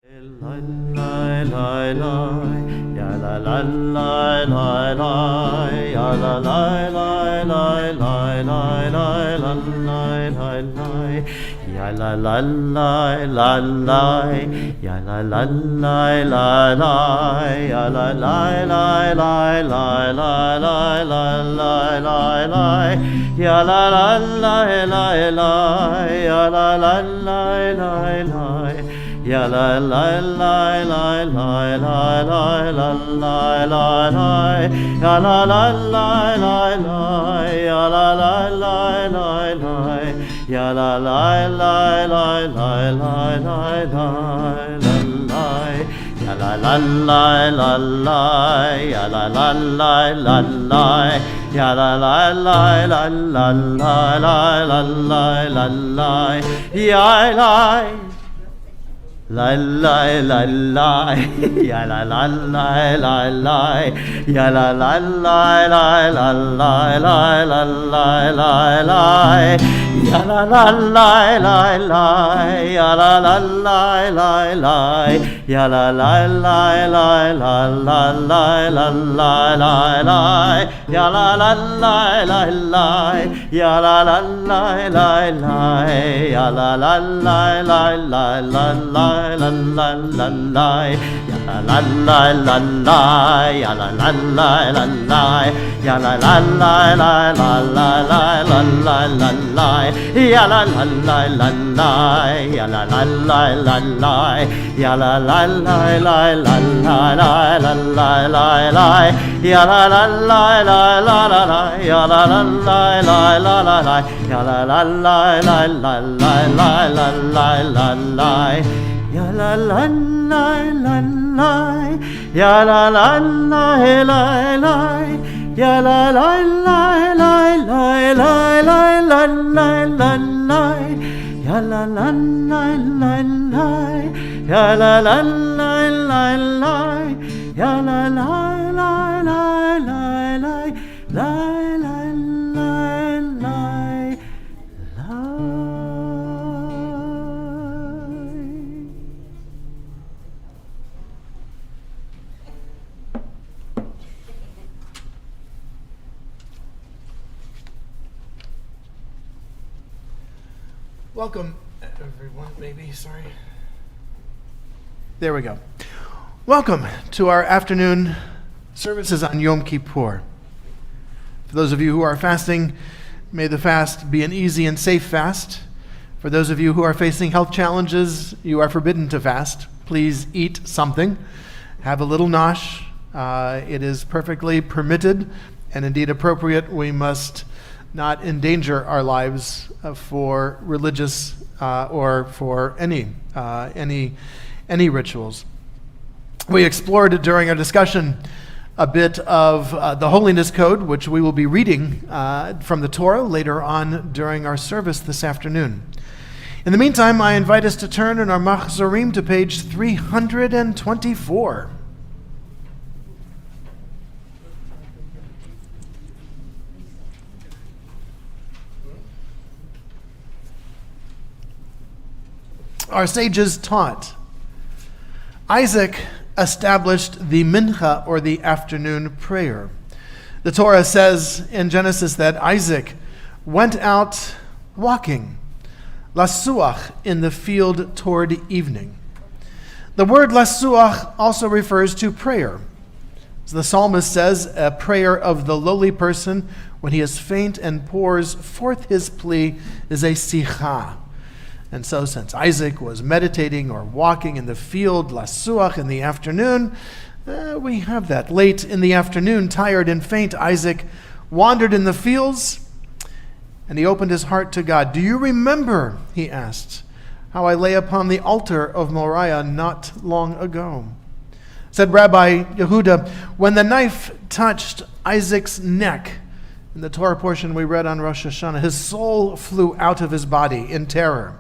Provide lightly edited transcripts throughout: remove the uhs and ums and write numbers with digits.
Ya la la la la la la la la la la la. Ya la la la la la. Ya la la la la la. Ya la la la la la la la la. Ya la la la la la. Ya la la la la la. Ya la la la la la la la la la la. Ya la. La la la la, ya la la la la la, ya la la la la la la la la la la, ya la la la la la, ya la la la la la, ya la la la la la la la la la la, ya la la la la la, ya la la la la la, ya la la la la la la. La la la la, ya la la la la la, ya la la la la la, ya la la la la la la la la la la, ya la la la la la, ya la la la la la, ya la la la la la la la la la, ya la la la la la la, ya la la la la la la, ya la la la la la la la la la. Ya la la la la la, ya la la la la la, ya la la la la la la la la la la, ya la la la la la, ya la la la la la, ya la la la la la la la. Welcome, everyone, maybe, sorry. There we go. Welcome to our afternoon services on Yom Kippur. For those of you who are fasting, may the fast be an easy and safe fast. For those of you who are facing health challenges, you are forbidden to fast. Please eat something. Have a little nosh. It is perfectly permitted and indeed appropriate. We must not endanger our lives for religious or for any rituals. We explored during our discussion a bit of the Holiness Code, which we will be reading from the Torah later on during our service this afternoon. In the meantime, I invite us to turn in our Machzorim to page 324. Our sages taught. Isaac established the Minha, or the afternoon prayer. The Torah says in Genesis that Isaac went out walking, lasuach, in the field toward evening. The word lasuach also refers to prayer. As the psalmist says, a prayer of the lowly person when he is faint and pours forth his plea is a sicha. And so since Isaac was meditating or walking in the field, lasuach, in the afternoon, we have that. Late in the afternoon, tired and faint, Isaac wandered in the fields, and he opened his heart to God. Do you remember, he asked, how I lay upon the altar of Moriah not long ago? Said Rabbi Yehuda, when the knife touched Isaac's neck, in the Torah portion we read on Rosh Hashanah, his soul flew out of his body in terror.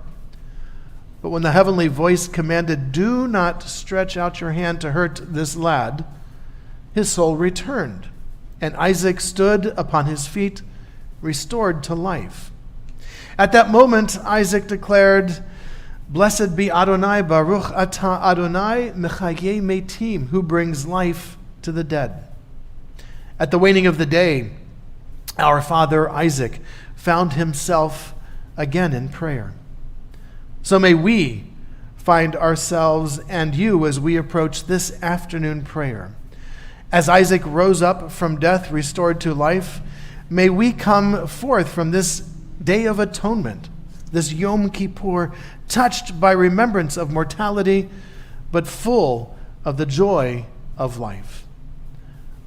But when the heavenly voice commanded, do not stretch out your hand to hurt this lad, his soul returned, and Isaac stood upon his feet, restored to life. At that moment, Isaac declared, Blessed be Adonai, Baruch atah Adonai, Mechayeh Metim, who brings life to the dead. At the waning of the day, our father Isaac found himself again in prayer. So may we find ourselves and you as we approach this afternoon prayer. As Isaac rose up from death, restored to life, may we come forth from this day of atonement, this Yom Kippur, touched by remembrance of mortality, but full of the joy of life.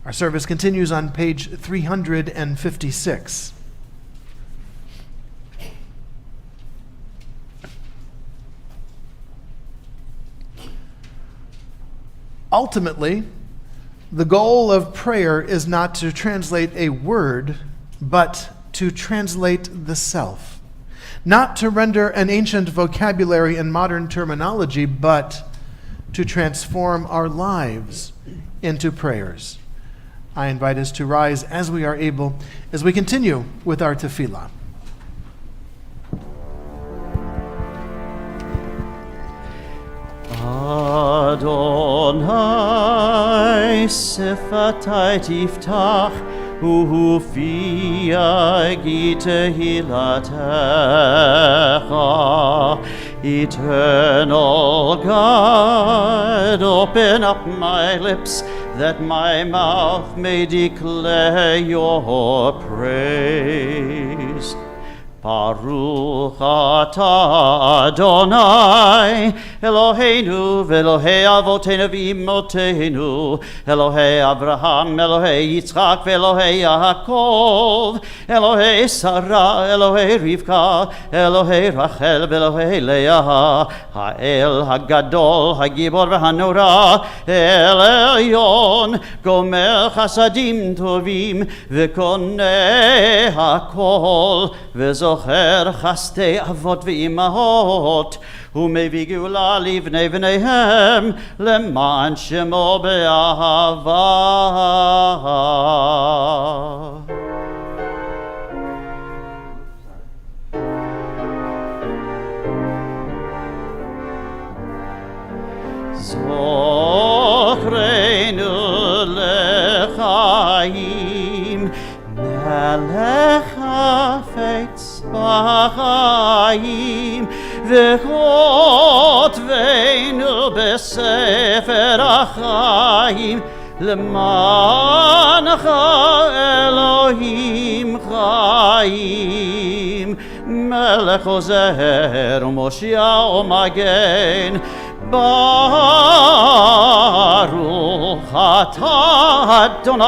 Our service continues on page 356. Ultimately, the goal of prayer is not to translate a word, but to translate the self. Not to render an ancient vocabulary and modern terminology, but to transform our lives into prayers. I invite us to rise as we are able as we continue with our Tefillah. Adonai Sefatai Tiftach Ufia Gitehilatecha. Eternal God, open up my lips that my mouth may declare your praise. Baruch atah Adonai, Eloheinu v'Elohei Avotenu v'Imotenu, Elohei Abraham, Elohei Yitzchak v'Elohei Yaakov, Elohei Sarah, Elohei Rivka, Elohei Rachel v'Elohei Leah, Ha'el Hagadol, Hagibor v'Hanora, El Elyon, Gomer Chasadim Tovim, v'Koneh HaKol, וזוכר חסדי אבות ואימהות, ומביא גאולה לבני בניהם, למען שמו באהבה. זוכרנו לחיים, מלך חפץ בחיים, וכותבנו בספר החיים, למענך אלוהים חיים, מלך עוזר ומושיע ומגן, ברוך אתה אדוני,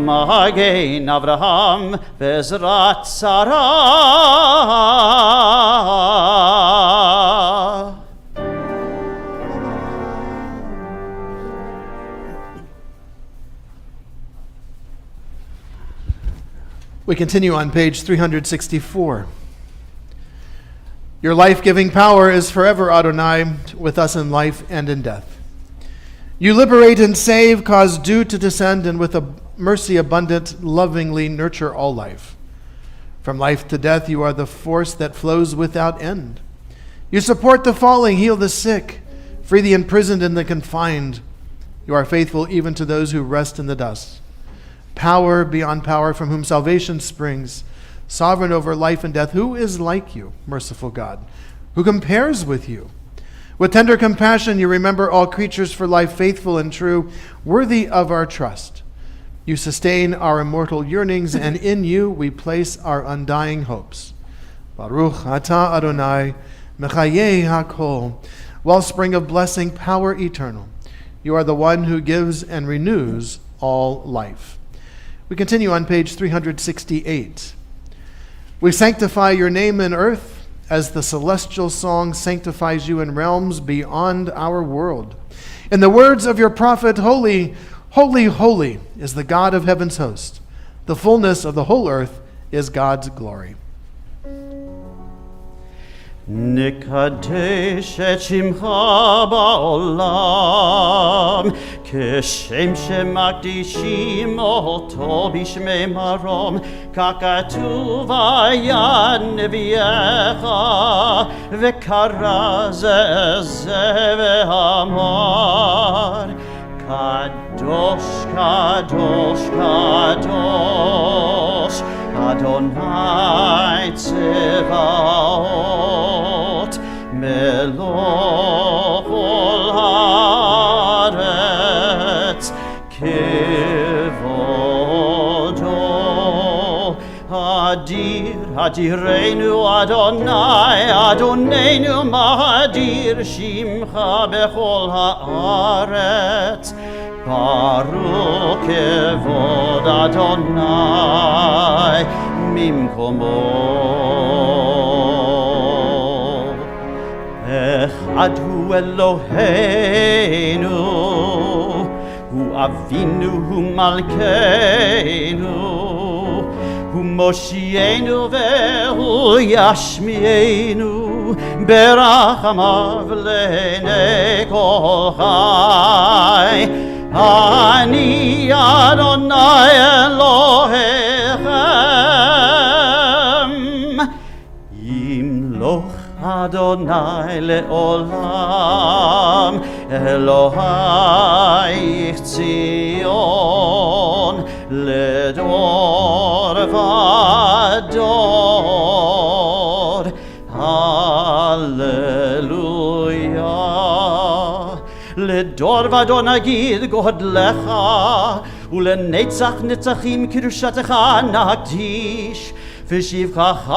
מגן אברהם בעזרת שרה. We continue on page 364. Your life-giving power is forever, Adonai, with us in life and in death. You liberate and save, cause dew to descend, and with a mercy abundant, lovingly nurture all life. From life to death, you are the force that flows without end. You support the falling, heal the sick, free the imprisoned and the confined. You are faithful even to those who rest in the dust. Power beyond power, from whom salvation springs, sovereign over life and death. Who is like you, merciful God? Who compares with you? With tender compassion, you remember all creatures for life, faithful and true, worthy of our trust. You sustain our immortal yearnings, and in you we place our undying hopes. Baruch atah Adonai, Mechayeh HaKol, wellspring of blessing, power eternal. You are the one who gives and renews all life. We continue on page 368. We sanctify your name in earth as the celestial song sanctifies you in realms beyond our world. In the words of your prophet, holy, holy, holy is the God of heaven's host. The fullness of the whole earth is God's glory. נקדש את שמך בעולם, כשם שמקדישים אותו בשמי מרום, כך כתוב היה נביאך, וקרא זה ואמר, קדוש, קדוש, קדוש, אדוני צבאות, מלוך כל הארץ, כבודו אדיר, אדירנו אדוני, אדוננו מאדיר שמך בכל הארץ, ברוך כבוד אדוני ממקומו. אחד הוא אלוהינו, הוא אבינו, הוא מלכנו, הוא מושיענו והוא ישמיענו, ברחמיו לעיני כל חי. אני אדוני אלוהיכם, ימלוך אדוני לעולם, אלוהי ציון לדור ודור. הללויה. לדור ודור נגיד גודלך, ולנצח נצחים קדושתך נקדיש, ושבחך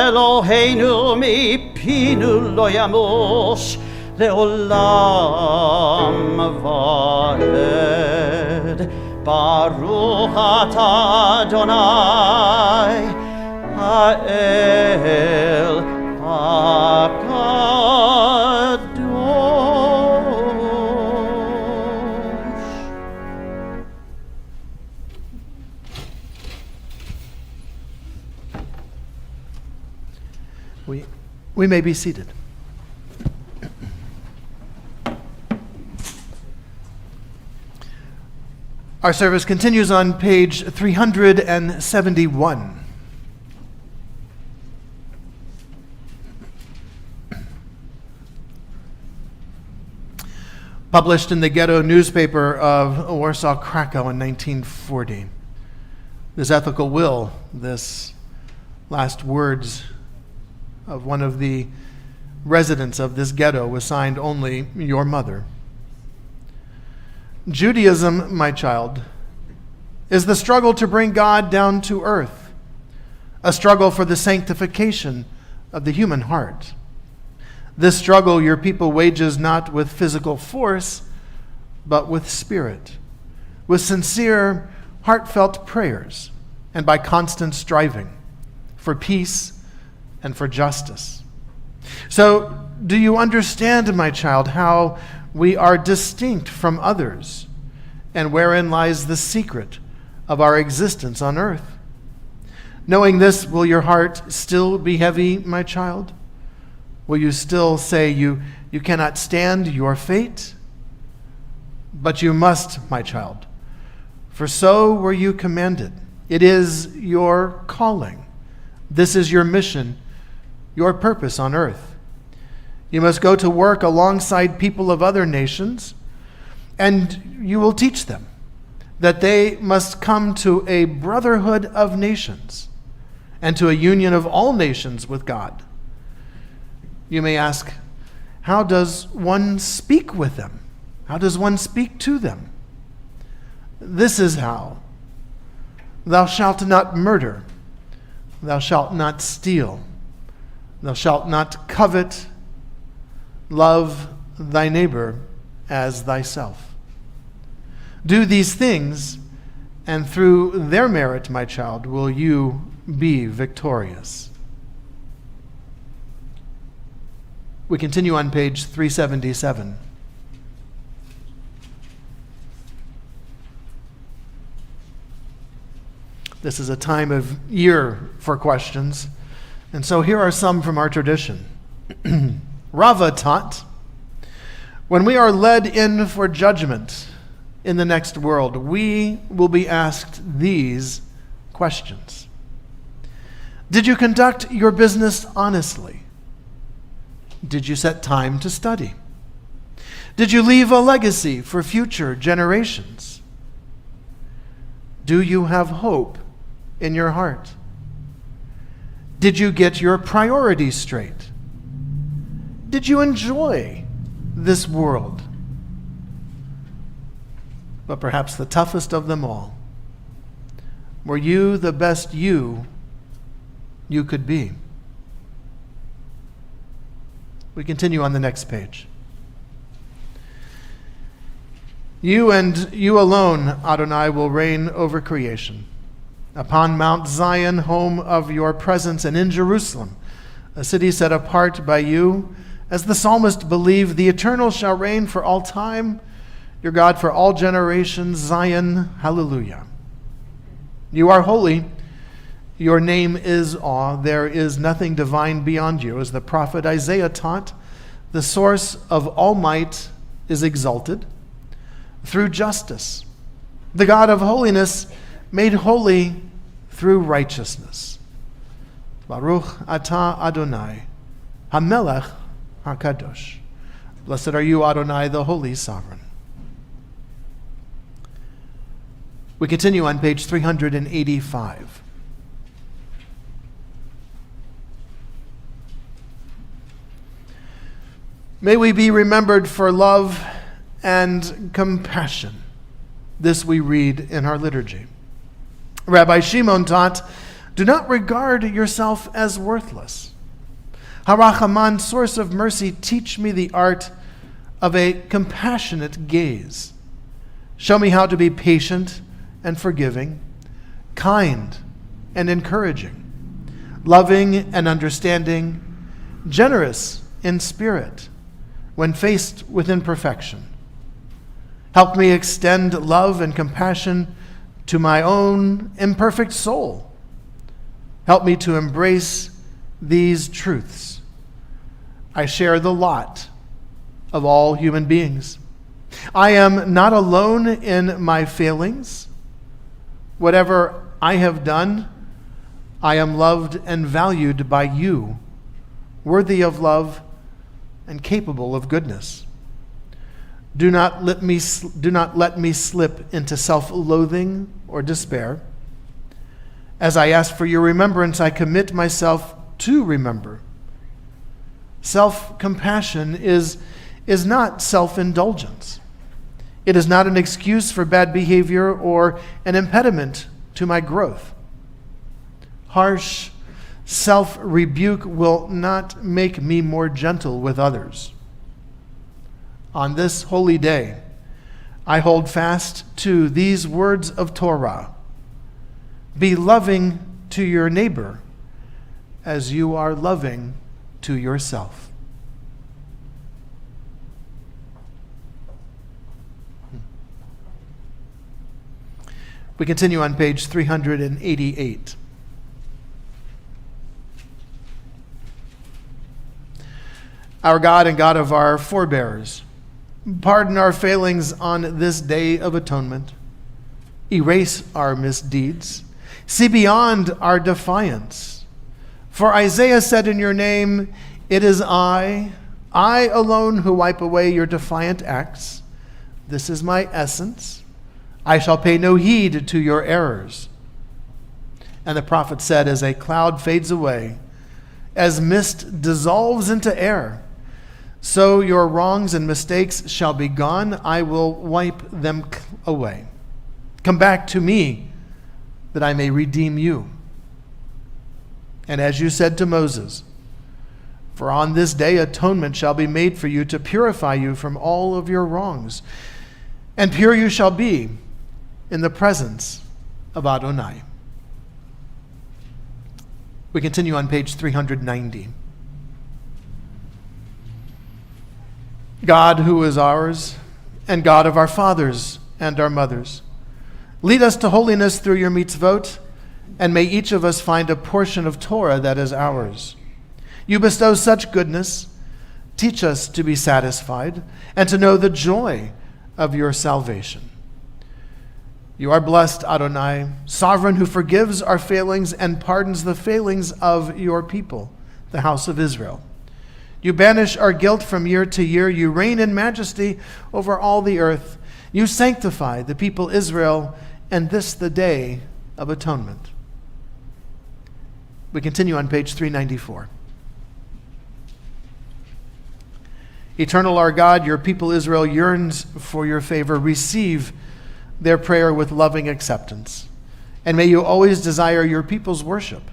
אלוהינו מפינו לא ימוש, לעולם ועד. ברוך אתה אדוני האל הקדוש. We may be seated. Our service continues on page 371. Published in the ghetto newspaper of Warsaw, Krakow in 1940. This ethical will, this last words of one of the residents of this ghetto was signed only your mother. Judaism, my child, is the struggle to bring God down to earth, a struggle for the sanctification of the human heart. This struggle your people wages not with physical force, but with spirit, with sincere, heartfelt prayers, and by constant striving for peace and for justice. So, do you understand, my child, how we are distinct from others, and wherein lies the secret of our existence on earth? Knowing this, will your heart still be heavy, my child? Will you still say you cannot stand your fate? But you must, my child, for so were you commanded. It is your calling. This is your mission, your purpose on earth. You must go to work alongside people of other nations, and you will teach them that they must come to a brotherhood of nations and to a union of all nations with God. You may ask, how does one speak with them? How does one speak to them? This is how. Thou shalt not murder. Thou shalt not steal. Thou shalt not covet. Love thy neighbor as thyself. Do these things, and through their merit, my child, will you be victorious. We continue on page 377. This is a time of year for questions, and so here are some from our tradition. Rava taught, when we are led in for judgment, in the next world, we will be asked these questions. Did you conduct your business honestly? Did you set time to study? Did you leave a legacy for future generations? Do you have hope in your heart? Did you get your priorities straight? Did you enjoy this world? But perhaps the toughest of them all, were you the best you could be? We continue on the next page. You and you alone, Adonai, will reign over creation. Upon Mount Zion, home of your presence, and in Jerusalem, a city set apart by you, as the psalmist believed, the Eternal shall reign for all time, your God for all generations, Zion, hallelujah. You are holy. Your name is awe. There is nothing divine beyond you. As the prophet Isaiah taught, the source of all might is exalted through justice. The God of holiness made holy through righteousness. Baruch atah Adonai, HaMelech HaKadosh. Blessed are you, Adonai, the Holy Sovereign. We continue on page 385. May we be remembered for love and compassion. This we read in our liturgy. Rabbi Shimon taught, do not regard yourself as worthless. Harachaman, source of mercy, teach me the art of a compassionate gaze. Show me how to be patient and forgiving, kind and encouraging, loving and understanding, generous in spirit when faced with imperfection. Help me extend love and compassion to my own imperfect soul. Help me to embrace these truths. I share the lot of all human beings. I am not alone in my failings. Whatever I have done, I am loved and valued by you, worthy of love and capable of goodness. Do not let me slip into self-loathing or despair. As I ask for your remembrance, I commit myself to remember. Self-compassion is not self-indulgence. It is not an excuse for bad behavior or an impediment to my growth. Harsh self-rebuke will not make me more gentle with others. On this holy day, I hold fast to these words of Torah. Be loving to your neighbor as you are loving to yourself. We continue on page 388. Our God and God of our forebears, pardon our failings on this day of atonement. Erase our misdeeds. See beyond our defiance. For Isaiah said in your name, it is I alone who wipe away your defiant acts. This is my essence. I shall pay no heed to your errors. And the prophet said, as a cloud fades away, as mist dissolves into air, so your wrongs and mistakes shall be gone. I will wipe them away. Come back to me, that I may redeem you. And as you said to Moses, for on this day atonement shall be made for you to purify you from all of your wrongs. And pure you shall be in the presence of Adonai. We continue on page 390. God who is ours, and God of our fathers and our mothers, lead us to holiness through your mitzvot, and may each of us find a portion of Torah that is ours. You bestow such goodness. Teach us to be satisfied and to know the joy of your salvation. You are blessed, Adonai, sovereign who forgives our failings and pardons the failings of your people, the house of Israel. You banish our guilt from year to year. You reign in majesty over all the earth. You sanctify the people Israel, and this the day of atonement. We continue on page 394. Eternal our God, your people Israel yearns for your favor. Receive their prayer with loving acceptance, and may you always desire your people's worship.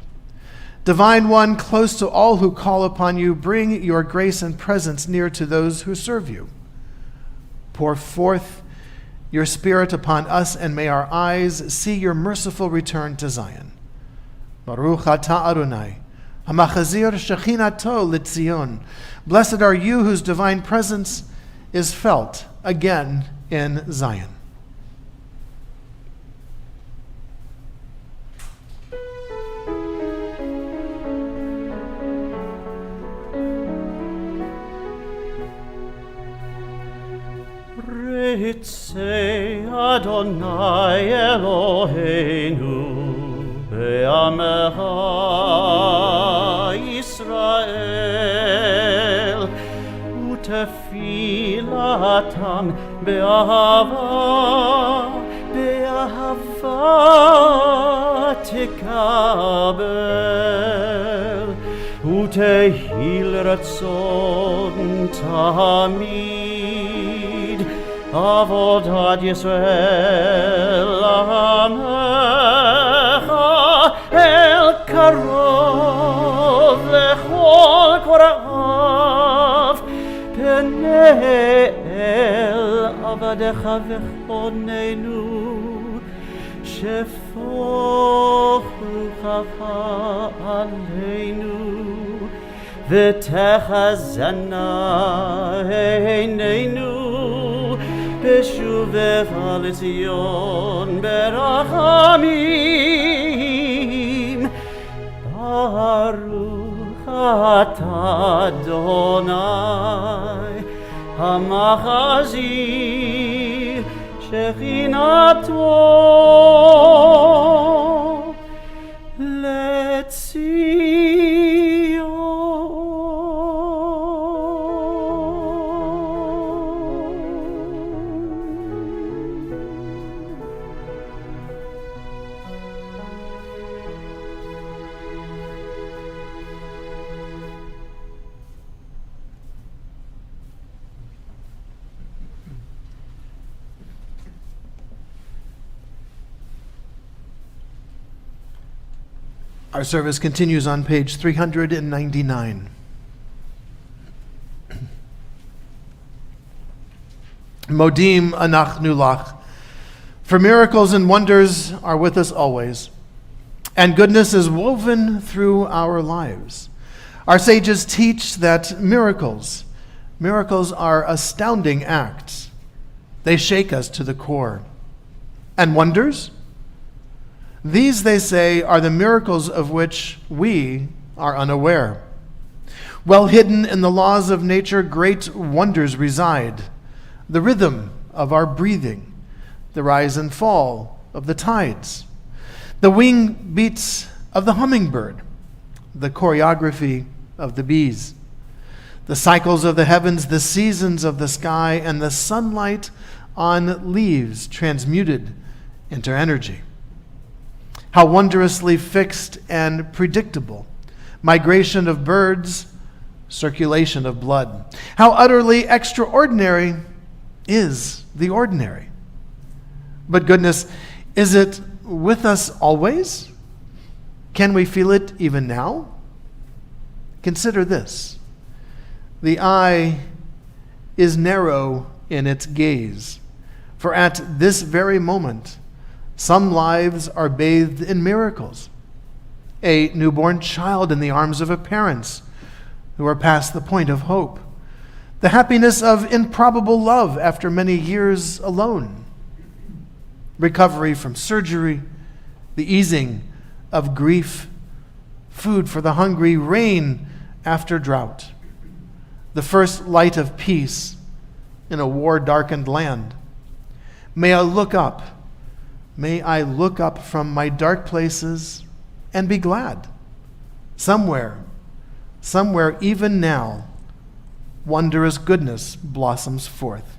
Divine One, close to all who call upon you, bring your grace and presence near to those who serve you. Pour forth your Spirit upon us, and may our eyes see your merciful return to Zion. Baruch atah Adonai, hamachazir shechinato l'Tzion. Blessed are you whose divine presence is felt again in Zion. Ritzei Adonai Eloheinu be'amecha Yisrael utefilatam be'ahava tikabel utehil ratzon tamid Avodat Yisrael Amecha El Karov Lechol Korav Penei El Avadecha Vechonenu Shefochu Chava Alinu V'techazana Einenu Beshuvecha l'Tzion berachamim Baruch atah Adonai hamachazir shechinato Our service continues on page 399. Modim anachnu lach. For miracles and wonders are with us always, and goodness is woven through our lives. Our sages teach that miracles are astounding acts. They shake us to the core. And wonders? These, they say, are the miracles of which we are unaware. Well hidden in the laws of nature, great wonders reside. The rhythm of our breathing, the rise and fall of the tides, the wing beats of the hummingbird, the choreography of the bees, the cycles of the heavens, the seasons of the sky, and the sunlight on leaves transmuted into energy. How wondrously fixed and predictable. Migration of birds, circulation of blood. How utterly extraordinary is the ordinary. But goodness, is it with us always? Can we feel it even now? Consider this. The eye is narrow in its gaze, for at this very moment, some lives are bathed in miracles. A newborn child in the arms of a parents who are past the point of hope. The happiness of improbable love after many years alone. Recovery from surgery, the easing of grief, food for the hungry, rain after drought. The first light of peace in a war-darkened land. May I look up, may I look up from my dark places and be glad. Somewhere, even now, wondrous goodness blossoms forth.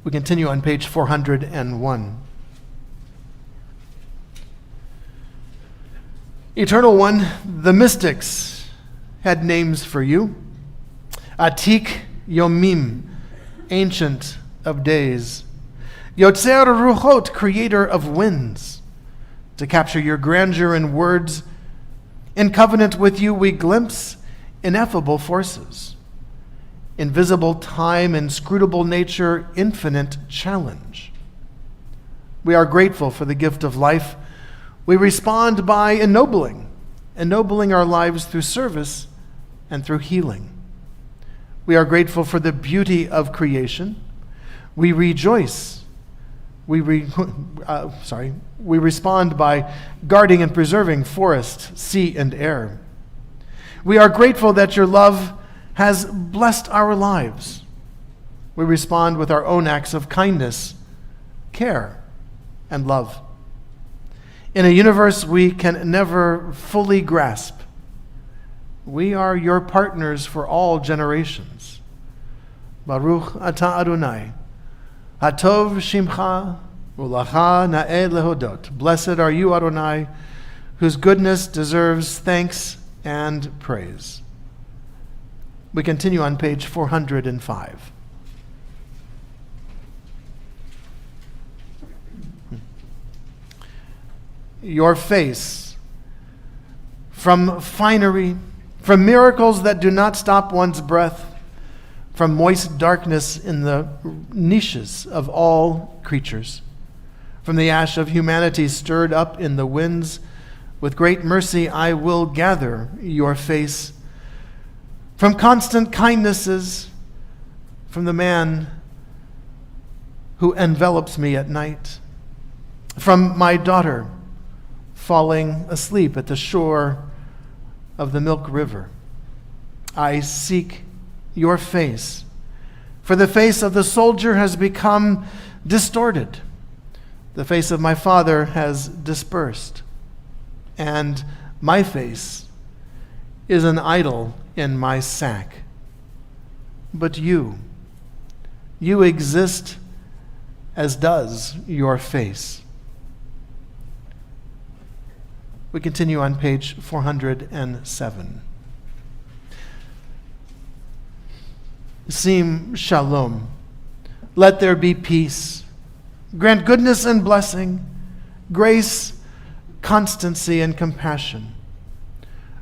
We continue on page 401. Eternal One, the mystics had names for you. Atik Yomim, ancient of days. Yotzer Ruchot, creator of winds. To capture your grandeur in words, in covenant with you we glimpse ineffable forces. Invisible time, inscrutable nature, infinite challenge. We are grateful for the gift of life. We respond by ennobling our lives through service and through healing. We are grateful for the beauty of creation. We rejoice. We respond by guarding and preserving forest, sea, and air. We are grateful that your love has blessed our lives. We respond with our own acts of kindness, care, and love. In a universe we can never fully grasp, we are your partners for all generations. Baruch atah Adonai, hatov shimcha, ulacha na'eh lehodot. Blessed are you, Adonai, whose goodness deserves thanks and praise. We continue on page 405. Your face, from finery, from miracles that do not stop one's breath, from moist darkness in the niches of all creatures, from the ash of humanity stirred up in the winds, with great mercy I will gather your face. From constant kindnesses, from the man who envelops me at night, from my daughter falling asleep at the shore of the Milk River, I seek your face. For the face of the soldier has become distorted. The face of my father has dispersed. And my face is an idol in my sack. But you exist as does your face. We continue on page 407. Sim shalom. Let there be peace. Grant goodness and blessing, grace, constancy, and compassion.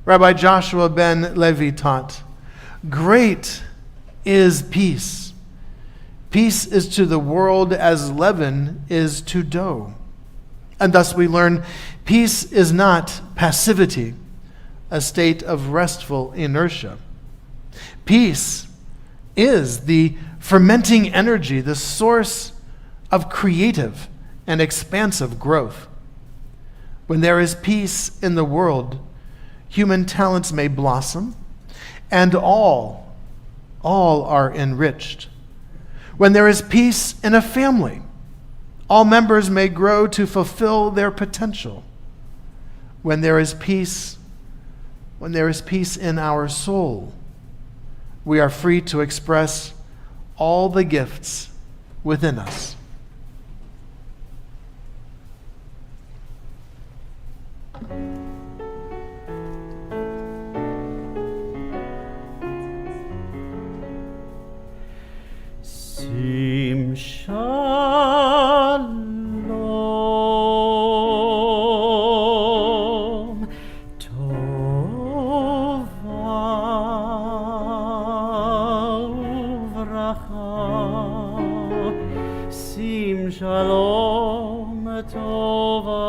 Rabbi Joshua ben Levi taught, great is peace. Peace is to the world as leaven is to dough. And thus we learn peace is not passivity, a state of restful inertia. Peace is the fermenting energy, the source of creative and expansive growth. When there is peace in the world, human talents may blossom, and all are enriched. When there is peace in a family, all members may grow to fulfill their potential. When there is peace in our soul, we are free to express all the gifts within us. Sim shalom, tova uvracha. Sim shalom, tova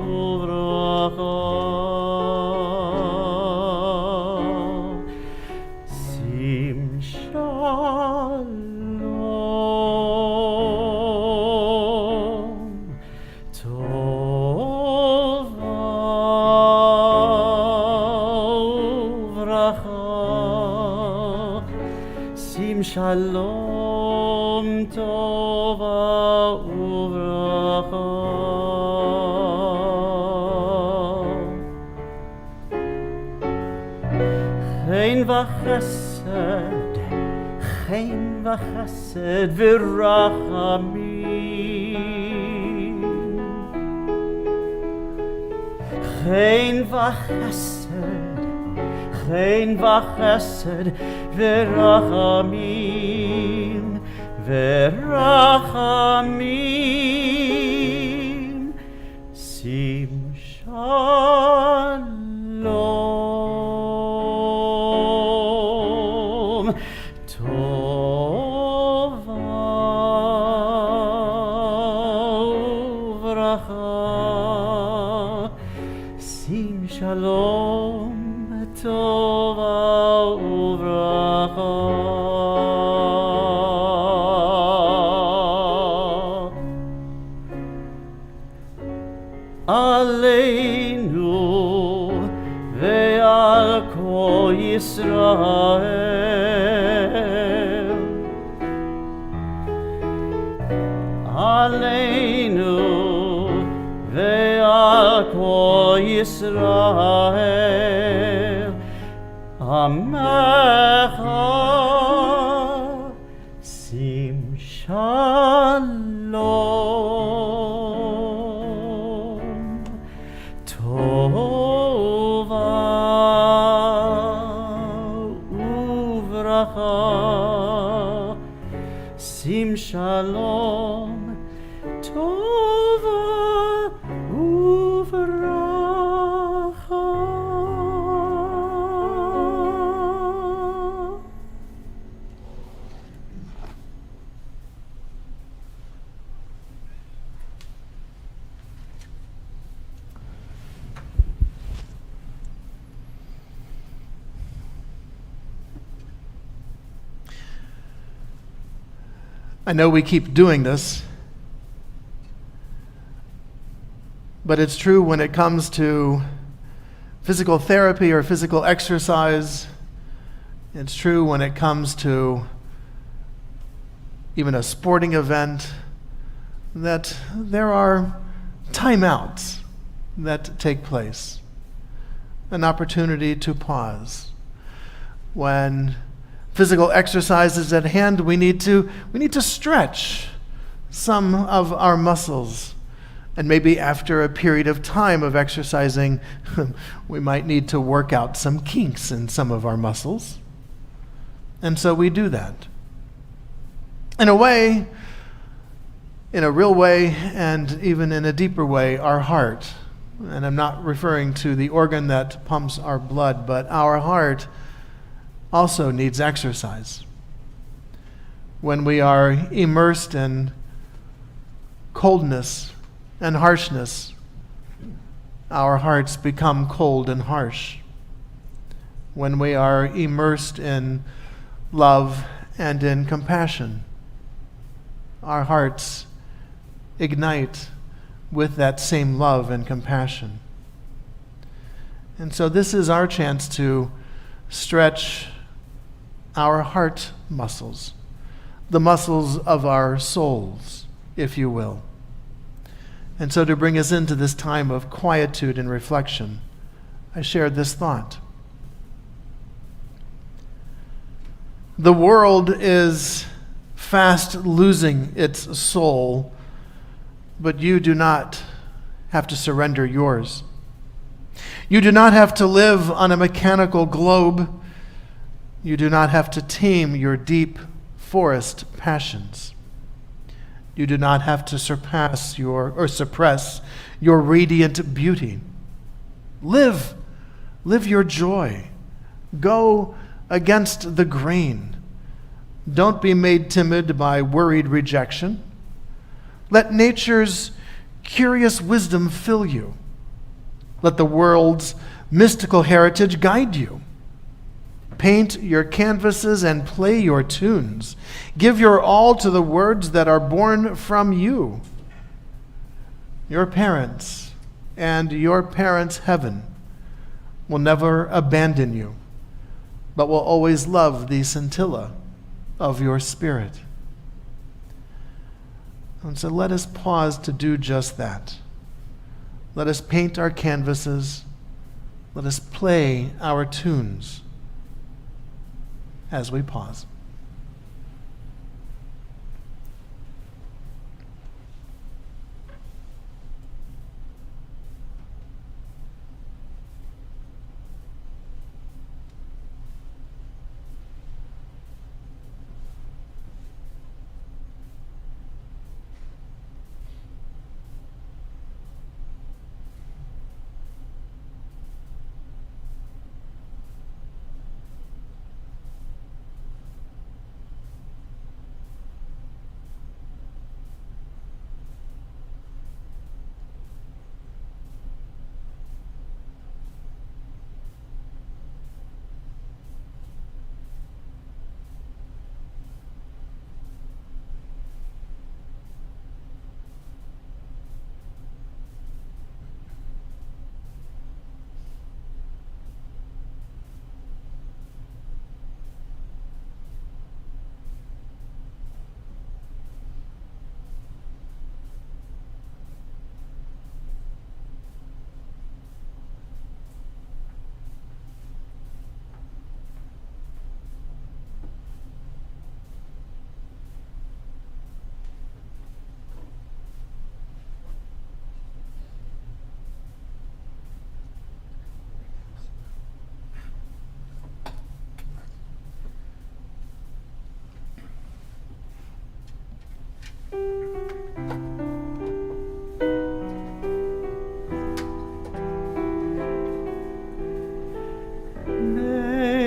uvracha. Sim shalom. Shalom tova v'chesed, chen v'chesed v'rachamim, chen v'chesed, chen v'chesed v'rachamim, v'rachamim, sim shalom, tova uvracha, sim shalom, tova uvracha. Alinu ve'al kol Yisrael, Alinu ve'al kol Yisrael, Amecha sim shalom, tova uvracha, sim shalom, tova uvracha. I know we keep doing this, but it's true when it comes to physical therapy or physical exercise. It's true when it comes to even a sporting event, that there are timeouts that take place, an opportunity to pause. When physical exercise is at hand, we need to stretch some of our muscles. And maybe after a period of time of exercising, we might need to work out some kinks in some of our muscles. And so we do that. In a way, in a real way, and even in a deeper way, our heart, and I'm not referring to the organ that pumps our blood, but our heart also needs exercise. When we are immersed in coldness and harshness, our hearts become cold and harsh. When we are immersed in love and in compassion, our hearts ignite with that same love and compassion. And so this is our chance to stretch our heart muscles, the muscles of our souls, if you will. And so to bring us into this time of quietude and reflection, I shared this thought. The world is fast losing its soul, but you do not have to surrender yours. You do not have to live on a mechanical globe. You do not have to tame your deep forest passions. You do not have to suppress your radiant beauty. Live your joy. Go against the grain. Don't be made timid by worried rejection. Let nature's curious wisdom fill you. Let the world's mystical heritage guide you. Paint your canvases and play your tunes. Give your all to the words that are born from you. Your parents and your parents' heaven will never abandon you, but will always love the scintilla of your spirit. And so let us pause to do just that. Let us paint our canvases. Let us play our tunes. as we pause.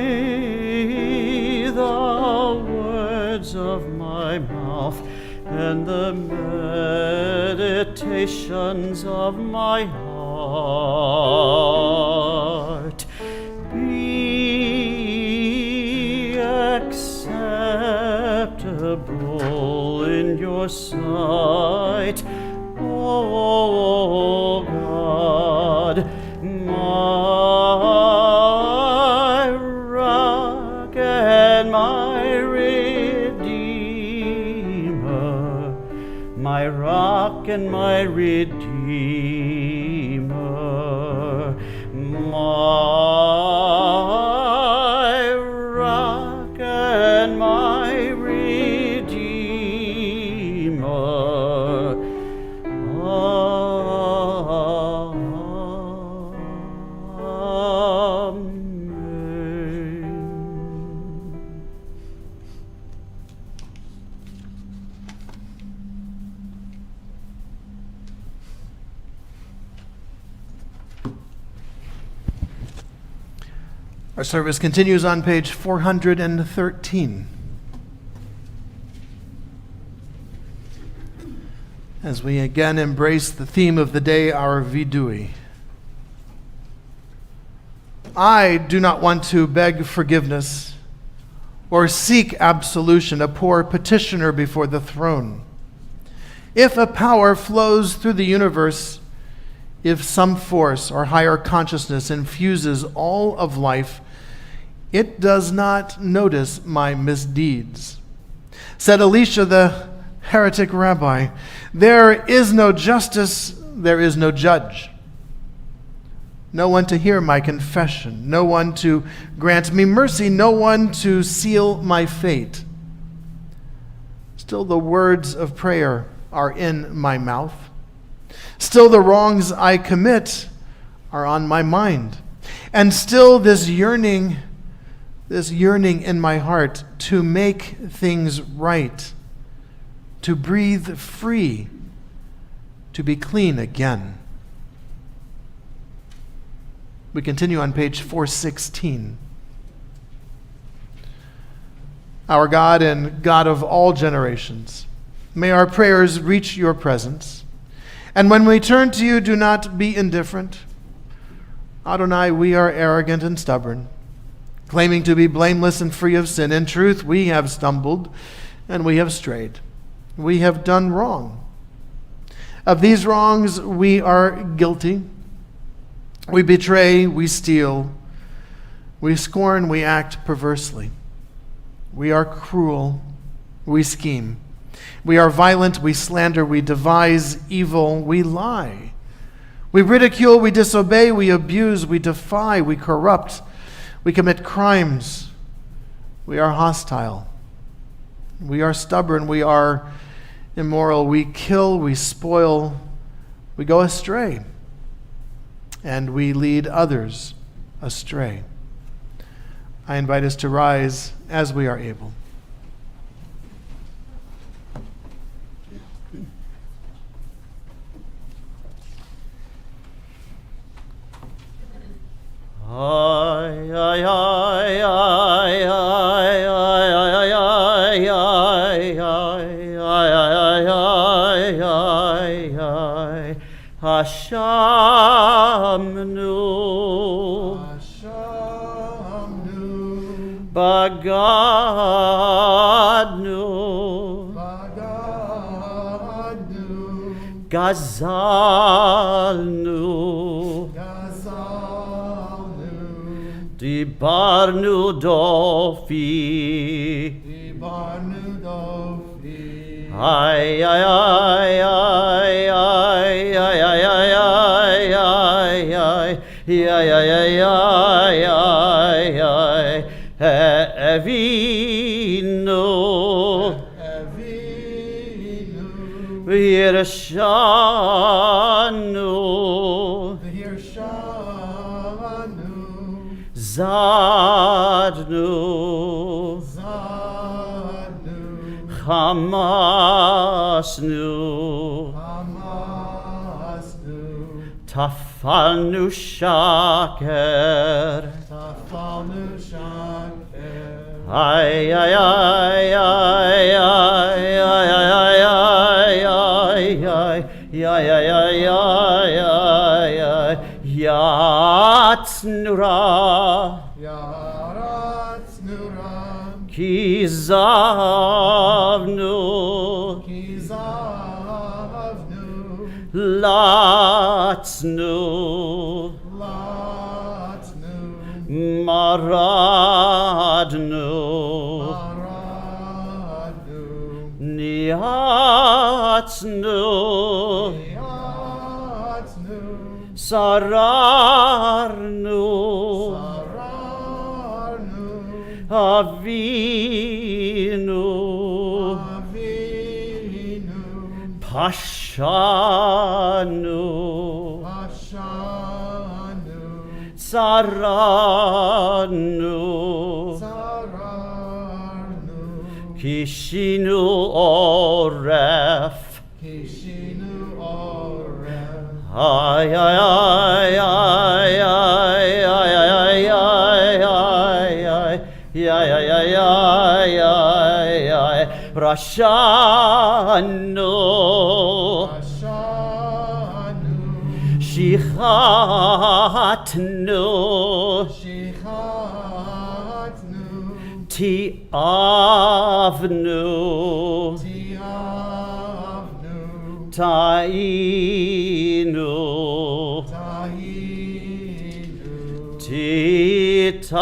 May the words of my mouth and the meditations of my heart be acceptable in your sight, O God, my rock and my redeemer, my rock and my redeemer, my rock and my redeemer. Amen. Our service continues on page 413. As we again embrace the theme of the day, our vidui. I do not want to beg forgiveness or seek absolution, a poor petitioner before the throne. If a power flows through the universe, if some force or higher consciousness infuses all of life, it does not notice my misdeeds. Said Elisha, the heretic rabbi, there is no justice, there is no judge. No one to hear my confession, no one to grant me mercy, no one to seal my fate. Still the words of prayer are in my mouth. Still the wrongs I commit are on my mind. And still this yearning in my heart to make things right, to breathe free, to be clean again. We continue on page 416. Our God and God of all generations, may our prayers reach your presence. And when we turn to you, do not be indifferent. Adonai, we are arrogant and stubborn, claiming to be blameless and free of sin. In truth, we have stumbled and we have strayed. We have done wrong. Of these wrongs, we are guilty. We betray, we steal, we scorn, we act perversely. We are cruel, we scheme. We are violent, we slander, we devise evil, we lie. We ridicule, we disobey, we abuse, we defy, we corrupt, we commit crimes. We are hostile. We are stubborn. We are immoral. We kill. We spoil. We go astray. And we lead others astray. I invite us to rise as we are able. Ay, ay, ay, ay, ay, ay, ay, ay, ay, ay, ay, Hashamnu, Bagadnu, Gazalnu, Dibarnu dofi, ay, ay, ay, ay, ay, ay, ay, ay, ay, ay, ay, ay, ay, ay, Avinu, Yershanu, Zadnu, Hamasnu, Tafalnu Shaker, ay, ay, ay, ay, ay, ay, ay, ay, ay, ay, Yatsnura, Kizavnu, Latsnu, Maradnu, Nihatsnu, Sararnu, Avinu, Pashanu, Saranu, Kishinu Oref, ay, ay, ay, ay, ay, ay, ay, ay, Rashanu, Shichatnu, Tiavnu, Tainu, Titanu.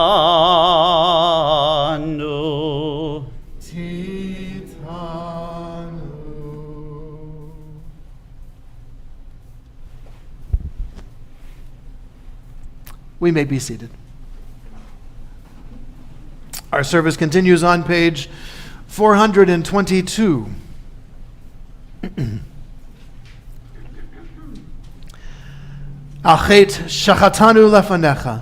We may be seated. Our service continues on page 422. Achet shachatanu lefanecha.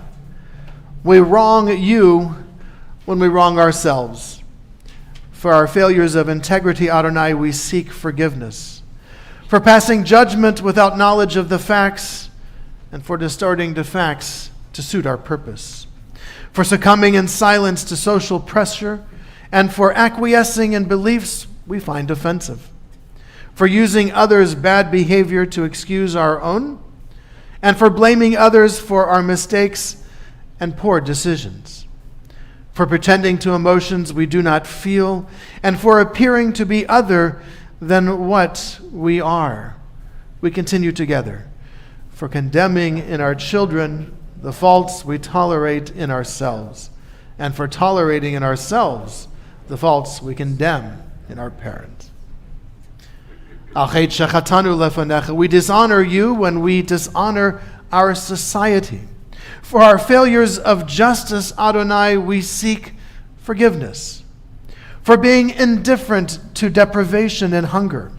We wrong you when we wrong ourselves. For our failures of integrity, Adonai, we seek forgiveness. For passing judgment without knowledge of the facts, and for distorting the facts to suit our purpose. For succumbing in silence to social pressure, and for acquiescing in beliefs we find offensive. For using others' bad behavior to excuse our own, and for blaming others for our mistakes and poor decisions. For pretending to emotions we do not feel, and for appearing to be other than what we are. We continue together. For condemning in our children the faults we tolerate in ourselves, and for tolerating in ourselves the faults we condemn in our parents. We dishonor you when we dishonor our society. For our failures of justice, Adonai, we seek forgiveness. For being indifferent to deprivation and hunger,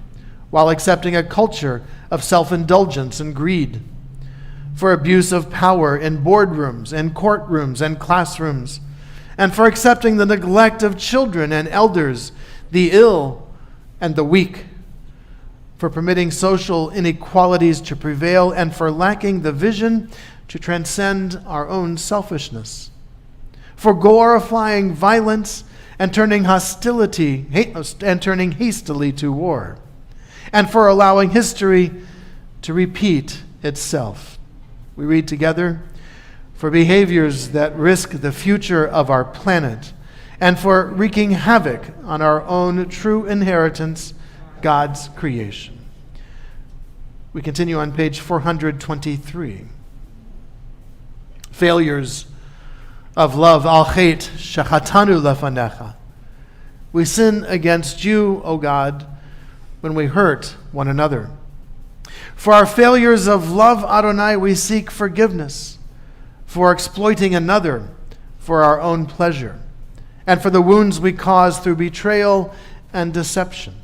while accepting a culture of self-indulgence and greed. For abuse of power in boardrooms and courtrooms and classrooms, and for accepting the neglect of children and elders, the ill and the weak, for permitting social inequalities to prevail, and for lacking the vision to transcend our own selfishness, for glorifying violence and turning hostility and turning hastily to war, and for allowing history to repeat itself. We read together, for behaviors that risk the future of our planet, and for wreaking havoc on our own true inheritance, God's creation. We continue on page 423. Failures of love, al-chet shachatanu lefanecha. We sin against you, O God, when we hurt one another. For our failures of love, Adonai, we seek forgiveness for exploiting another for our own pleasure, and for the wounds we cause through betrayal and deception,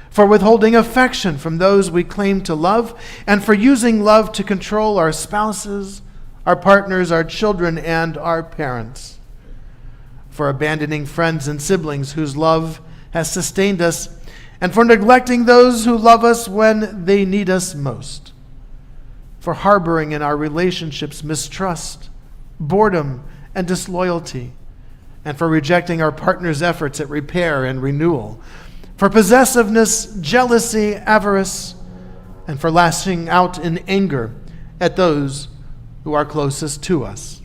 for withholding affection from those we claim to love, and for using love to control our spouses, our partners, our children, and our parents, for abandoning friends and siblings whose love has sustained us, and for neglecting those who love us when they need us most, for harboring in our relationships mistrust, boredom, and disloyalty, and for rejecting our partner's efforts at repair and renewal, for possessiveness, jealousy, avarice, and for lashing out in anger at those who are closest to us.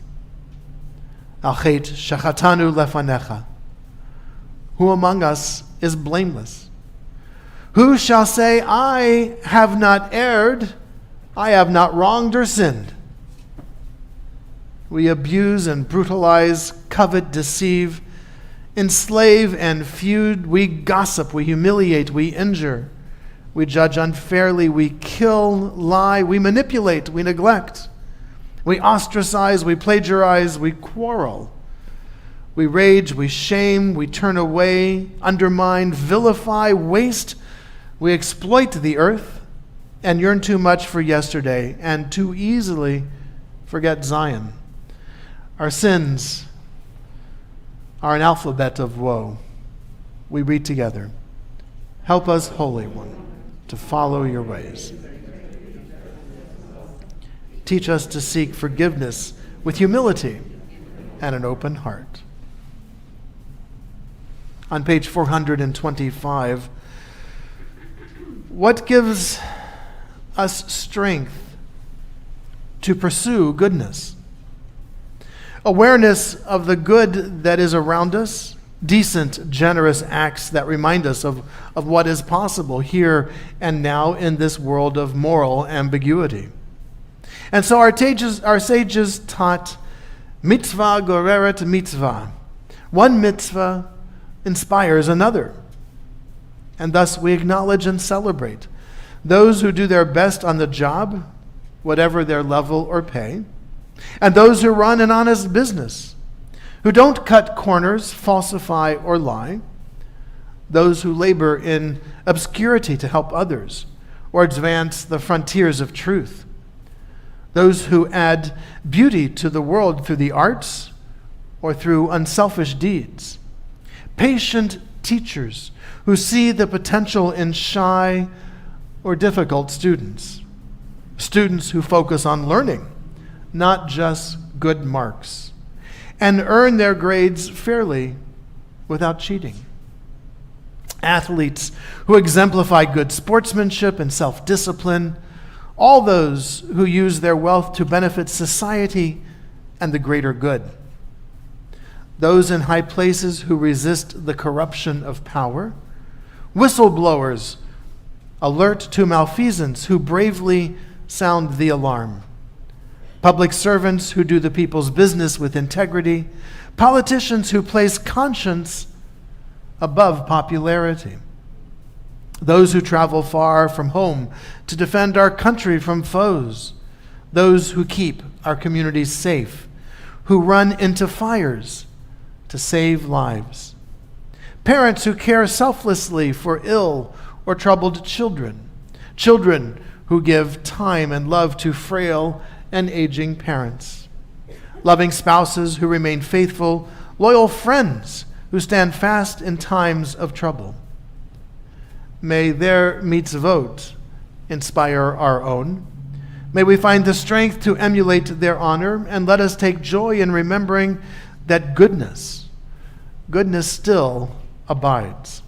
Al-chet shachatanu lefanecha. Who among us is blameless? Who shall say, I have not erred, I have not wronged or sinned? We abuse and brutalize, covet, deceive, enslave and feud. We gossip, we humiliate, we injure. We judge unfairly, we kill, lie, we manipulate, we neglect. We ostracize, we plagiarize, we quarrel. We rage, we shame, we turn away, undermine, vilify, waste. We exploit the earth and yearn too much for yesterday and too easily forget Zion. Our sins are an alphabet of woe. We read together, help us, Holy One, to follow your ways. Teach us to seek forgiveness with humility and an open heart. On page 425, what gives us strength to pursue goodness? Awareness of the good that is around us, decent, generous acts that remind us of what is possible here and now in this world of moral ambiguity. And so our sages taught mitzvah goreret mitzvah. One mitzvah inspires another. And thus we acknowledge and celebrate those who do their best on the job, whatever their level or pay, and those who run an honest business, who don't cut corners, falsify, or lie, those who labor in obscurity to help others or advance the frontiers of truth, those who add beauty to the world through the arts or through unselfish deeds, patient teachers who see the potential in shy or difficult students, students who focus on learning, not just good marks, and earn their grades fairly without cheating. Athletes who exemplify good sportsmanship and self-discipline, all those who use their wealth to benefit society and the greater good. Those in high places who resist the corruption of power, whistleblowers alert to malfeasance who bravely sound the alarm, public servants who do the people's business with integrity, politicians who place conscience above popularity, those who travel far from home to defend our country from foes, those who keep our communities safe, who run into fires to save lives. Parents who care selflessly for ill or troubled children. Children who give time and love to frail and aging parents. Loving spouses who remain faithful, loyal friends who stand fast in times of trouble. May their mitzvot inspire our own. May we find the strength to emulate their honor, and let us take joy in remembering that goodness still abides.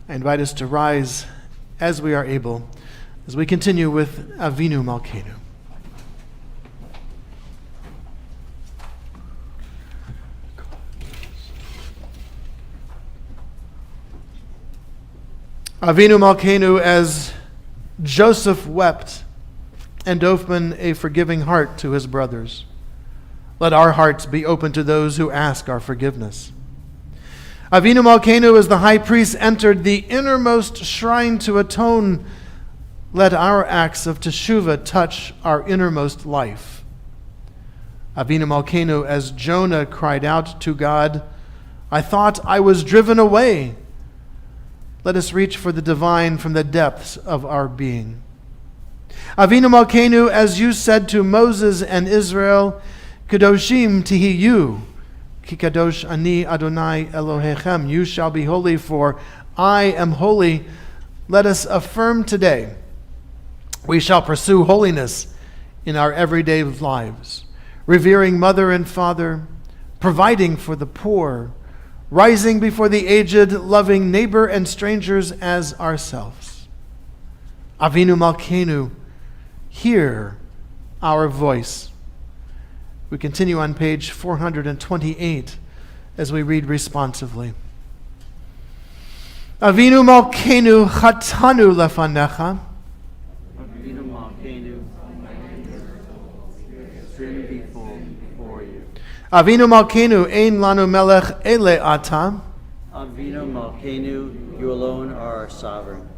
I invite us to rise as we are able, as we continue with Avinu Malkeinu. Avinu Malkeinu, as Joseph wept and opened a forgiving heart to his brothers, let our hearts be open to those who ask our forgiveness. Avinu Malkeinu, as the high priest entered the innermost shrine to atone, let our acts of teshuvah touch our innermost life. Avinu Malkeinu, as Jonah cried out to God, I thought I was driven away. Let us reach for the divine from the depths of our being. Avinu Malkeinu, as you said to Moses and Israel, Kadoshim tihiyu, ki kadosh ani Adonai Elohechem, you shall be holy, for I am holy. Let us affirm today, we shall pursue holiness in our everyday lives, revering mother and father, providing for the poor, rising before the aged, loving neighbor and strangers as ourselves. Avinu Malkeinu, hear our voice. We continue on page 428 as we read responsively. Avinu Malkeinu, chatanu lefanecha. Avinu Malkeinu, sin before you. Avinu Malkeinu, ein lanu melech ele ata. Avinu Malkeinu, you alone are our sovereign.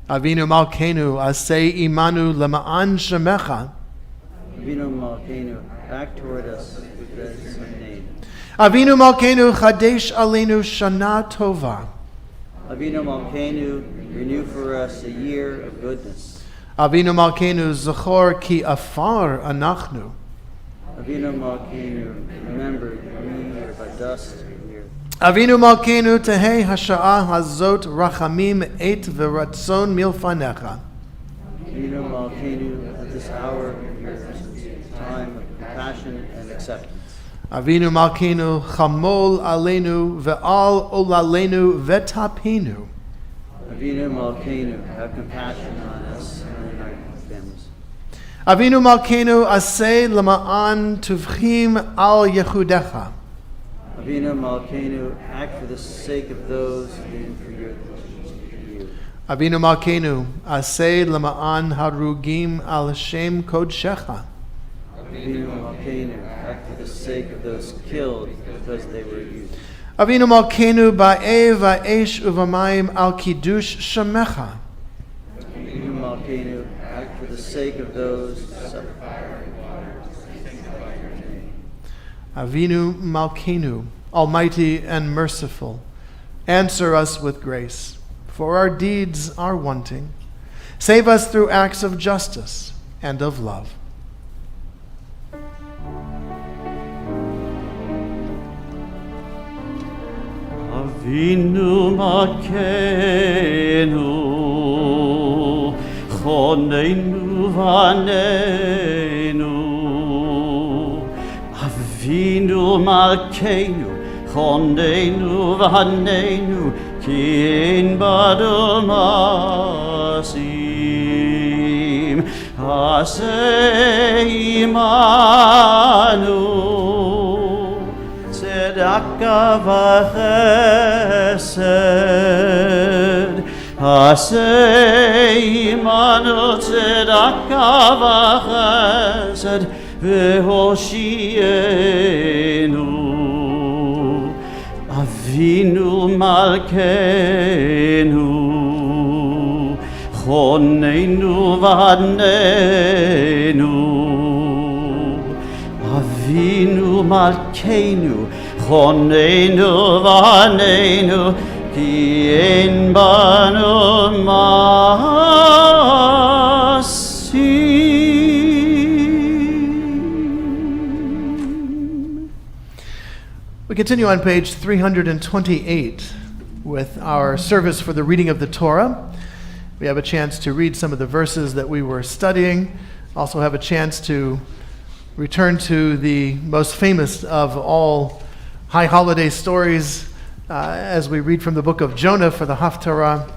Avinu Malkeinu, asei imanu lema'an shemecha. Avinu Malkeinu, act toward us with grace and name. Avinu Malkeinu, chadesh alinu shana tova. Avinu Malkeinu, renew for us a year of goodness. Avinu Malkeinu, zechor ki afar anachnu. Avinu Malkeinu, remember we are but dust here. Avinu Malkeinu, tehei hasha'ah hazot rachamim et v'ratzon milfanecha. Avinu Malkeinu, at this hour of your time of compassion and acceptance. Avinu Malkeinu, chamol alenu ve'al olalenu vetapinu. Avinu Malkeinu, have compassion on us and our families. Avinu Malkeinu, aseh lema'an tuvchim al yechudecha. Avinu Malkeinu, act for the sake of those who for you. Avinu Malkeinu, aseh lema'an harugim al shem kodshecha. Avinu Malkeinu, act for the sake of those killed because they were you. Avinu Malkeinu, ba'e va'esh uvamayim al kiddush shemecha. Avinu Malkeinu, act for the sake of those who suffer. Avinu Malkeinu, almighty and merciful, answer us with grace, for our deeds are wanting. Save us through acts of justice and of love. Avinu Malkeinu, chonenu vanenu. Avinu Malkeinu, chonenu vanenu, ki ein bado masim. Aseh imanu, tzedakah v'chesed. Aseh imanu, tzedakah v'chesed, v'hoshienu. Avinu Malkeinu, Chonenu v'hanenu, Avinu Malkeinu, Chonenu v'hanenu, Ki ein banu masim. We continue on page 328 with our service for the reading of the Torah. We have a chance to read some of the verses that we were studying. Also have a chance to return to the most famous of all high holiday stories as we read from the book of Jonah for the Haftarah.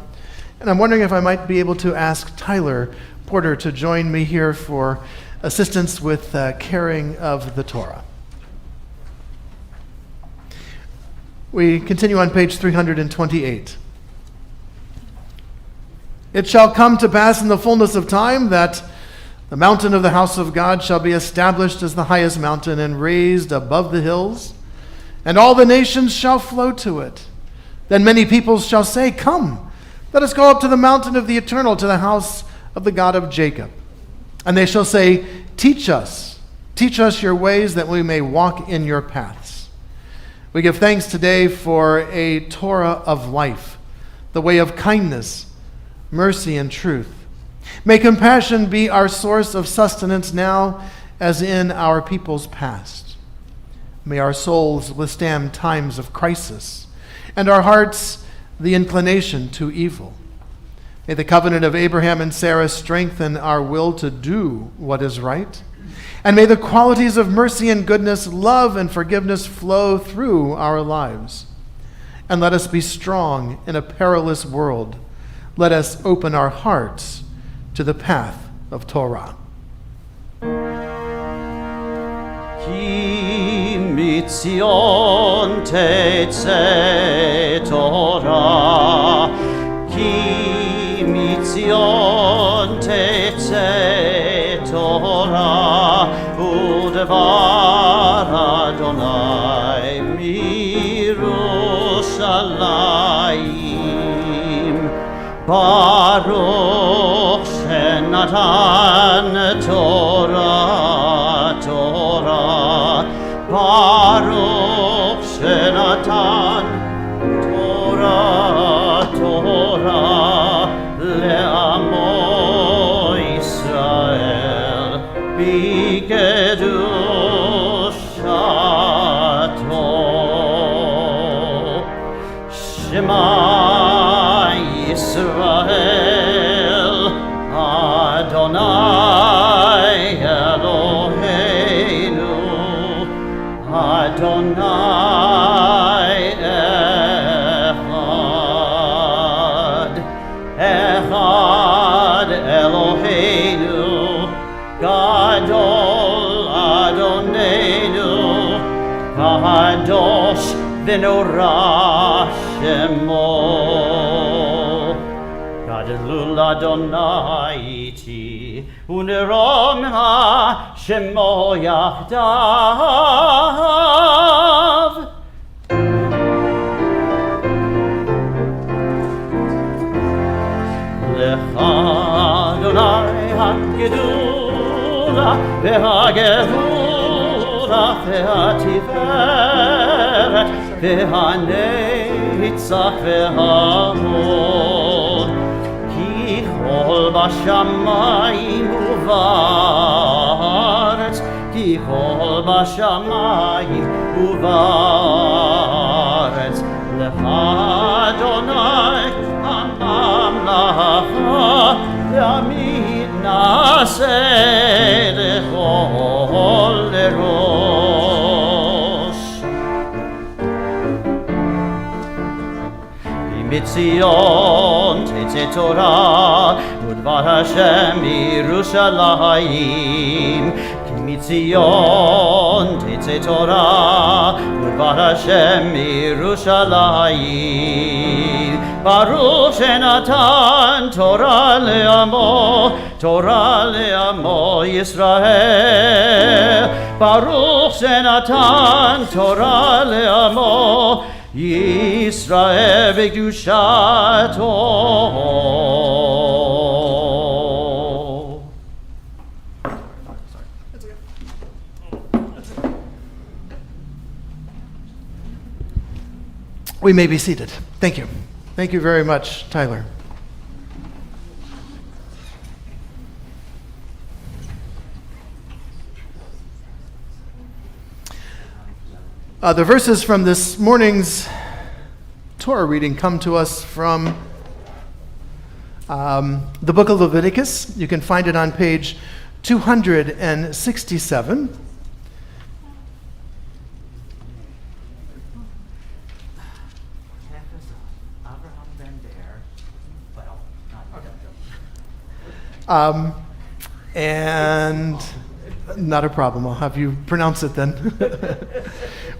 And I'm wondering if I might be able to ask Tyler Porter to join me here for assistance with carrying of the Torah. We continue on page 328. It shall come to pass in the fullness of time that the mountain of the house of God shall be established as the highest mountain and raised above the hills, and all the nations shall flow to it. Then many peoples shall say, Come, let us go up to the mountain of the eternal, to the house of the God of Jacob. And they shall say, Teach us your ways, that we may walk in your paths. We give thanks today for a Torah of life, the way of kindness, mercy, and truth. May compassion be our source of sustenance now as in our people's past. May our souls withstand times of crisis, and our hearts the inclination to evil. May the covenant of Abraham and Sarah strengthen our will to do what is right. And may the qualities of mercy and goodness, love and forgiveness flow through our lives. And let us be strong in a perilous world. Let us open our hearts to the path of Torah. Ki mitzion tetze Torah, Ki mitzion tetze Torah, Udevar Adonai mirushalayim, Baruch Shenatan Torah, Torah, Baruch Shenatan Torah, Torah, Le'amo Yisrael, B'kedushato, Shema Yisrael, Adonai Eloheinu, Adonai Echad, Echad Eloheinu, Gadol Adonenu, Kadosh v'norah Shemo. Gadlul Adonai iti, unerom ha Shemo yachdav. Lecha Adonai hagedula v'hagedula v'hatiferet v'hanetzach v'hahod. Kol bashamayim uvaretz, ki kol bashamayim uvaretz, lecha Adonai hamamlacha, le'amid naseh lechol lerosh. Mitzion tetze Torah, Udvar Hashem Yerushalayim. Ki Mitzion tetze Torah, Udvar Hashem Yerushalayim. Baruch Shenatan Torah le'amo Yisrael. Baruch Shenatan Torah le'amo Yisrael v'kedushato. We may be seated. Thank you. Thank you very much, Tyler. The verses from this morning's Torah reading come to us from the book of Leviticus. You can find it on page 267. And not a problem. I'll have you pronounce it then.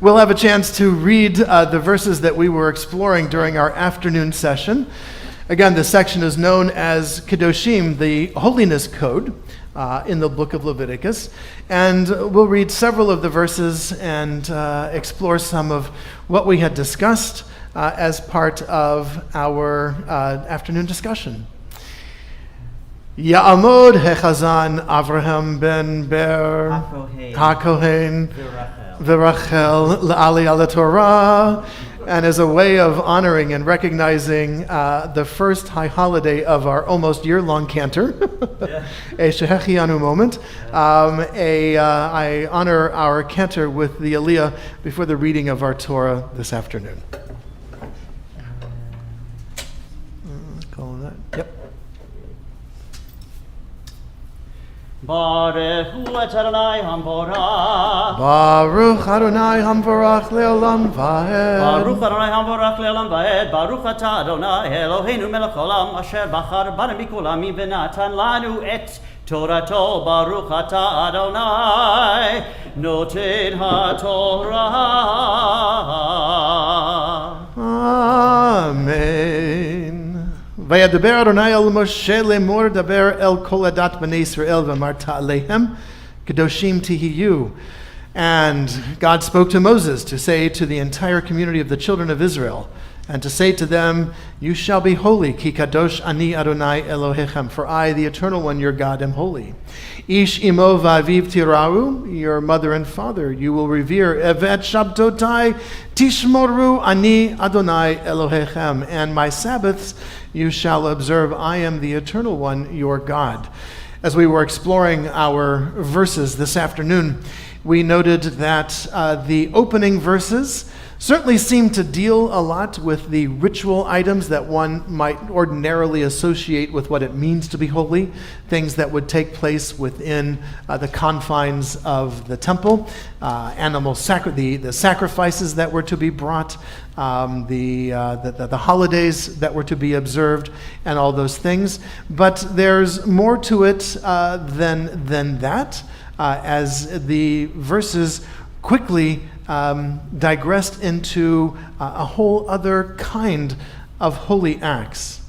We'll have a chance to read the verses that we were exploring during our afternoon session. Again, this section is known as Kedoshim, the Holiness Code, in the book of Leviticus. And we'll read several of the verses and explore some of what we had discussed as part of our afternoon discussion. Ya'amod hechazan Avraham ben Ber HaKohen v'Rachel la'ali ala Torah, and as a way of honoring and recognizing the first high holiday of our almost year-long Cantor, a Shehechianu moment, I honor our Cantor with the Aliyah before the reading of our Torah this afternoon. Yep. Baruch Adonai Hamborach. Baruch Adonai Hamborach le'olam va'ed. Baruch Adonai Hamborach le'olam va'ed. Baruch atah Adonai Eloheinu melech olam asher bachar banu mikol amim v'natan lanu et Torato. Baruch atah Adonai noten haTorah. Amen. Vayadaber Adonai el Moshe lemor daber el kol adat bnei Yisrael v'amarta alehem kedoshim tihiyu. And God spoke to Moses to say to the entire community of the children of Israel, and to say to them, you shall be holy, ki kadosh ani Adonai Elohechem, for I, the Eternal One, your God, am holy. Ish imo v'aviv tirau, your mother and father you will revere. Evet shabtotai tishmoru ani Adonai Elohechem, and my Sabbaths you shall observe. I am the Eternal One, your God. As we were exploring our verses this afternoon, we noted that the opening verses certainly seem to deal a lot with the ritual items that one might ordinarily associate with what it means to be holy, things that would take place within the confines of the temple, the sacrifices that were to be brought, the holidays that were to be observed, and all those things. But there's more to it than that, as the verses quickly digressed into a whole other kind of holy acts.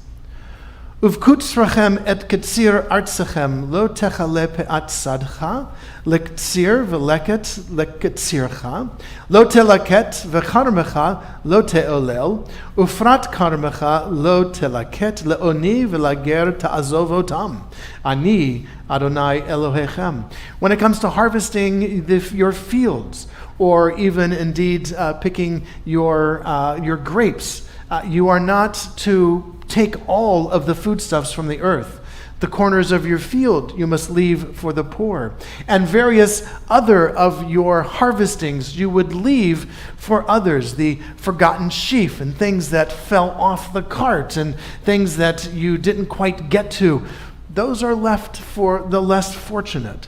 Uvkutzrachem et ketzir artsachem lo techale pe'at sadcha lektzir v'leket leketzircha lo telaket v'charmecha lo te'olel ufrat karmecha lo telaket le'oni v'lager ta'azovotam ani Adonai Elohechem. When it comes to harvesting your fields, or even indeed picking your grapes, you are not to take all of the foodstuffs from the earth. The corners of your field you must leave for the poor. And various other of your harvestings you would leave for others, the forgotten sheaf and things that fell off the cart and things that you didn't quite get to. Those are left for the less fortunate.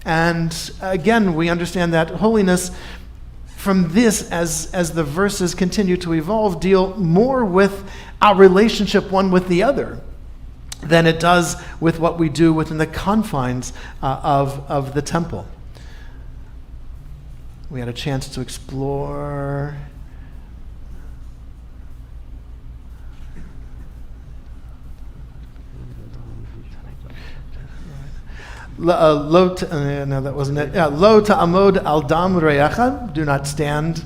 And again, we understand that holiness from this, as the verses continue to evolve, deal more with our relationship one with the other than it does with what we do within the confines of the temple. We had a chance to explore Lo ta'amod al dam re'echa, do not stand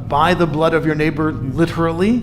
by the blood of your neighbor, literally.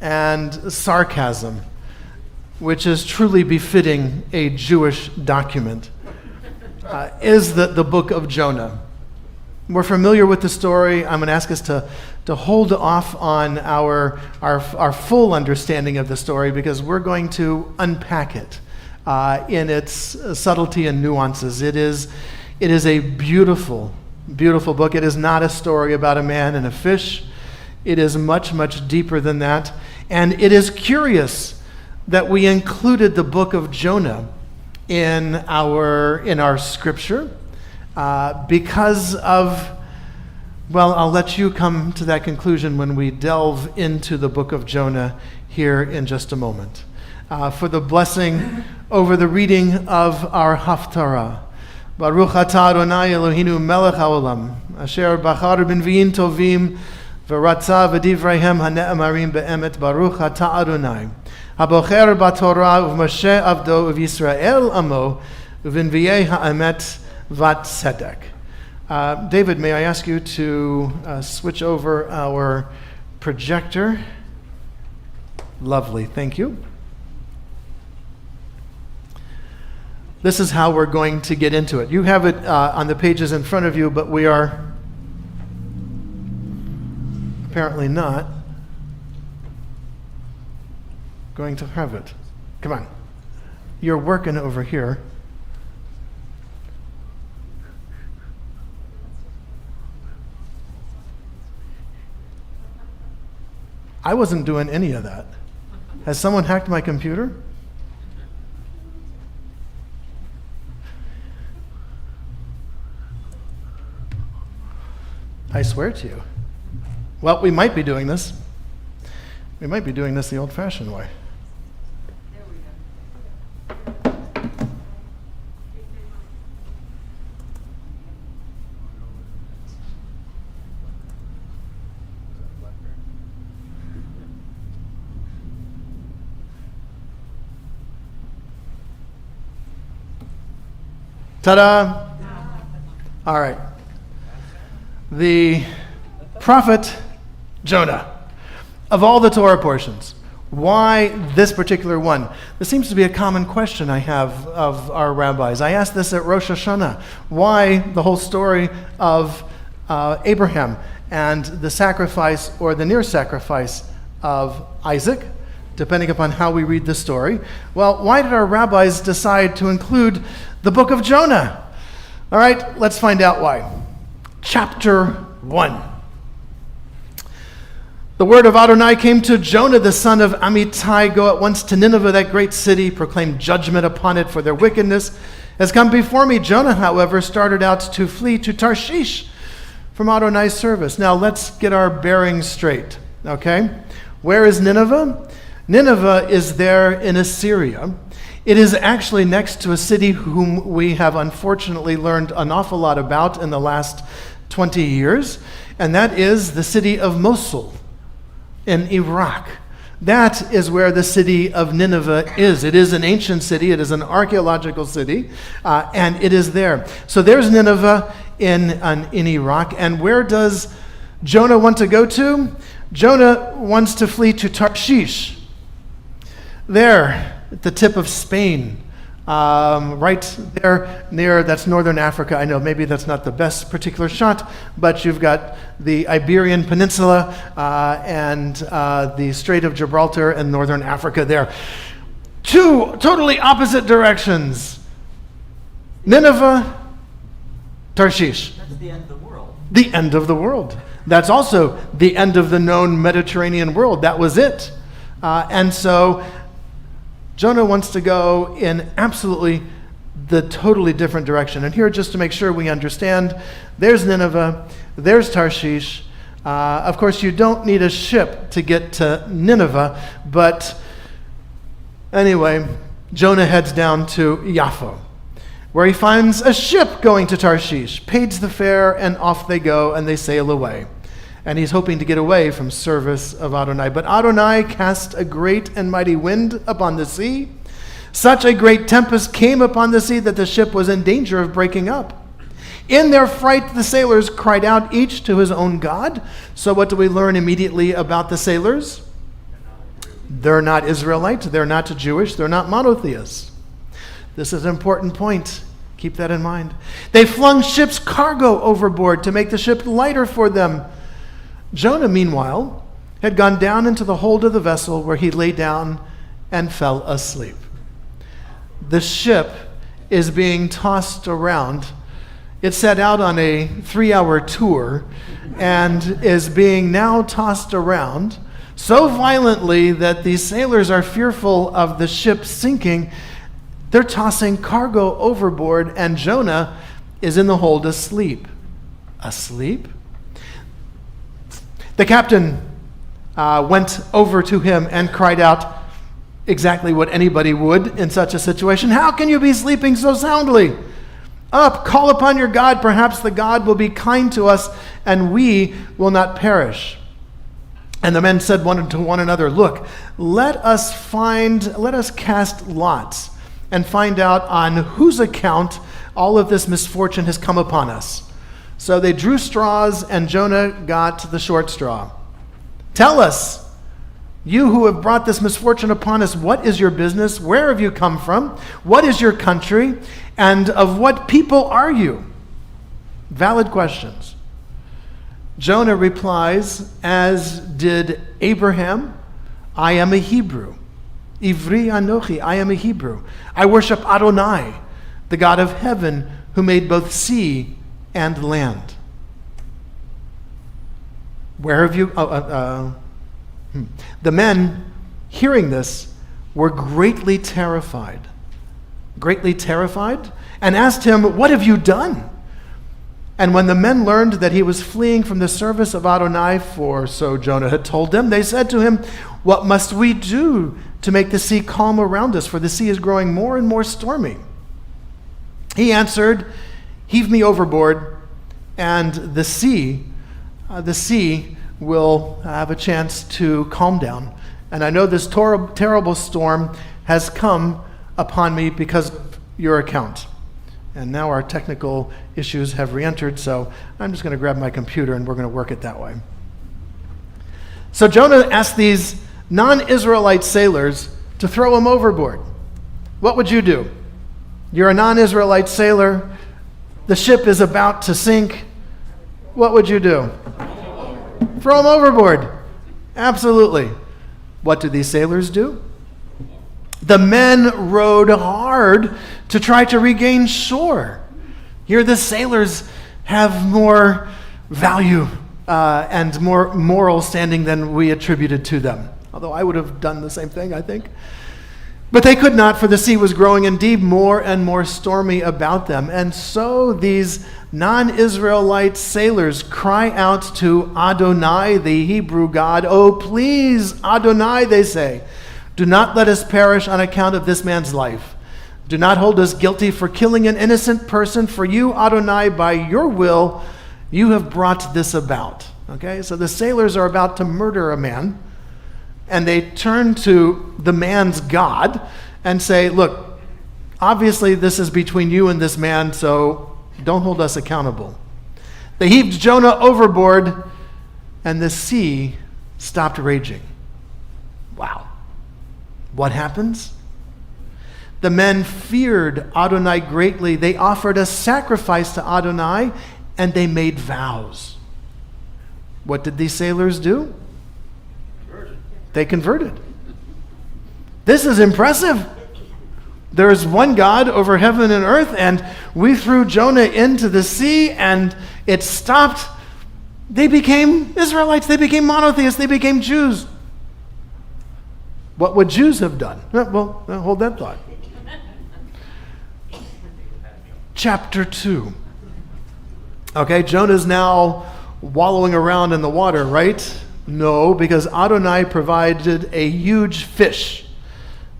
and sarcasm, which is truly befitting a Jewish document, is the book of Jonah. We're familiar with the story. I'm going to ask us to hold off on our full understanding of the story because we're going to unpack it in its subtlety and nuances. It is a beautiful, beautiful book. It is not a story about a man and a fish. It is much, much deeper than that. And it is curious that we included the book of Jonah in our scripture because of, well, I'll let you come to that conclusion when we delve into the book of Jonah here in just a moment. For the blessing over the reading of our Haftarah. Baruch atah Adonai Eloheinu melech haolam, asher bachar b'nviim tovim, v'ratza v'divreihem hane'amarim be'emet, Baruch atah Adonai, habocher b'torah uv'Moshe avdo uv'Yisrael amo, uv'nviei ha'emet v'tzedek. David, may I ask you to switch over our projector? Lovely, thank you. This is how we're going to get into it. You have it on the pages in front of you, but we are apparently not going to have it. Come on. You're working over here. I wasn't doing any of that. Has someone hacked my computer? I swear to you. Well, we might be doing this. We might be doing this the old-fashioned way. Ta-da! All right. The prophet Jonah. Of all the Torah portions, why this particular one? This seems to be a common question I have of our rabbis. I asked this at Rosh Hashanah. Why the whole story of Abraham and the sacrifice or the near sacrifice of Isaac, depending upon how we read the story? Well, why did our rabbis decide to include the book of Jonah? All right, let's find out why. Chapter 1. The word of Adonai came to Jonah, the son of Amittai. Go at once to Nineveh, that great city, proclaim judgment upon it, for their wickedness has come before me. Jonah, however, started out to flee to Tarshish from Adonai's service. Now, let's get our bearings straight, okay? Where is Nineveh? Nineveh is there in Assyria. It is actually next to a city whom we have unfortunately learned an awful lot about in the last 20 years, and that is the city of Mosul in Iraq. That is where the city of Nineveh is. It is an ancient city. It is an archaeological city, and it is there. So there's Nineveh in Iraq. And where does Jonah want to go to? Jonah wants to flee to Tarshish. There, at the tip of Spain, right there near, that's northern Africa. I know maybe that's not the best particular shot, but you've got the Iberian Peninsula and the Strait of Gibraltar and northern Africa there. Two totally opposite directions. Nineveh, Tarshish. That's the end of the world. The end of the world. That's also the end of the known Mediterranean world. That was it. And so Jonah wants to go in absolutely the totally different direction. And here, just to make sure we understand, there's Nineveh, there's Tarshish. Of course, you don't need a ship to get to Nineveh, but anyway, Jonah heads down to Jaffe, where he finds a ship going to Tarshish, pays the fare, and off they go, and they sail away. And he's hoping to get away from service of Adonai. But Adonai cast a great and mighty wind upon the sea. Such a great tempest came upon the sea that the ship was in danger of breaking up. In their fright, the sailors cried out, each to his own god. So what do we learn immediately about the sailors? They're not Israelites, they're not Jewish, they're not monotheists. This is an important point. Keep that in mind. They flung ship's cargo overboard to make the ship lighter for them. Jonah, meanwhile, had gone down into the hold of the vessel where he lay down and fell asleep. The ship is being tossed around. It set out on a 3-hour tour and is being now tossed around so violently that these sailors are fearful of the ship sinking. They're tossing cargo overboard, and Jonah is in the hold asleep. Asleep? The captain went over to him and cried out exactly what anybody would in such a situation. How can you be sleeping so soundly? Up, call upon your God. Perhaps the God will be kind to us, and we will not perish. And the men said one to one another, look, let us cast lots and find out on whose account all of this misfortune has come upon us. So they drew straws, and Jonah got the short straw. Tell us, you who have brought this misfortune upon us, what is your business? Where have you come from? What is your country? And of what people are you? Valid questions. Jonah replies, as did Abraham, I am a Hebrew. Ivri Anochi, I am a Hebrew. I worship Adonai, the God of heaven, who made both sea and land. Where have you... The men, hearing this, were greatly terrified, and asked him, what have you done? And when the men learned that he was fleeing from the service of Adonai, for so Jonah had told them, they said to him, what must we do to make the sea calm around us? For the sea is growing more and more stormy. He answered, heave me overboard, and the sea will have a chance to calm down. And I know this terrible storm has come upon me because of your account. And now our technical issues have re-entered, so I'm just going to grab my computer and we're going to work it that way. So Jonah asked these non-Israelite sailors to throw him overboard. What would you do? You're a non-Israelite sailor. The ship is about to sink. What would you do? Throw him overboard. Absolutely. What do these sailors do? The men rowed hard to try to regain shore. Here the sailors have more value and more moral standing than we attributed to them. Although I would have done the same thing, I think. But they could not, for the sea was growing indeed more and more stormy about them. And so these non-Israelite sailors cry out to Adonai, the Hebrew God. Oh, please, Adonai, they say, do not let us perish on account of this man's life. Do not hold us guilty for killing an innocent person, for you, Adonai, by your will, you have brought this about. Okay, so the sailors are about to murder a man, and they turn to the man's God and say, look, obviously this is between you and this man, so don't hold us accountable. They heaved Jonah overboard, and the sea stopped raging. Wow. What happens? The men feared Adonai greatly. They offered a sacrifice to Adonai, and they made vows. What did these sailors do? They converted. This is impressive. There is one God over heaven and earth, and we threw Jonah into the sea, and it stopped. They became Israelites. They became monotheists. They became Jews. What would Jews have done? Well, hold that thought. Chapter 2. Okay, Jonah's now wallowing around in the water, right? No, because Adonai provided a huge fish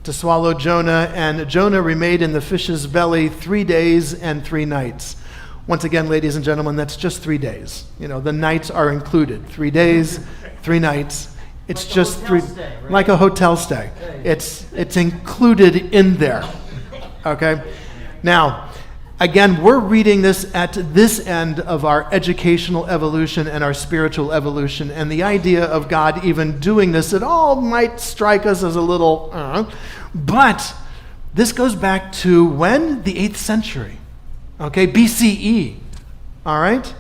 to swallow Jonah, and Jonah remained in the fish's belly 3 days and 3 nights. Once again, ladies and gentlemen, that's just 3 days. You know, the nights are included. 3 days, 3 nights. It's like just 3, stay, right? Like a hotel stay. It's included in there. Okay? Now, Again, we're reading this at this end of our educational evolution and our spiritual evolution, and the idea of God even doing this at all might strike us as a little, but this goes back to when? The 8th century, okay, BCE, all right?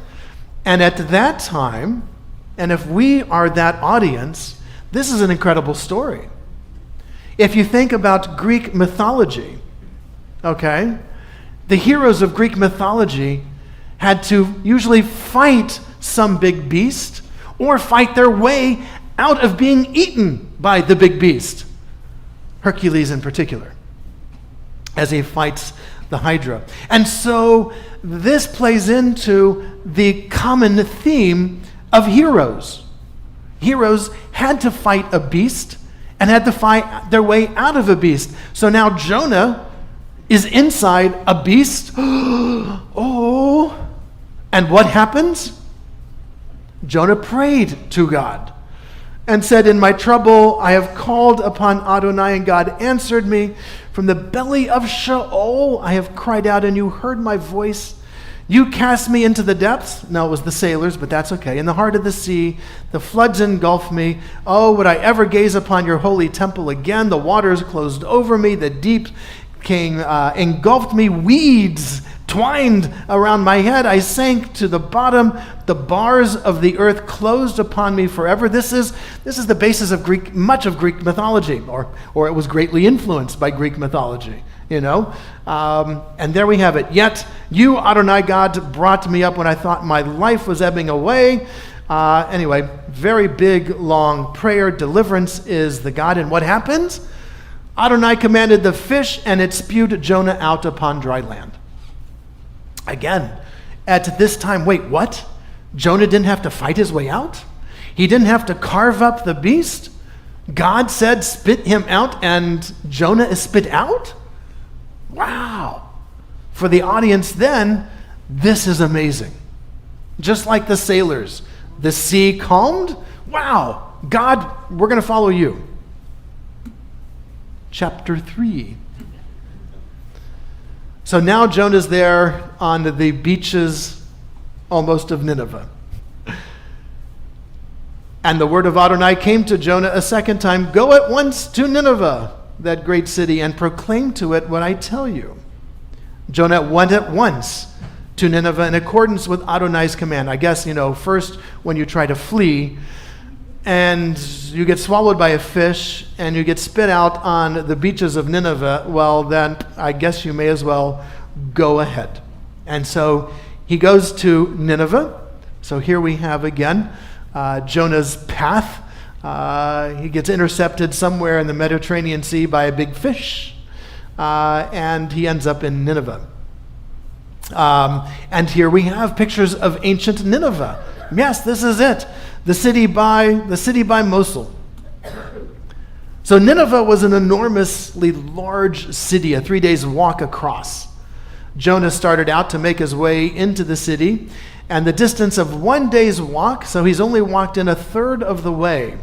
And at that time, and if we are that audience, this is an incredible story. If you think about Greek mythology, okay, the heroes of Greek mythology had to usually fight some big beast or fight their way out of being eaten by the big beast. Hercules in particular, as he fights the Hydra. And so this plays into the common theme of heroes. Heroes had to fight a beast and had to fight their way out of a beast. So now Jonah is inside a beast. Oh, and what happens? Jonah prayed to God and said, in my trouble, I have called upon Adonai, and God answered me. From the belly of Sheol, I have cried out, and you heard my voice. You cast me into the depths. No, it was the sailors, but that's okay. In the heart of the sea, the floods engulfed me. Oh, would I ever gaze upon your holy temple again? The waters closed over me. The deep engulfed me. Weeds twined around my head. I sank to the bottom. The bars of the earth closed upon me forever. This is the basis of much of Greek mythology, or it was greatly influenced by Greek mythology. And there we have it. Yet you, Adonai God, brought me up when I thought my life was ebbing away. Anyway, very big, long prayer. Deliverance is the God. And what happens? Adonai commanded the fish, and it spewed Jonah out upon dry land. Again, at this time, wait, what? Jonah didn't have to fight his way out? He didn't have to carve up the beast? God said, spit him out, and Jonah is spit out? Wow. For the audience then, this is amazing. Just like the sailors, the sea calmed. Wow. God, we're going to follow you. Chapter 3. So now Jonah's there on the beaches almost of Nineveh. And the word of Adonai came to Jonah a second time. Go at once to Nineveh, that great city, and proclaim to it what I tell you. Jonah went at once to Nineveh in accordance with Adonai's command. I guess, first when you try to flee and you get swallowed by a fish and you get spit out on the beaches of Nineveh, well, then I guess you may as well go ahead. And so he goes to Nineveh. So here we have again Jonah's path. He gets intercepted somewhere in the Mediterranean Sea by a big fish, and he ends up in Nineveh. And here we have pictures of ancient Nineveh. Yes, this is it. The city by Mosul. So Nineveh was an enormously large city, a 3 days walk across. Jonah started out to make his way into the city, and the distance of 1 day's walk, so he's only walked in a third of the way.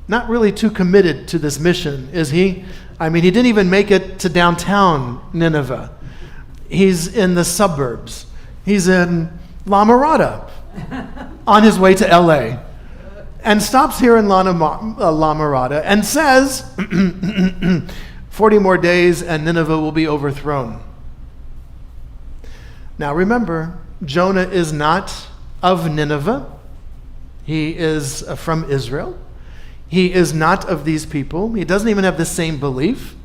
Not really too committed to this mission, is he? I mean, he didn't even make it to downtown Nineveh. He's in the suburbs. He's in La Mirada, on his way to LA, and stops here in La Mirada and says, 40 more days and Nineveh will be overthrown. Now remember, Jonah is not of Nineveh. He is from Israel. He is not of these people. He doesn't even have the same belief.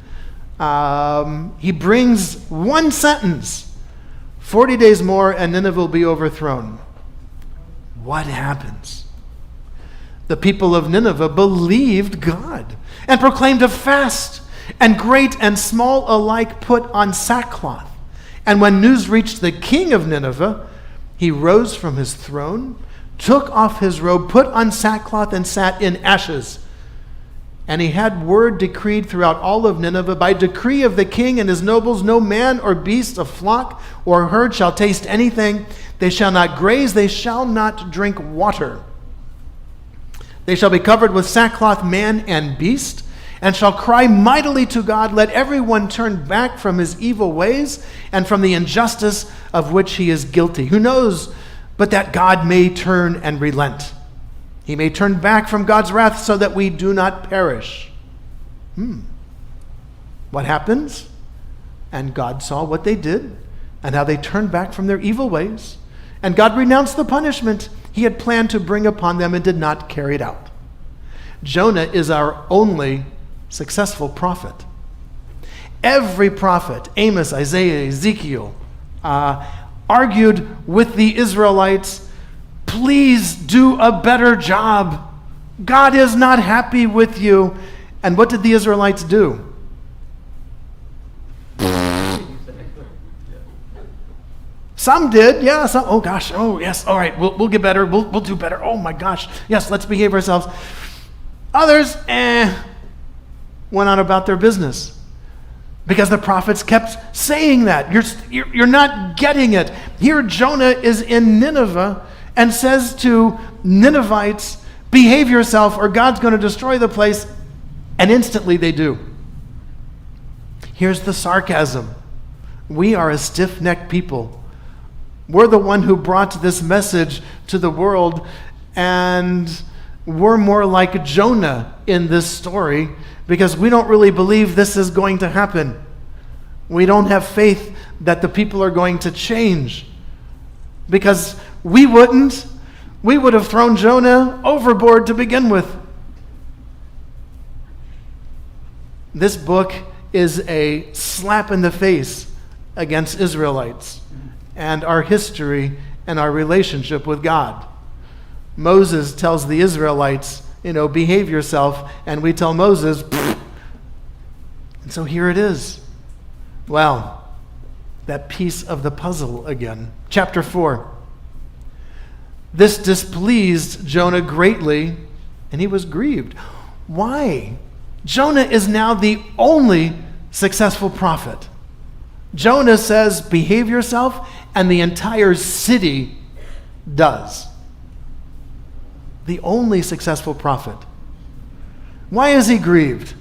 He brings one sentence, 40 days more and Nineveh will be overthrown. What happens? The people of Nineveh believed God and proclaimed a fast, and great and small alike put on sackcloth. And when news reached the king of Nineveh, he rose from his throne, took off his robe, put on sackcloth, and sat in ashes. And he had word decreed throughout all of Nineveh, by decree of the king and his nobles, no man or beast of flock or herd shall taste anything. They shall not graze, they shall not drink water. They shall be covered with sackcloth, man and beast, and shall cry mightily to God. Let everyone turn back from his evil ways and from the injustice of which he is guilty. Who knows but that God may turn and relent? He may turn back from God's wrath so that we do not perish. What happens? And God saw what they did and how they turned back from their evil ways. And God renounced the punishment he had planned to bring upon them and did not carry it out. Jonah is our only successful prophet. Every prophet, Amos, Isaiah, Ezekiel, argued with the Israelites, please do a better job. God is not happy with you. And what did the Israelites do? Some did, yeah. Some, oh gosh, oh yes, all right, we'll get better, we'll do better. Oh my gosh, yes, let's behave ourselves. Others, went on about their business because the prophets kept saying that. You're not getting it. Here Jonah is in Nineveh and says to Ninevites, behave yourself or God's going to destroy the place, and instantly they do. Here's the sarcasm. We are a stiff-necked people. We're the one who brought this message to the world, and we're more like Jonah in this story because we don't really believe this is going to happen. We don't have faith that the people are going to change because we wouldn't. We would have thrown Jonah overboard to begin with. This book is a slap in the face against Israelites and our history and our relationship with God. Moses tells the Israelites, behave yourself, and we tell Moses, pfft. And so here it is. Well, that piece of the puzzle again. Chapter 4. This displeased Jonah greatly, and he was grieved. Why? Jonah is now the only successful prophet. Jonah says, behave yourself, and the entire city does. The only successful prophet. Why is he grieved?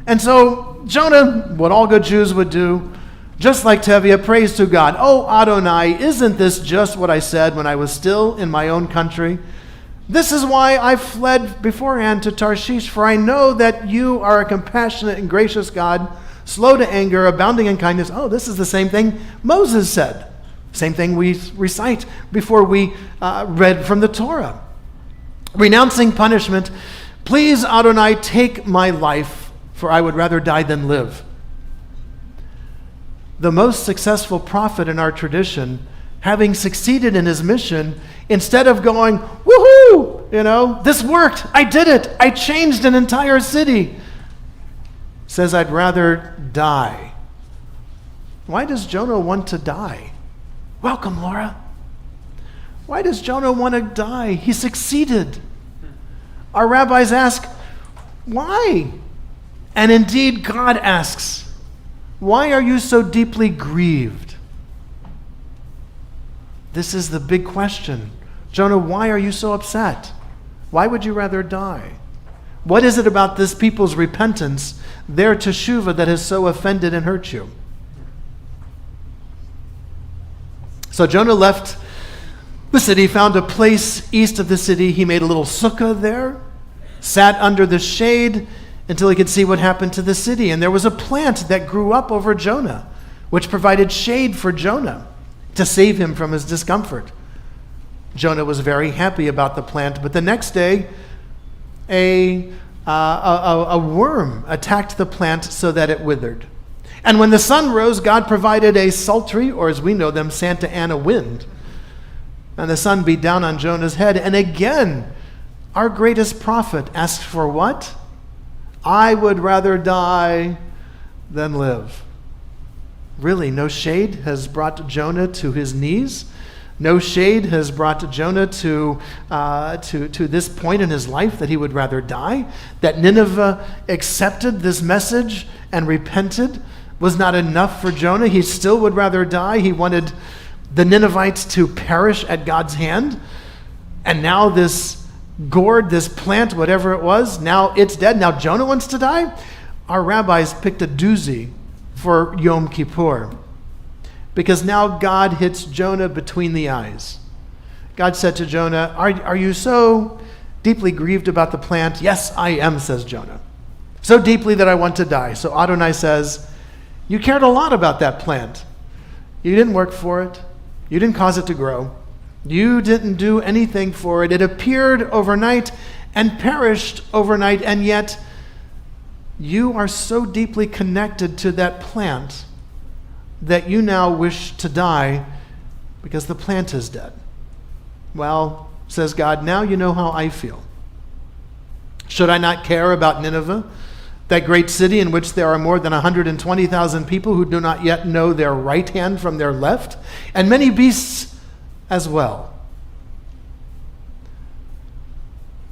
And so Jonah, what all good Jews would do, just like Tevye, prays to God. Oh, Adonai, isn't this just what I said when I was still in my own country? This is why I fled beforehand to Tarshish, for I know that you are a compassionate and gracious God, slow to anger, abounding in kindness. Oh, this is the same thing Moses said. Same thing we recite before we read from the Torah. Renouncing punishment, please, Adonai, take my life, for I would rather die than live. The most successful prophet in our tradition, having succeeded in his mission, instead of going, woohoo, this worked, I did it, I changed an entire city, says, I'd rather die. Why does Jonah want to die? Welcome, Laura. Why does Jonah want to die? He succeeded. Our rabbis ask, why? And indeed, God asks, why are you so deeply grieved? This is the big question. Jonah, why are you so upset? Why would you rather die? What is it about this people's repentance, their teshuvah, that has so offended and hurt you? So Jonah left the city, found a place east of the city. He made a little sukkah there, sat under the shade until he could see what happened to the city. And there was a plant that grew up over Jonah, which provided shade for Jonah to save him from his discomfort. Jonah was very happy about the plant, but the next day, a worm attacked the plant so that it withered. And when the sun rose, God provided a sultry, or as we know them, Santa Ana wind. And the sun beat down on Jonah's head. And again, our greatest prophet asked for what? I would rather die than live. Really, no shade has brought Jonah to his knees. No shade has brought Jonah to this point in his life that he would rather die. That Nineveh accepted this message and repented was not enough for Jonah. He still would rather die. He wanted the Ninevites to perish at God's hand. And now this gourd, this plant, whatever it was, now it's dead. Now Jonah wants to die? our rabbis picked a doozy for Yom Kippur because now God hits Jonah between the eyes. God said to Jonah, are you so deeply grieved about the plant? Yes, I am, says Jonah. So deeply that I want to die. So Adonai says, you cared a lot about that plant. You didn't work for it. You didn't cause it to grow. You didn't do anything for it. It appeared overnight and perished overnight, and yet you are so deeply connected to that plant that you now wish to die because the plant is dead. Well, says God, now you know how I feel. Should I not care about Nineveh, that great city in which there are more than 120,000 people who do not yet know their right hand from their left, and many beasts as well?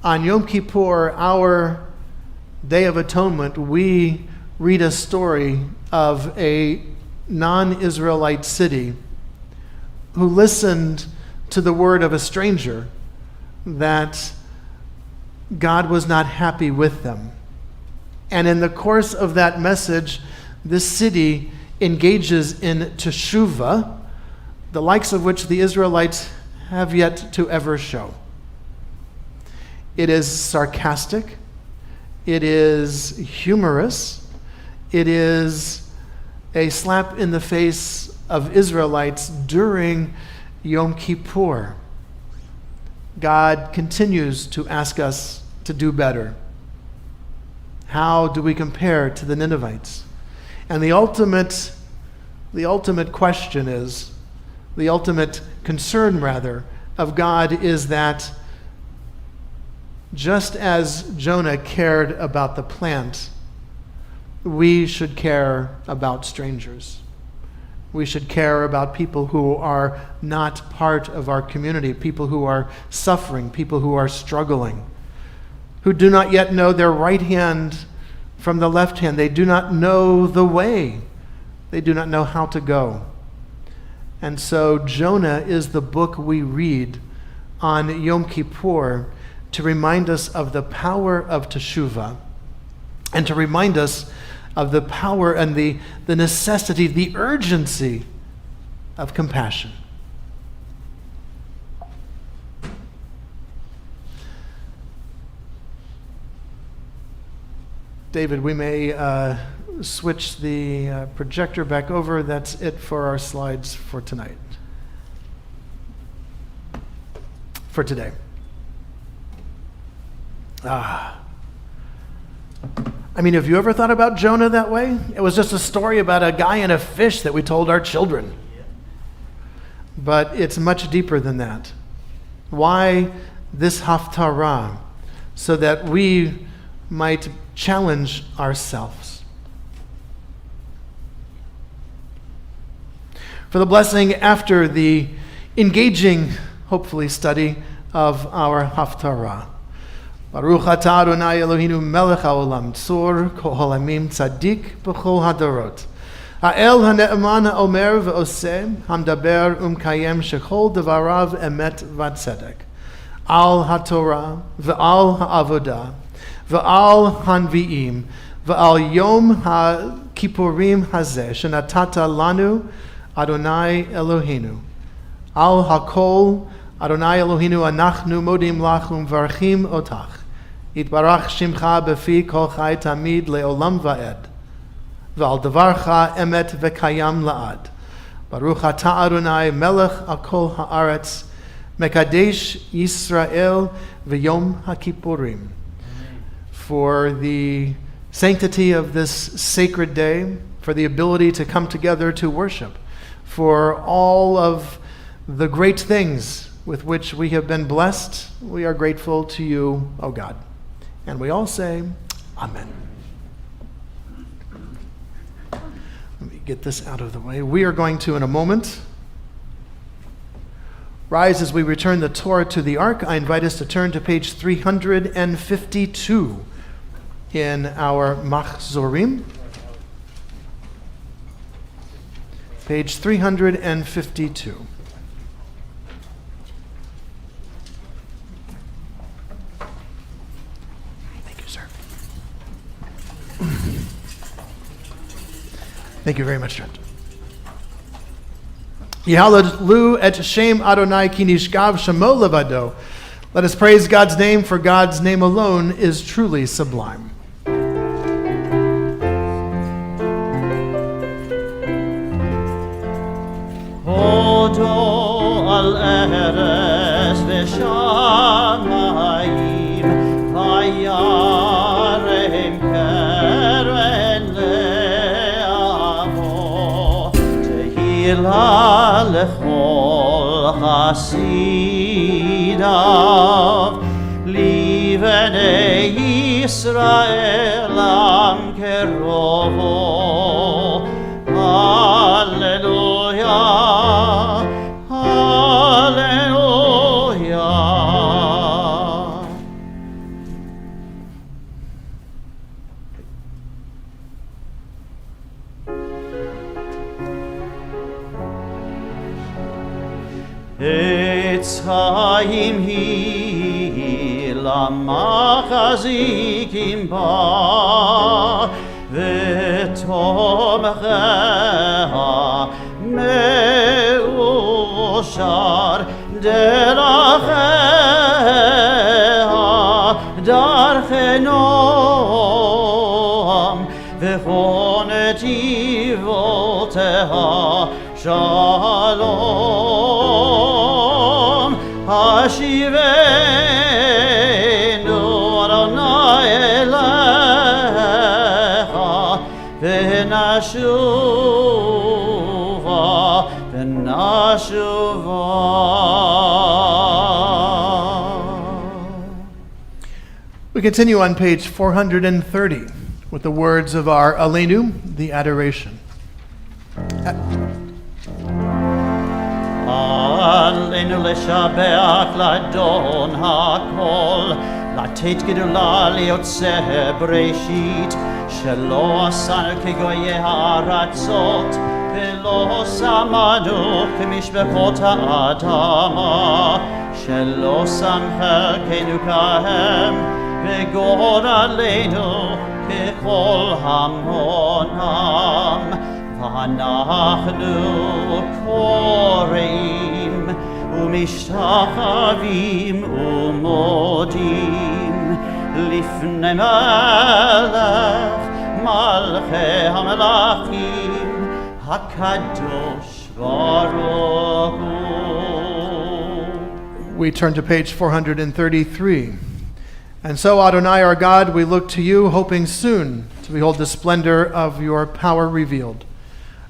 On Yom Kippur, our Day of Atonement, we read a story of a non-Israelite city who listened to the word of a stranger that God was not happy with them. And in the course of that message, this city engages in teshuvah, the likes of which the Israelites have yet to ever show. It is sarcastic. It is humorous. It is a slap in the face of Israelites during Yom Kippur. God continues to ask us to do better. How do we compare to the Ninevites? And the ultimate question is, the ultimate concern rather, of God is that just as Jonah cared about the plant, we should care about strangers. We should care about people who are not part of our community, people who are suffering, people who are struggling, who do not yet know their right hand from the left hand. They do not know the way. They do not know how to go. And so Jonah is the book we read on Yom Kippur to remind us of the power of teshuvah and to remind us of the power and the necessity, the urgency of compassion. David, we may switch the projector back over. That's it for our slides for tonight. For today. I mean, have you ever thought about Jonah that way? It was just a story about a guy and a fish that we told our children. But it's much deeper than that. Why this Haftarah? So that we might challenge ourselves. For the blessing after the engaging, hopefully, study of our Haftarah. Baruch atah Adonai Eloheinu melech haolam tzur kol haolamim tzadik b'chol hadorot. Ha'el ha'ne'eman ha'omer v'oseh hamdaber umkayem shechol devarav emet v'tzedek. Al ha'torah v'al ha'avodah v'al hanvi'im v'al yom ha'kippurim hazeh shenatata lanu Adonai Eloheinu. Al ha'kol Adonai Eloheinu anachnu modim lach umvarchim otach. Yitbarach shimcha befi kol chai tamid leolam va'ed. V'al davarcha emet v'kayam la'ad. Baruch atah Adonai melech akol ha'aretz mekadesh Yisrael v'yom ha'kippurim. For the sanctity of this sacred day, for the ability to come together to worship, for all of the great things with which we have been blessed, we are grateful to you, O God. And we all say, Amen. Let me get this out of the way. We are going to, in a moment, rise as we return the Torah to the Ark. I invite us to turn to page 352 in our Machzorim. Page 352. Thank you, sir. Thank you very much, Trent. Yehalalu et Shem Adonai ki nishkav shemo levado. Let us praise God's name, for God's name alone is truly sublime. Hodo al eres v'shamayim vayarem keren le'amo tehila lechol hasidav livnei Yisrael am kerovo. Hallelujah, hallelujah. Etz hayim hi lamachazikim ba v'tomcheha me'ushar deracheha darchenom v'chonetivoteha shalom hashivenu Adonai elecha v'nashuva v'nashuva. We continue on page 430 with the words of our Alinu, the adoration. Alinu leshabeach ladon hakol, לתת גדולה ליוצא בראשית, שלא עשנו כגויי הארצות, ולא שמנו כמשפחות האדמה, שלא שם חלקנו כהם, וגורלנו ככל המונם, ואנחנו קוראים ומשתחווים ומודים לפני מלך מלכי המלכים הקדוש ברוך הוא. We turn to page 433. And so, Adonai, our God, we look to you, hoping soon to behold the splendor of your power revealed.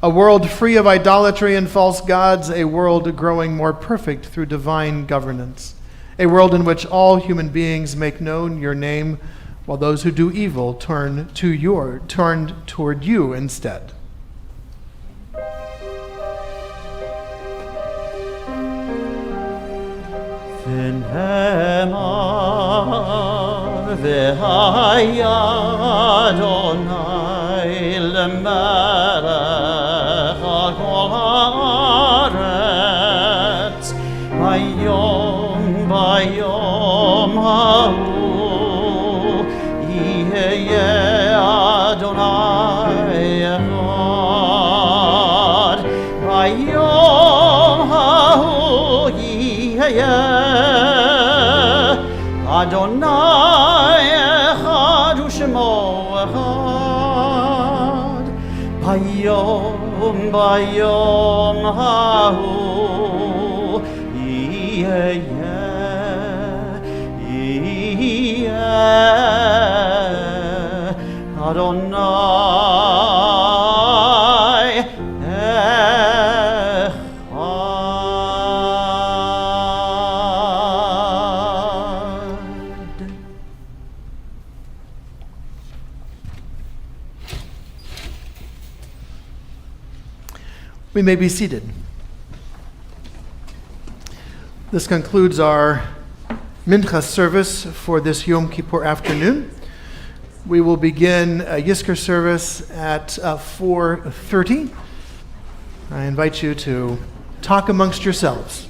A world free of idolatry and false gods, a world growing more perfect through divine governance, a world in which all human beings make known your name, while those who do evil turn toward you instead. ונאמר והיה אדוני למלך על כל הארץ ביום ההוא יהיה אדוני אחד ביום ההוא יהיה Adonai echad u'shemo echad bayom hahu yeh Adonai echad. We may be seated. This concludes our Minha service for this Yom Kippur afternoon. We will begin a Yizkor service at 4:30. I invite you to talk amongst yourselves.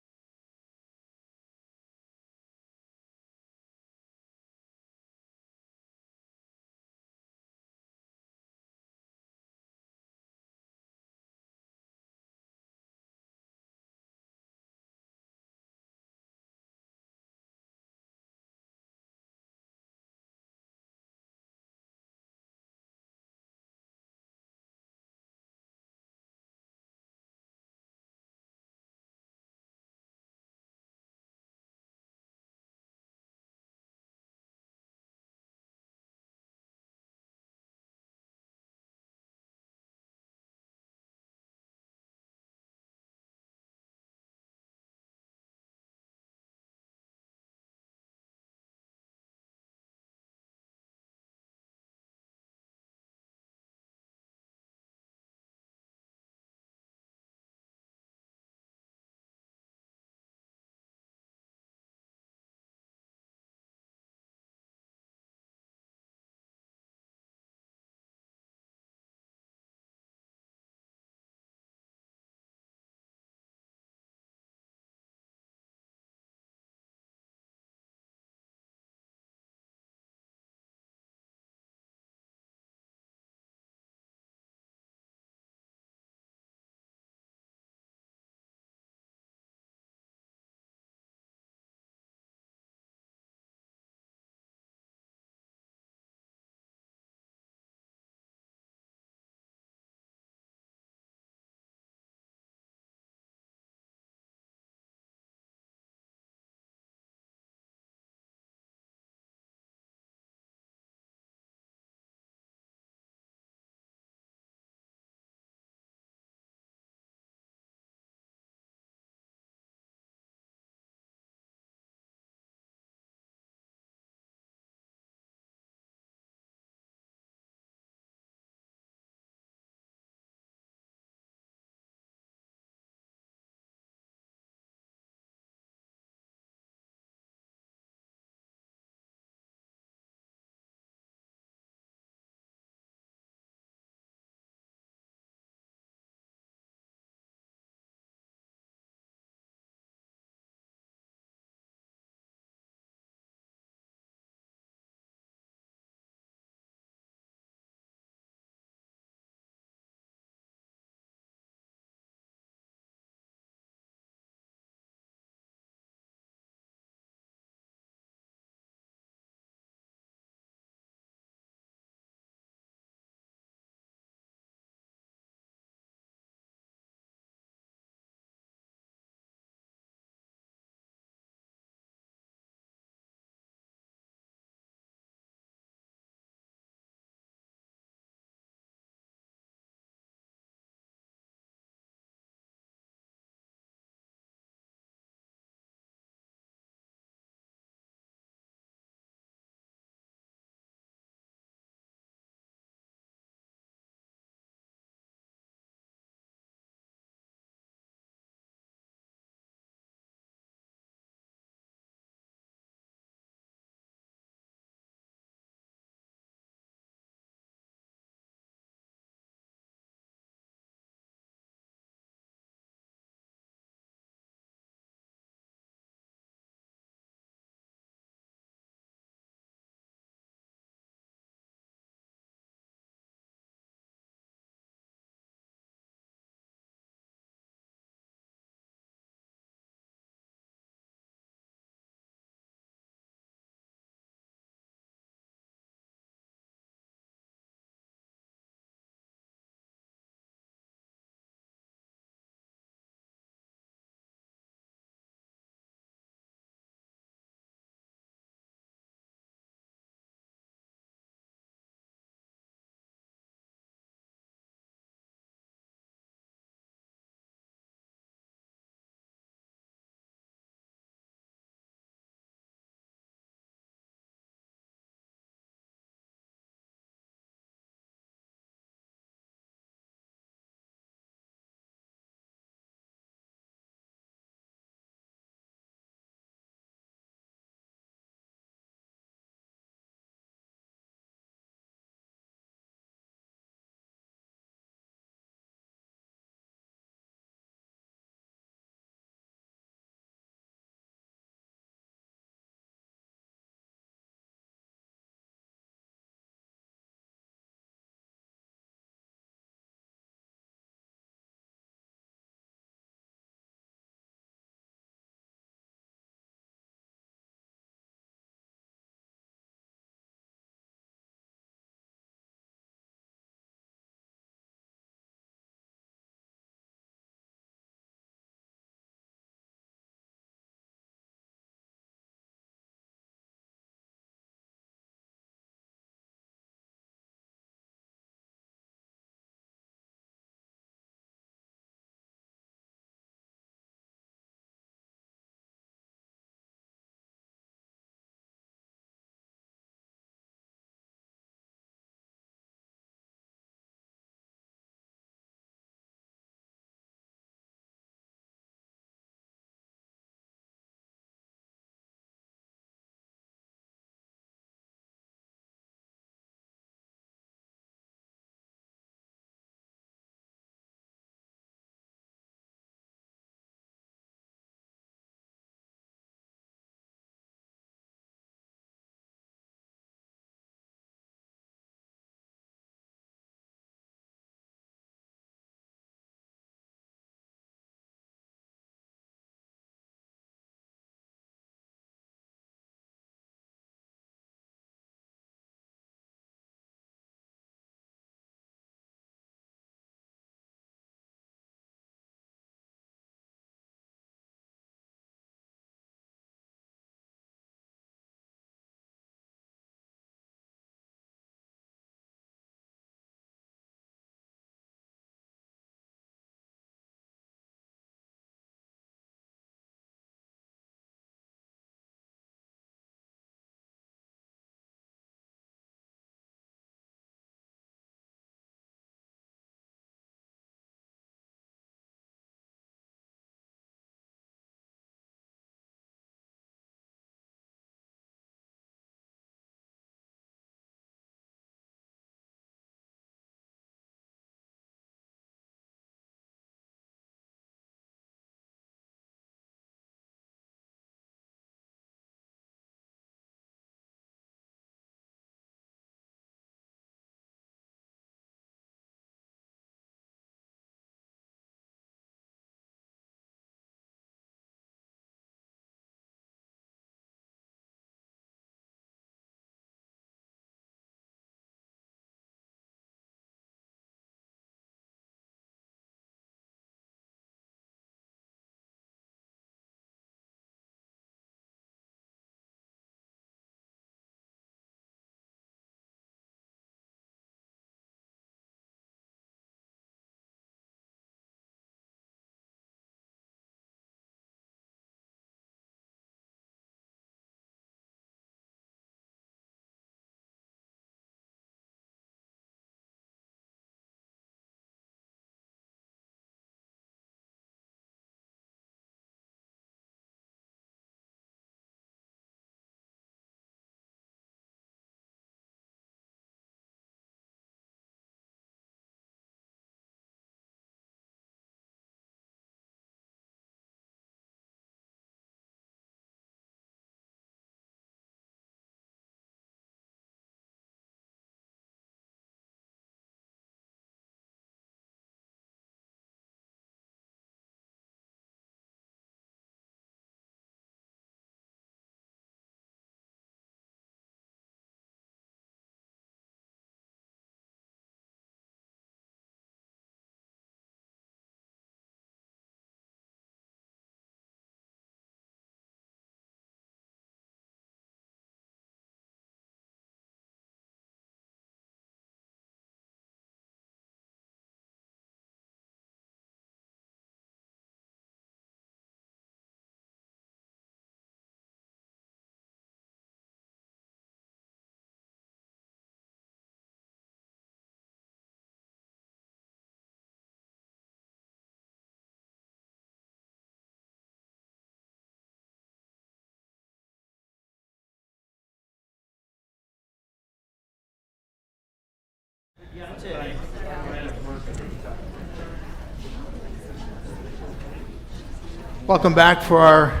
Welcome back for our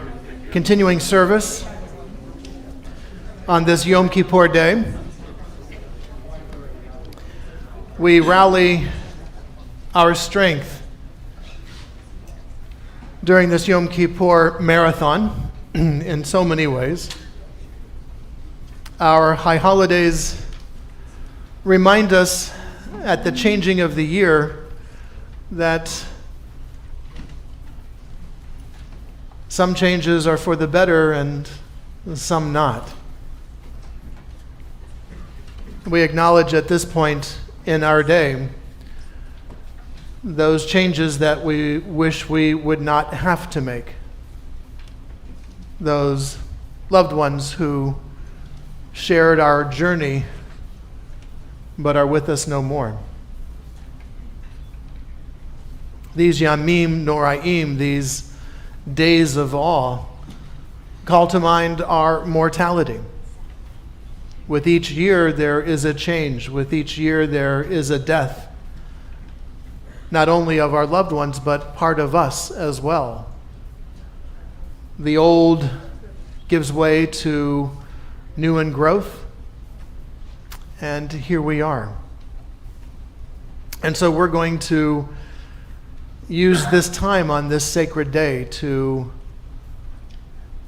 continuing service on this Yom Kippur day. We rally our strength during this Yom Kippur marathon in so many ways. Our high holidays remind us at the changing of the year that some changes are for the better and some not. We acknowledge at this point in our day those changes that we wish we would not have to make. Those loved ones who shared our journey but are with us no more. These Yamim Noraim, these days of awe, call to mind our mortality. With each year there is a change. With each year there is a death, not only of our loved ones, but part of us as well. The old gives way to new and growth, and here we are. And so we're going to use this time on this sacred day to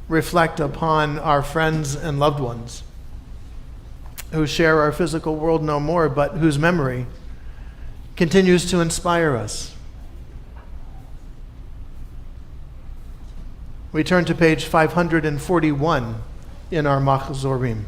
reflect upon our friends and loved ones who share our physical world no more, but whose memory continues to inspire us. We turn to page 541 in our Machzorim.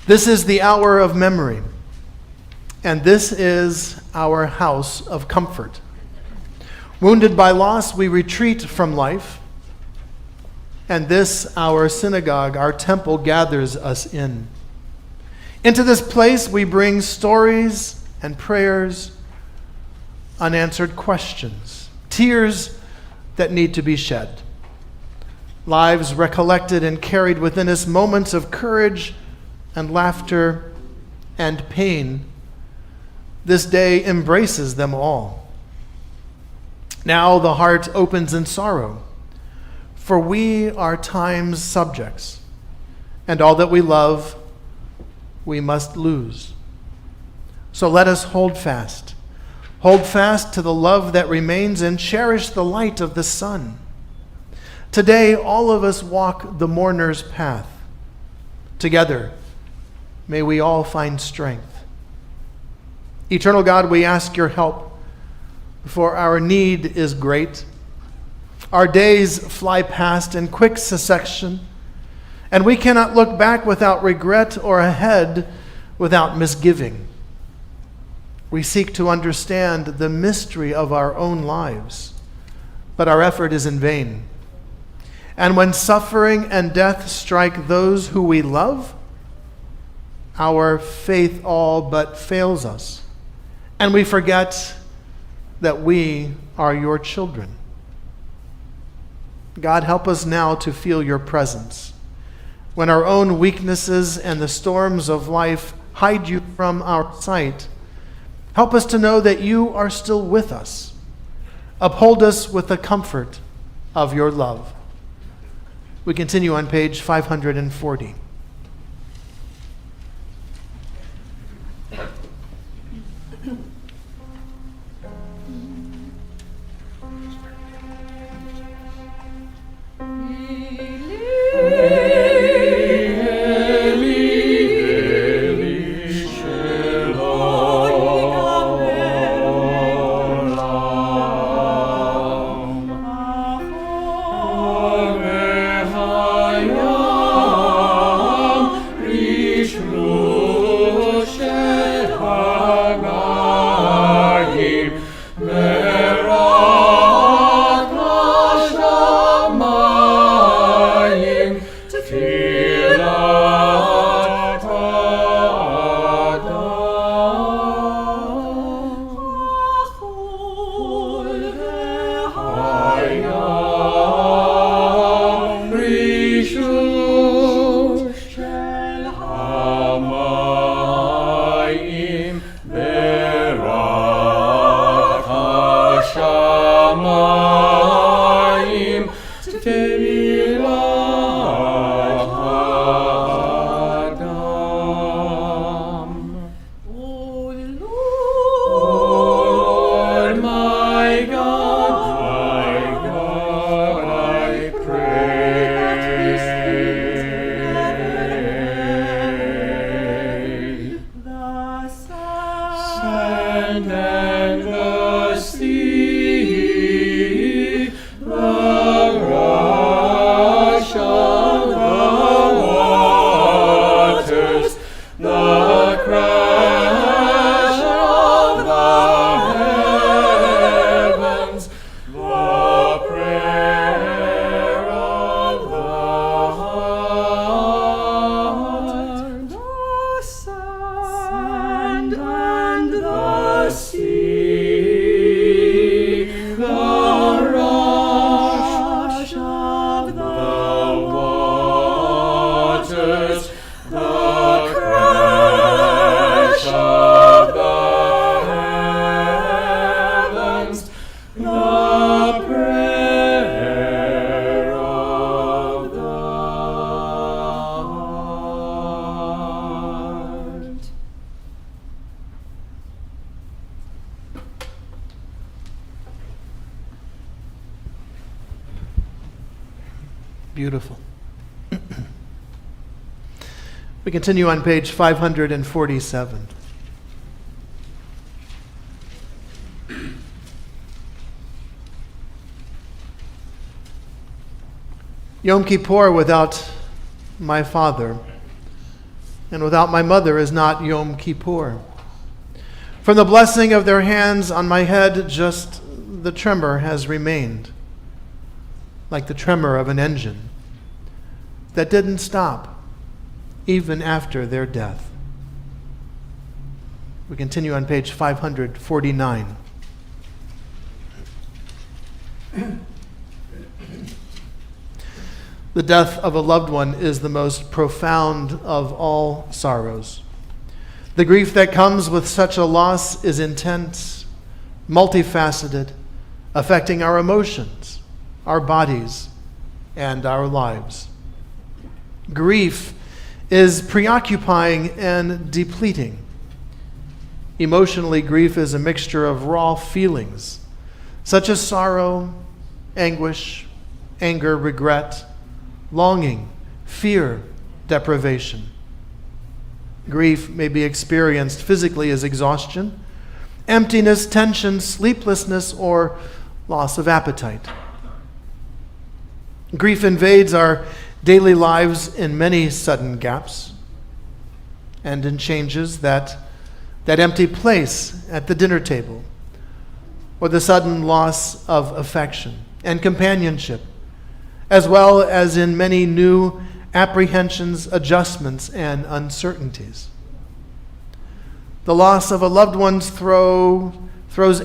This is the hour of memory, and this is our house of comfort. Wounded by loss, we retreat from life, and this, our synagogue, our temple, gathers us in. Into this place, we bring stories and prayers, unanswered questions, tears that need to be shed, lives recollected and carried within us, moments of courage and laughter and pain. This day embraces them all. Now the heart opens in sorrow, for we are time's subjects, and all that we love, we must lose. So let us hold fast to the love that remains, and cherish the light of the sun. Today, all of us walk the mourner's path. Together, may we all find strength. Eternal God, we ask your help, for our need is great. Our days fly past in quick succession, and we cannot look back without regret or ahead without misgiving. We seek to understand the mystery of our own lives, but our effort is in vain. And when suffering and death strike those who we love, our faith all but fails us, and we forget that we are your children. God, help us now to feel your presence. When our own weaknesses and the storms of life hide you from our sight, help us to know that you are still with us. Uphold us with the comfort of your love. We continue on page 540. Oh The prayer of the heart. Beautiful. We continue on page 547. Yom Kippur without my father and without my mother is not Yom Kippur. From the blessing of their hands on my head, just the tremor has remained, like the tremor of an engine that didn't stop even after their death. We continue on page 549. The death of a loved one is the most profound of all sorrows. The grief that comes with such a loss is intense, multifaceted, affecting our emotions, our bodies, and our lives. Grief is preoccupying and depleting. Emotionally, grief is a mixture of raw feelings, such as sorrow, anguish, anger, regret, longing, fear, deprivation. Grief may be experienced physically as exhaustion, emptiness, tension, sleeplessness, or loss of appetite. Grief invades our daily lives in many sudden gaps and in changes that empty place at the dinner table, or the sudden loss of affection and companionship, as well as in many new apprehensions, adjustments, and uncertainties. The loss of a loved one throws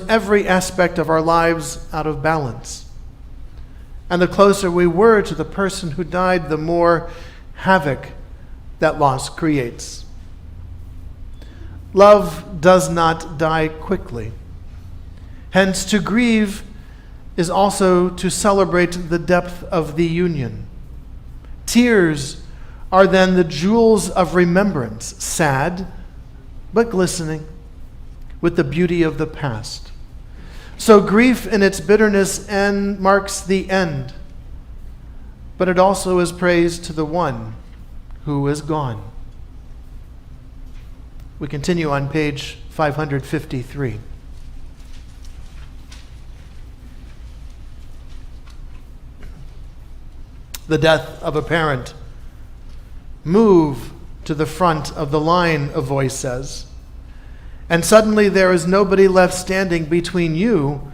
every aspect of our lives out of balance. And the closer we were to the person who died, the more havoc that loss creates. Love does not die quickly. Hence, to grieve is also to celebrate the depth of the union. Tears are then the jewels of remembrance, sad but glistening with the beauty of the past. So grief in its bitterness marks the end, but it also is praise to the one who is gone. We continue on page 553. The death of a parent. Move to the front of the line, a voice says. And suddenly there is nobody left standing between you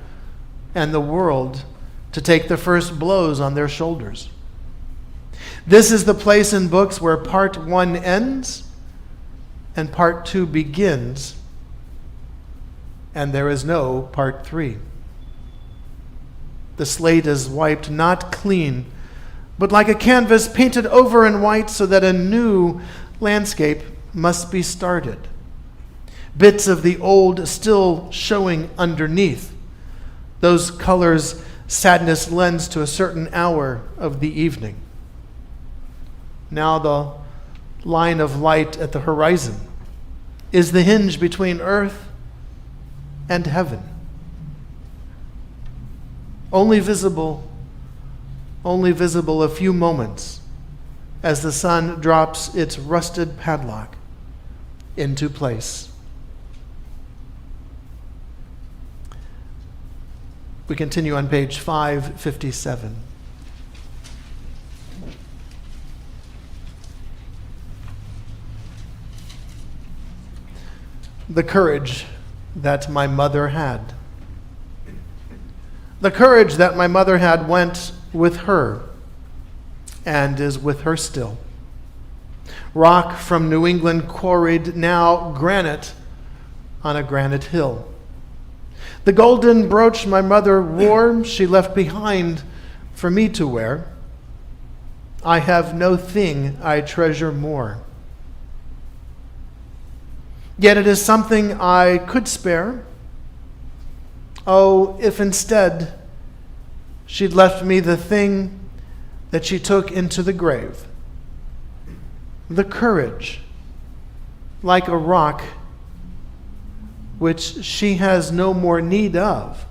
and the world to take the first blows on their shoulders. This is the place in books where part 1 ends and part 2 begins, and there is no part 3. The slate is wiped not clean, but like a canvas painted over in white, so that a new landscape must be started. Bits of the old still showing underneath. Those colors sadness lends to a certain hour of the evening. Now the line of light at the horizon is the hinge between earth and heaven. Only visible a few moments as the sun drops its rusted padlock into place. We continue on page 557. The courage that my mother had. The courage that my mother had went with her and is with her still. Rock from New England quarried, now granite on a granite hill. The golden brooch my mother wore, she left behind for me to wear. I have no thing I treasure more. Yet it is something I could spare, Oh, if instead she'd left me the thing that she took into the grave, the courage, like a rock, which she has no more need of,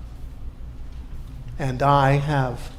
and I have.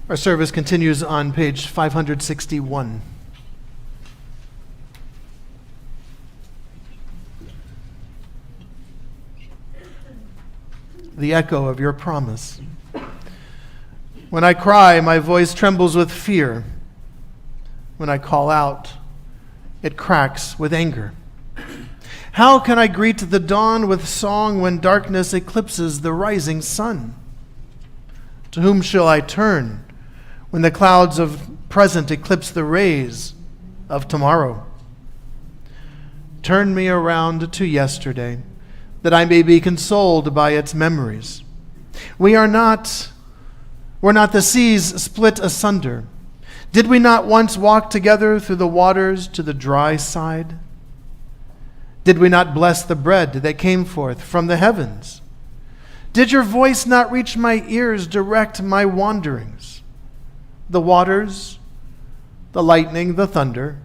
Our service continues on page 561. The echo of your promise. When I cry, my voice trembles with fear. When I call out, it cracks with anger. How can I greet the dawn with song when darkness eclipses the rising sun? To whom shall I turn when the clouds of present eclipse the rays of tomorrow? Turn me around to yesterday, that I may be consoled by its memories. We're not the seas split asunder. Did we not once walk together through the waters to the dry side? Did we not bless the bread that came forth from the heavens? Did your voice not reach my ears, direct my wanderings? The waters, the lightning, the thunder,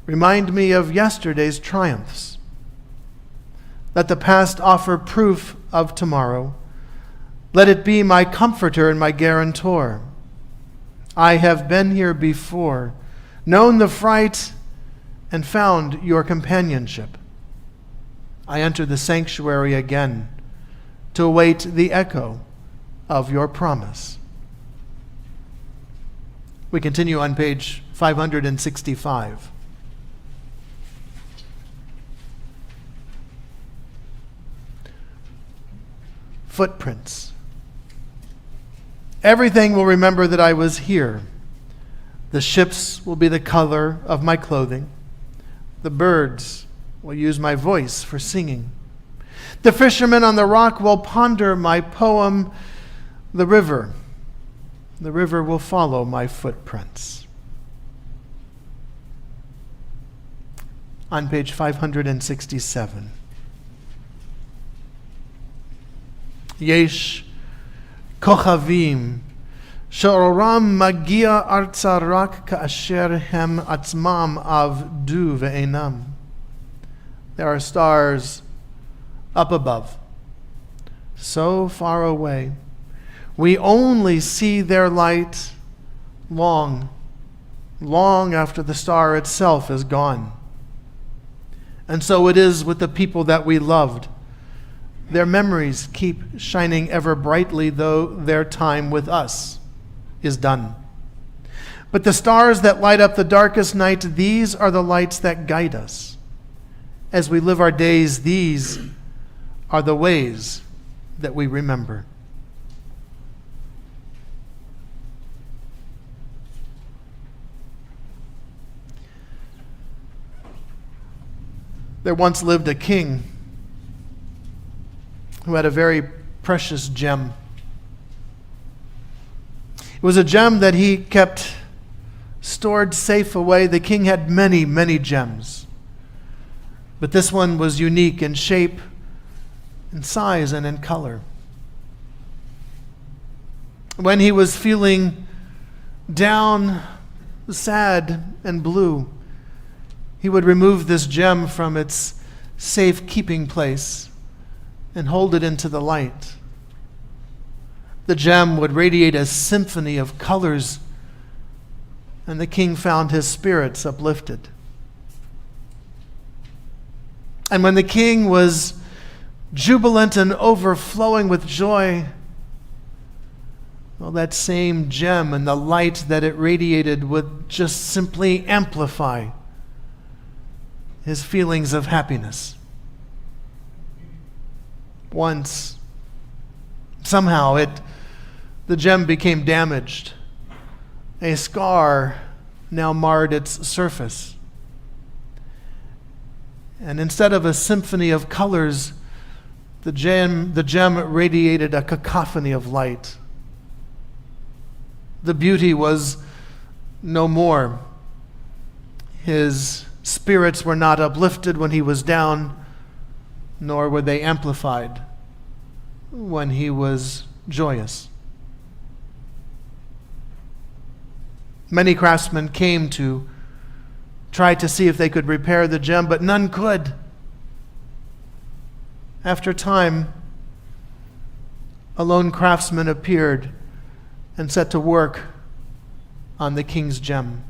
remind me of yesterday's triumphs. Let the past offer proof of tomorrow. Let it be my comforter and my guarantor. I have been here before, known the fright, and found your companionship. I enter the sanctuary again to await the echo of your promise. We continue on page 565. Footprints. Everything will remember that I was here. The ships will be the color of my clothing. The birds will use my voice for singing. The fishermen on the rock will ponder my poem. The river will follow my footprints. On page 567. Yesh kochavim she'oram magia arza rak ka'asher hem atzmam avdu ve'enam. There are stars up above, so far away. We only see their light long after the star itself is gone. And so it is with the people that we loved. Their memories keep shining ever brightly, though their time with us is done. But the stars that light up the darkest night, these are the lights that guide us. As we live our days, these are the ways that we remember. There once lived a king who had a very precious gem. It was a gem that he kept stored safe away. The king had many, many gems, but this one was unique in shape, in size, and in color. When he was feeling down, sad, and blue, he would remove this gem from its safe keeping place and hold it into the light. The gem would radiate a symphony of colors, and the king found his spirits uplifted. And when the king was jubilant and overflowing with joy, well, that same gem and the light that it radiated would just simply amplify his feelings of happiness. Once, somehow, the gem became damaged. A scar now marred its surface. And instead of a symphony of colors, the gem radiated a cacophony of light. The beauty was no more. His spirits were not uplifted when he was down, nor were they amplified when he was joyous. Many craftsmen came to try to see if they could repair the gem, but none could. After time, a lone craftsman appeared and set to work on the king's gem.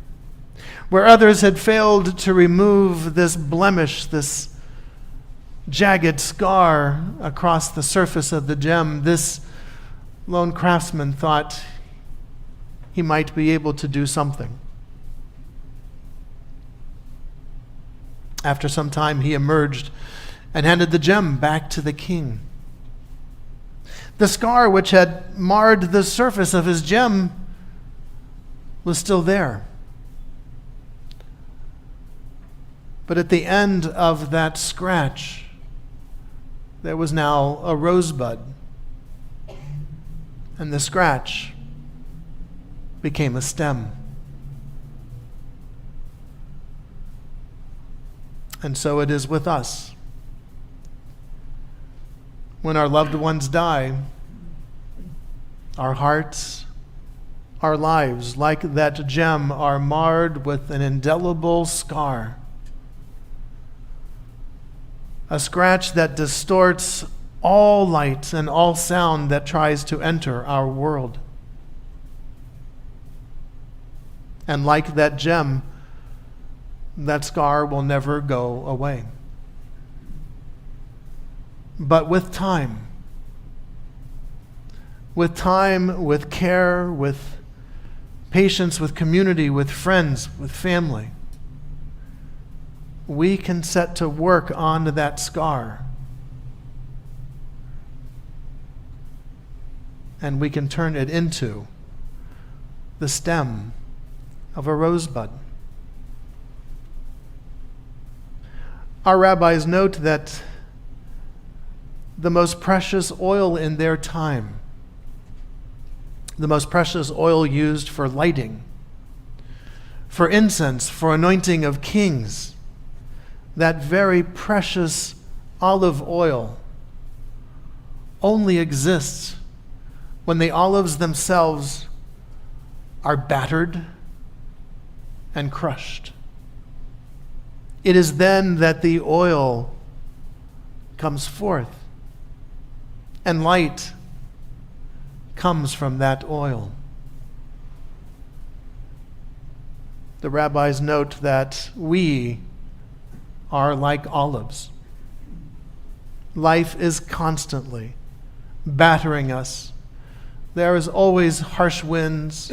Where others had failed to remove this blemish, this jagged scar across the surface of the gem, this lone craftsman thought he might be able to do something. After some time, he emerged and handed the gem back to the king. The scar which had marred the surface of his gem was still there. But at the end of that scratch, there was now a rosebud, and the scratch became a stem. And so it is with us. When our loved ones die, our hearts, our lives, like that gem, are marred with an indelible scar. A scratch that distorts all light and all sound that tries to enter our world. And like that gem, that scar will never go away. But with time, with care, with patience, with community, with friends, with family, we can set to work on that scar. And we can turn it into the stem of a rosebud. Our rabbis note that the most precious oil in their time, the most precious oil used for lighting, for incense, for anointing of kings, that very precious olive oil only exists when the olives themselves are battered and crushed. It is then that the oil comes forth, and light comes from that oil. The rabbis note that we are like olives. Life is constantly battering us. There is always harsh winds.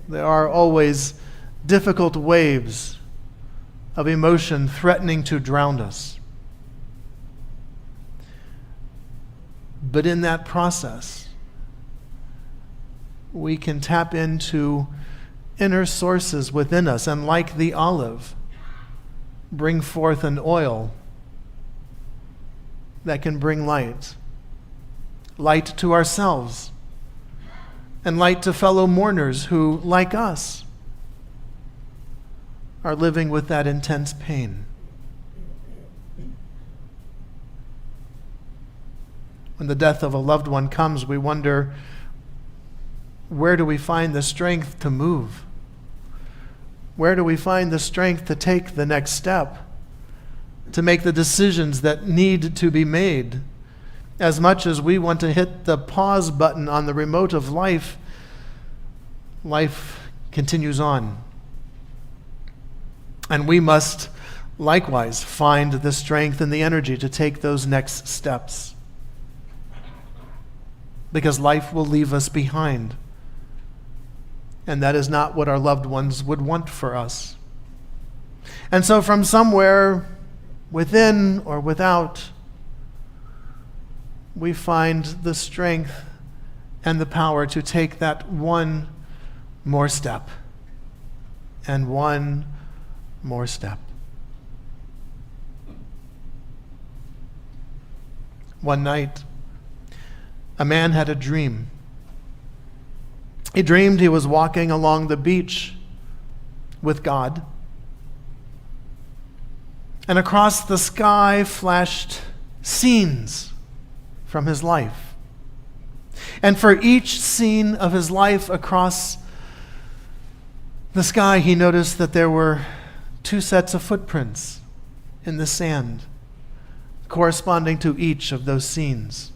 There are always difficult waves of emotion threatening to drown us. But in that process, we can tap into inner sources within us, and like the olive, bring forth an oil that can bring light. Light to ourselves, and light to fellow mourners who, like us, are living with that intense pain. When the death of a loved one comes, we wonder, where do we find the strength to move? Where do we find the strength to take the next step, to make the decisions that need to be made? As much as we want to hit the pause button on the remote of life, life continues on. And we must likewise find the strength and the energy to take those next steps. Because life will leave us behind. And that is not what our loved ones would want for us. And so from somewhere within or without, we find the strength and the power to take that one more step and one more step. One night, a man had a dream. He dreamed he was walking along the beach with God, and across the sky flashed scenes from his life. And for each scene of his life across the sky, he noticed that there were 2 sets of footprints in the sand corresponding to each of those scenes.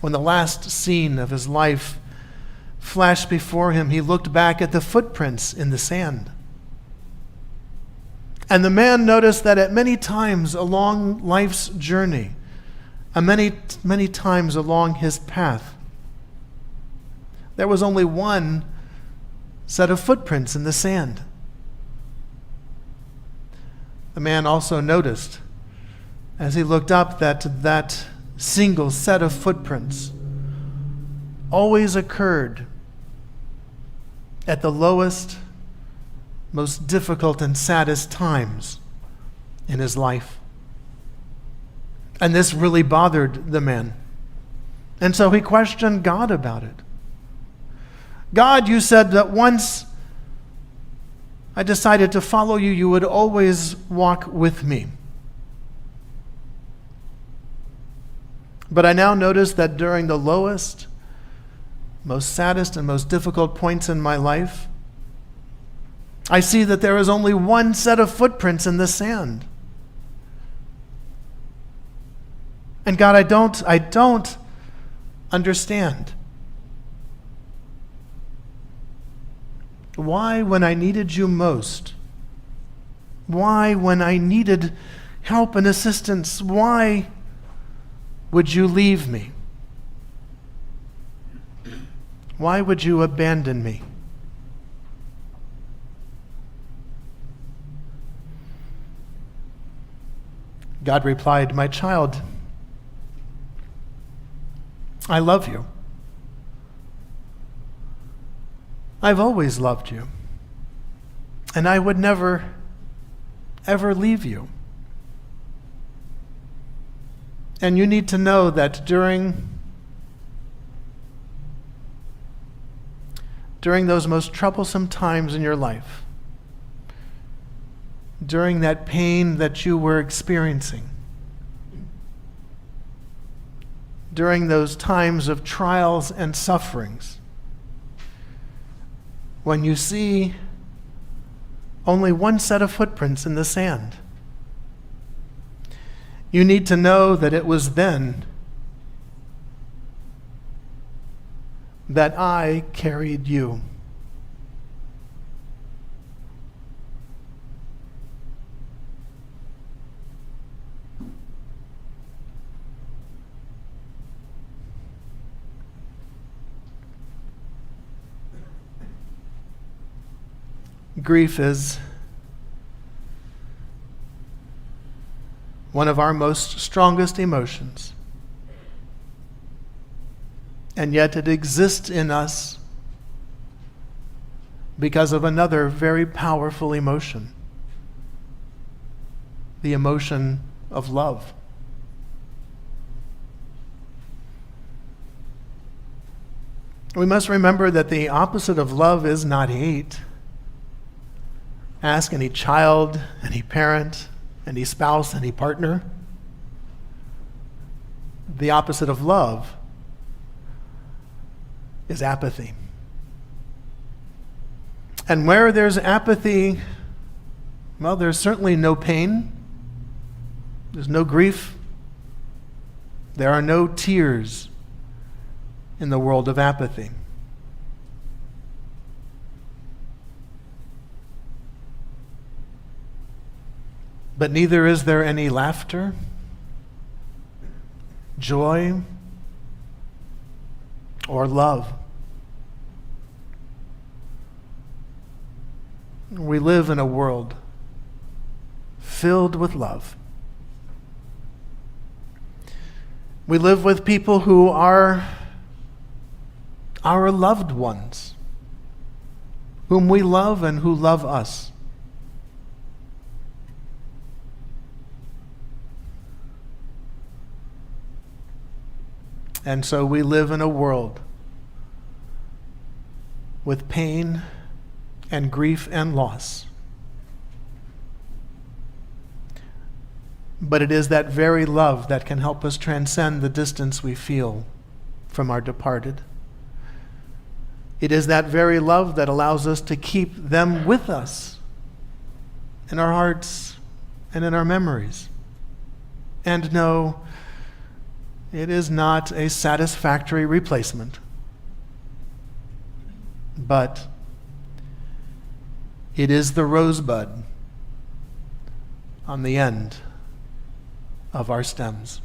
When the last scene of his life flashed before him, he looked back at the footprints in the sand. And the man noticed that at many times along life's journey, many times along his path, there was only one set of footprints in the sand. The man also noticed, as he looked up, that single set of footprints always occurred at the lowest, most difficult and saddest times in his life. And this really bothered the man. And so he questioned God about it. God, you said that once I decided to follow you, you would always walk with me. But I now notice that during the lowest, most saddest, and most difficult points in my life, I see that there is only one set of footprints in the sand. And God, I don't understand. Why, when I needed you most? Why, when I needed help and assistance? Why would you leave me? Why would you abandon me? God replied, "My child, I love you. I've always loved you, and I would never, ever leave you. And you need to know that during those most troublesome times in your life, during that pain that you were experiencing, during those times of trials and sufferings, when you see only one set of footprints in the sand, you need to know that it was then that I carried you. Grief is one of our most strongest emotions. And yet it exists in us because of another very powerful emotion, the emotion of love. We must remember that the opposite of love is not hate. Ask any child, any parent, any spouse, any partner. The opposite of love is apathy. And where there's apathy, well, there's certainly no pain. There's no grief. There are no tears in the world of apathy. But neither is there any laughter, joy, or love. We live in a world filled with love. We live with people who are our loved ones, whom we love and who love us. And so we live in a world with pain and grief and loss. But it is that very love that can help us transcend the distance we feel from our departed. It is that very love that allows us to keep them with us in our hearts and in our memories. And know it is not a satisfactory replacement, but it is the rosebud on the end of our stems.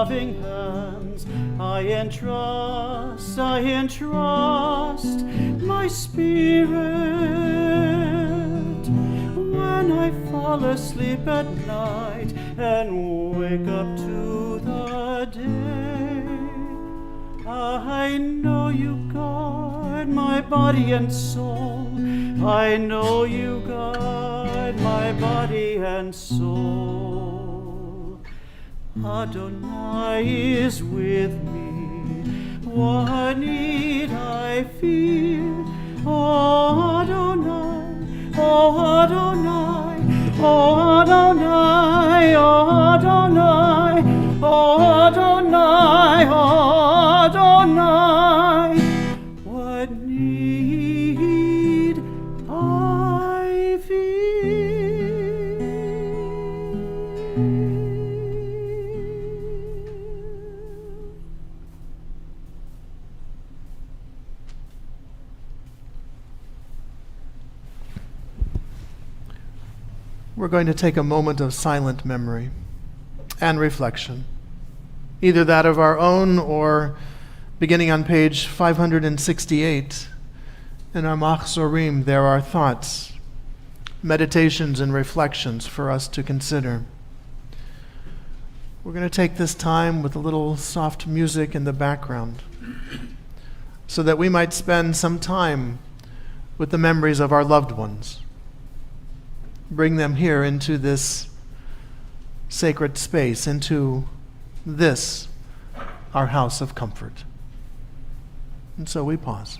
loving hands I entrust my spirit. When I fall asleep at night and wake up to the day, I know you guard my body and soul. I know you guard my body and soul. Adonai is with me. What need I fear? Oh Adonai, oh Adonai, oh Adonai, oh Adonai, oh Adonai, oh Adonai. What need I fear? We're going to take a moment of silent memory and reflection, either that of our own or beginning on page 568 in our Machzorim, there are thoughts, meditations, and reflections for us to consider. We're going to take this time with a little soft music in the background so that we might spend some time with the memories of our loved ones. Bring them here into this sacred space, into this, our house of comfort. And so we pause.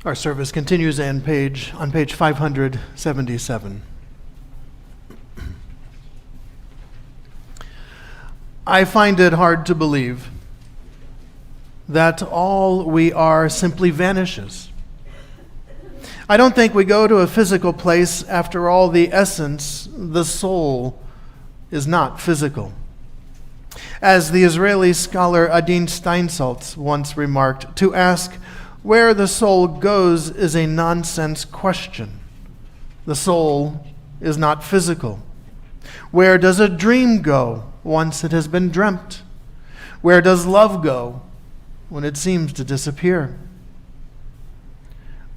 Our service continues on page 577. I find it hard to believe that all we are simply vanishes. I don't think we go to a physical place. After all, the essence, the soul, is not physical. As the Israeli scholar Adin Steinsaltz once remarked, to ask where the soul goes is a nonsense question. The soul is not physical. Where does a dream go once it has been dreamt? Where does love go when it seems to disappear?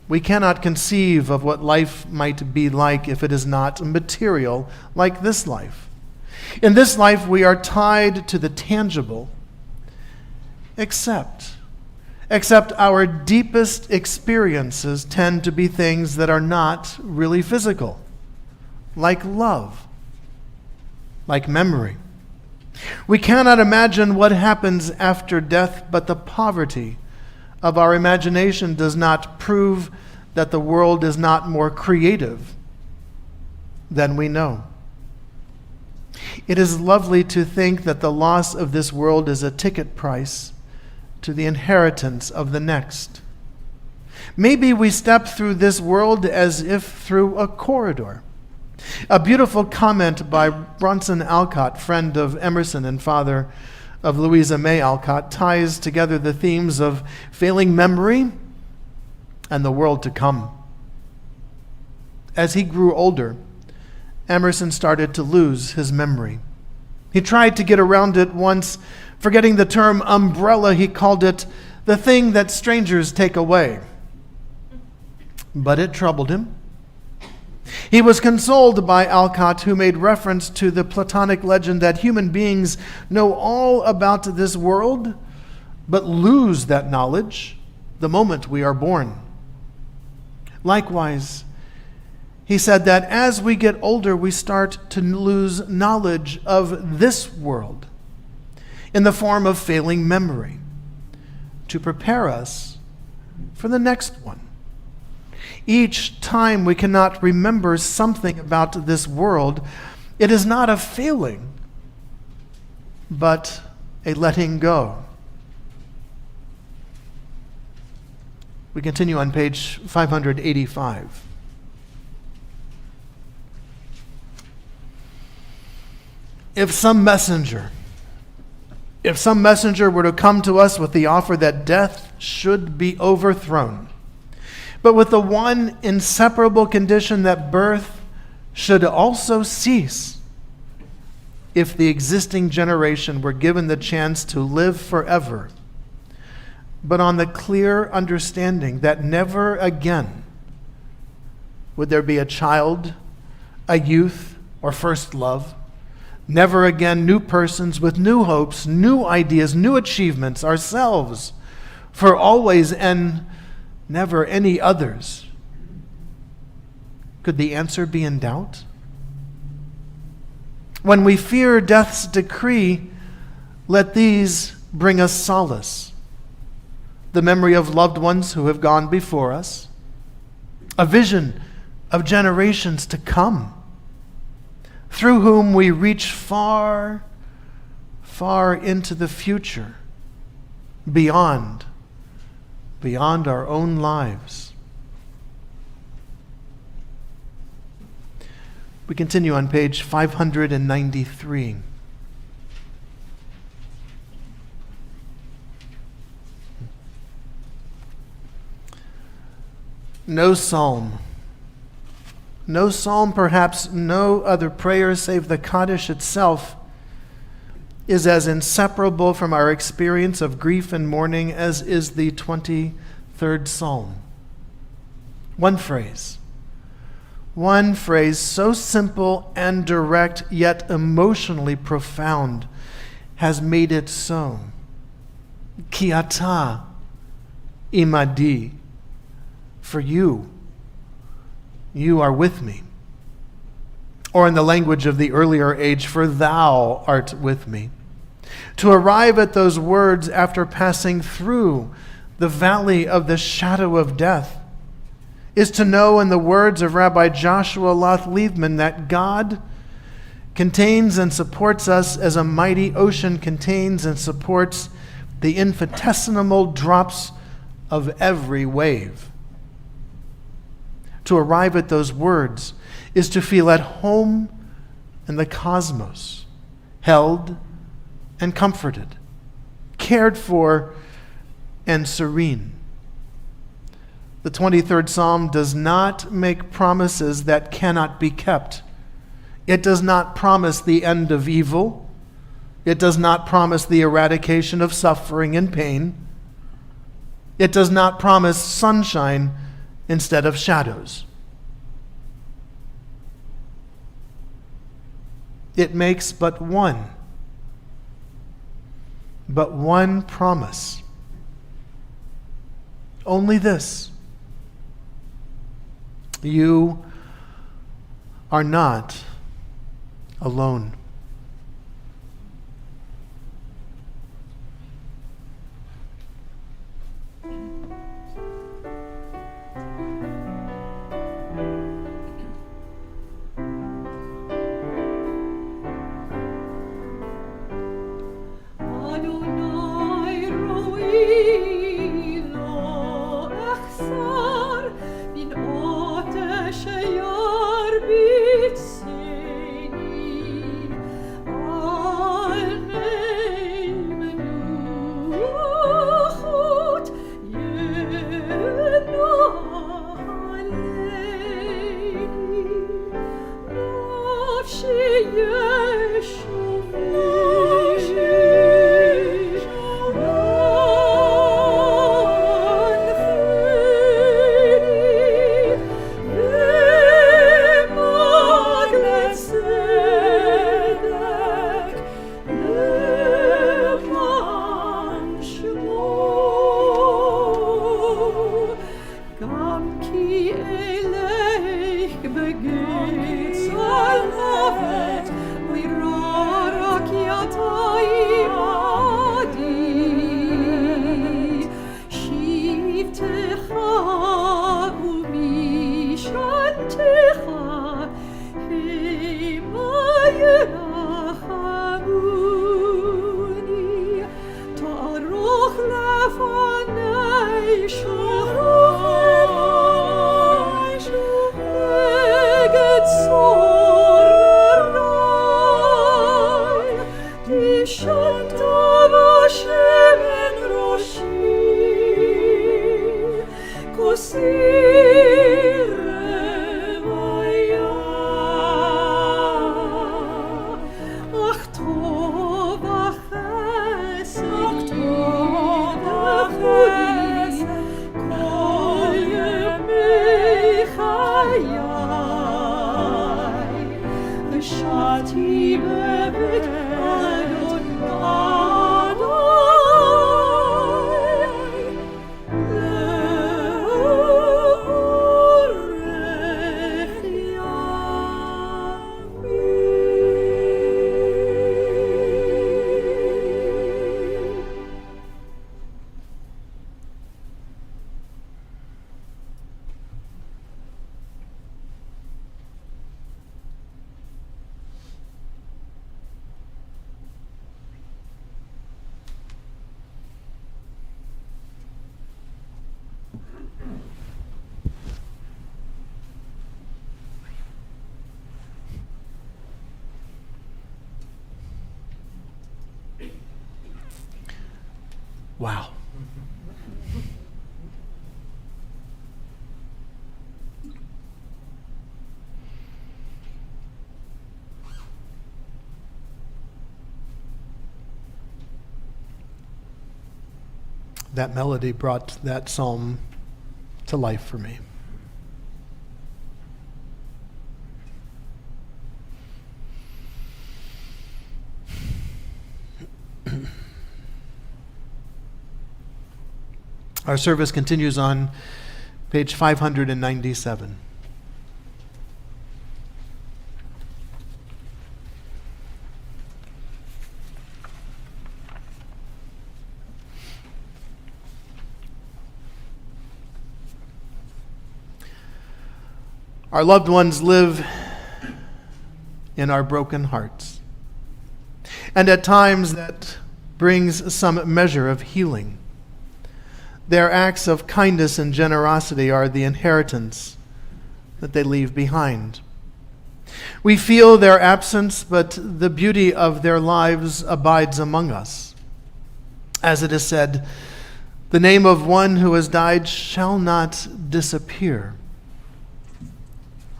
We cannot conceive of what life might be like if it is not material like this life. In this life, we are tied to the tangible, except our deepest experiences tend to be things that are not really physical, like love, like memory. We cannot imagine what happens after death, but the poverty of our imagination does not prove that the world is not more creative than we know. It is lovely to think that the loss of this world is a ticket price to the inheritance of the next. Maybe we step through this world as if through a corridor. A beautiful comment by Bronson Alcott, friend of Emerson and father of Louisa May Alcott, ties together the themes of failing memory and the world to come. As he grew older, Emerson started to lose his memory. He tried to get around it once. Forgetting the term umbrella, he called it the thing that strangers take away. But it troubled him. He was consoled by Alcott, who made reference to the Platonic legend that human beings know all about this world, but lose that knowledge the moment we are born. Likewise, he said that as we get older, we start to lose knowledge of this world in the form of failing memory to prepare us for the next one. Each time we cannot remember something about this world, it is not a failing, but a letting go. We continue on page 585. If some messenger were to come to us with the offer that death should be overthrown, but with the one inseparable condition that birth should also cease, if the existing generation were given the chance to live forever, but on the clear understanding that never again would there be a child, a youth, or first love, never again new persons with new hopes, new ideas, new achievements, ourselves, for always and never any others. Could the answer be in doubt? When we fear death's decree, let these bring us solace. The memory of loved ones who have gone before us, a vision of generations to come, through whom we reach far, far into the future, beyond our own lives. We continue on page 593. No psalm, perhaps no other prayer save the Kaddish itself, is as inseparable from our experience of grief and mourning as is the 23rd Psalm. One phrase so simple and direct, yet emotionally profound, has made it so. Ki ata imadi. For you are with me. Or in the language of the earlier age, for thou art with me. To arrive at those words after passing through the valley of the shadow of death is to know, in the words of Rabbi Joshua Loth-Liebman, that God contains and supports us as a mighty ocean contains and supports the infinitesimal drops of every wave. To arrive at those words is to feel at home in the cosmos, held and comforted, cared for and serene. The 23rd Psalm does not make promises that cannot be kept. It does not promise the end of evil. It does not promise the eradication of suffering and pain. It does not promise sunshine instead of shadows. It makes but one promise. Only this: you are not alone. Bin גם כי אלך בגט צלבת, לירא רק אתה עמדי. שבטך ומשענתך המה ירחמוני. תערוך לפני שולחן נגד צורריי, תשענת בשמן ראשי, כוסי רוויה. אך טוב החסד וחודי כל ימי חיי, ושעתי בבית Wow. That melody brought that psalm to life for me. Our service continues on page 597. Our loved ones live in our broken hearts, and at times that brings some measure of healing. Their acts of kindness and generosity are the inheritance that they leave behind. We feel their absence, but the beauty of their lives abides among us. As it is said, the name of one who has died shall not disappear.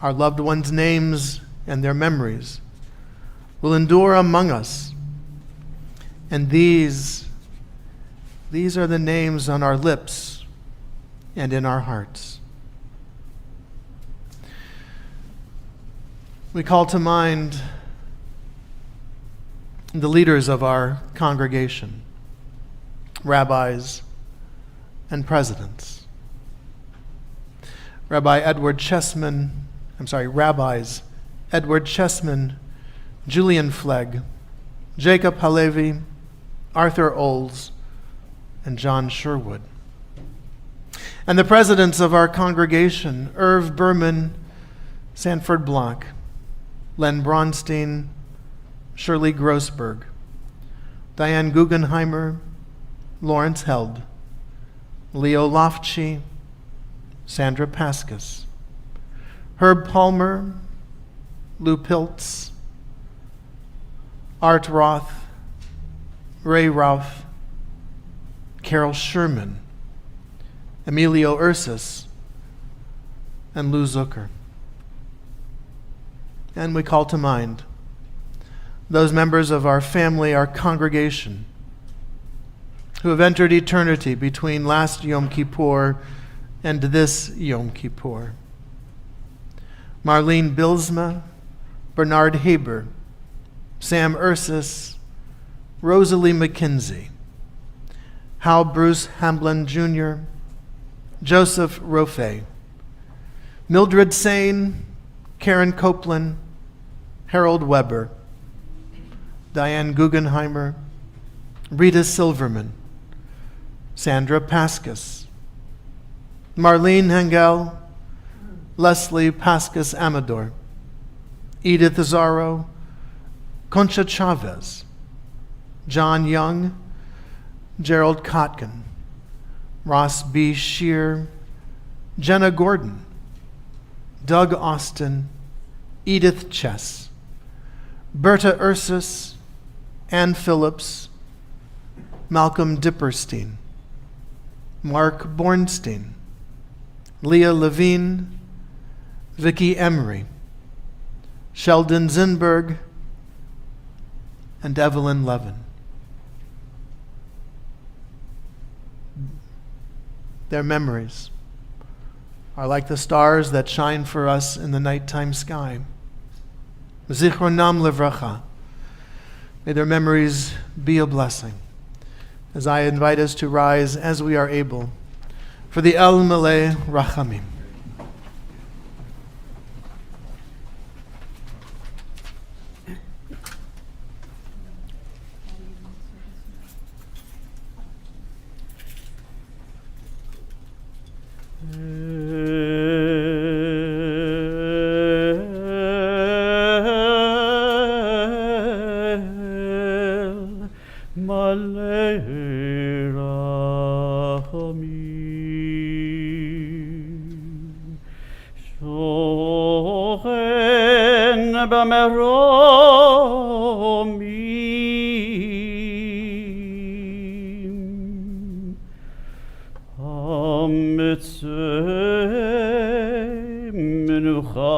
Our loved ones' names and their memories will endure among us, and these are the names on our lips and in our hearts. We call to mind the leaders of our congregation, rabbis and presidents. Rabbis Edward Chessman, Julian Flegg, Jacob Halevi, Arthur Oles, and John Sherwood. And the presidents of our congregation, Irv Berman, Sanford Block, Len Bronstein, Shirley Grossberg, Diane Guggenheimer, Lawrence Held, Leo Loftschi, Sandra Paskus, Herb Palmer, Lou Piltz, Art Roth, Ray Ralph, Carol Sherman, Emilio Ursus, and Lou Zucker. And we call to mind those members of our family, our congregation, who have entered eternity between last Yom Kippur and this Yom Kippur. Marlene Bilsma, Bernard Haber, Sam Ursus, Rosalie McKenzie, Hal Bruce Hamblin Jr., Joseph Rofe, Mildred Sane, Karen Copeland, Harold Weber, Diane Guggenheimer, Rita Silverman, Sandra Pascas, Marlene Hengel, Leslie Pascas Amador, Edith Azaro, Concha Chavez, John Young, Gerald Kotkin, Ross B. Shear, Jenna Gordon, Doug Austin, Edith Chess, Berta Ursus, Ann Phillips, Malcolm Dipperstein, Mark Bornstein, Leah Levine, Vicky Emery, Sheldon Zinberg, and Evelyn Levin. Their memories are like the stars that shine for us in the nighttime sky. Zichronam levracha. May their memories be a blessing. As I invite us to rise as we are able for the Al-Malei Rahamim. Al-Malei Rahamim, shochen b'meromim, hamitzei menucha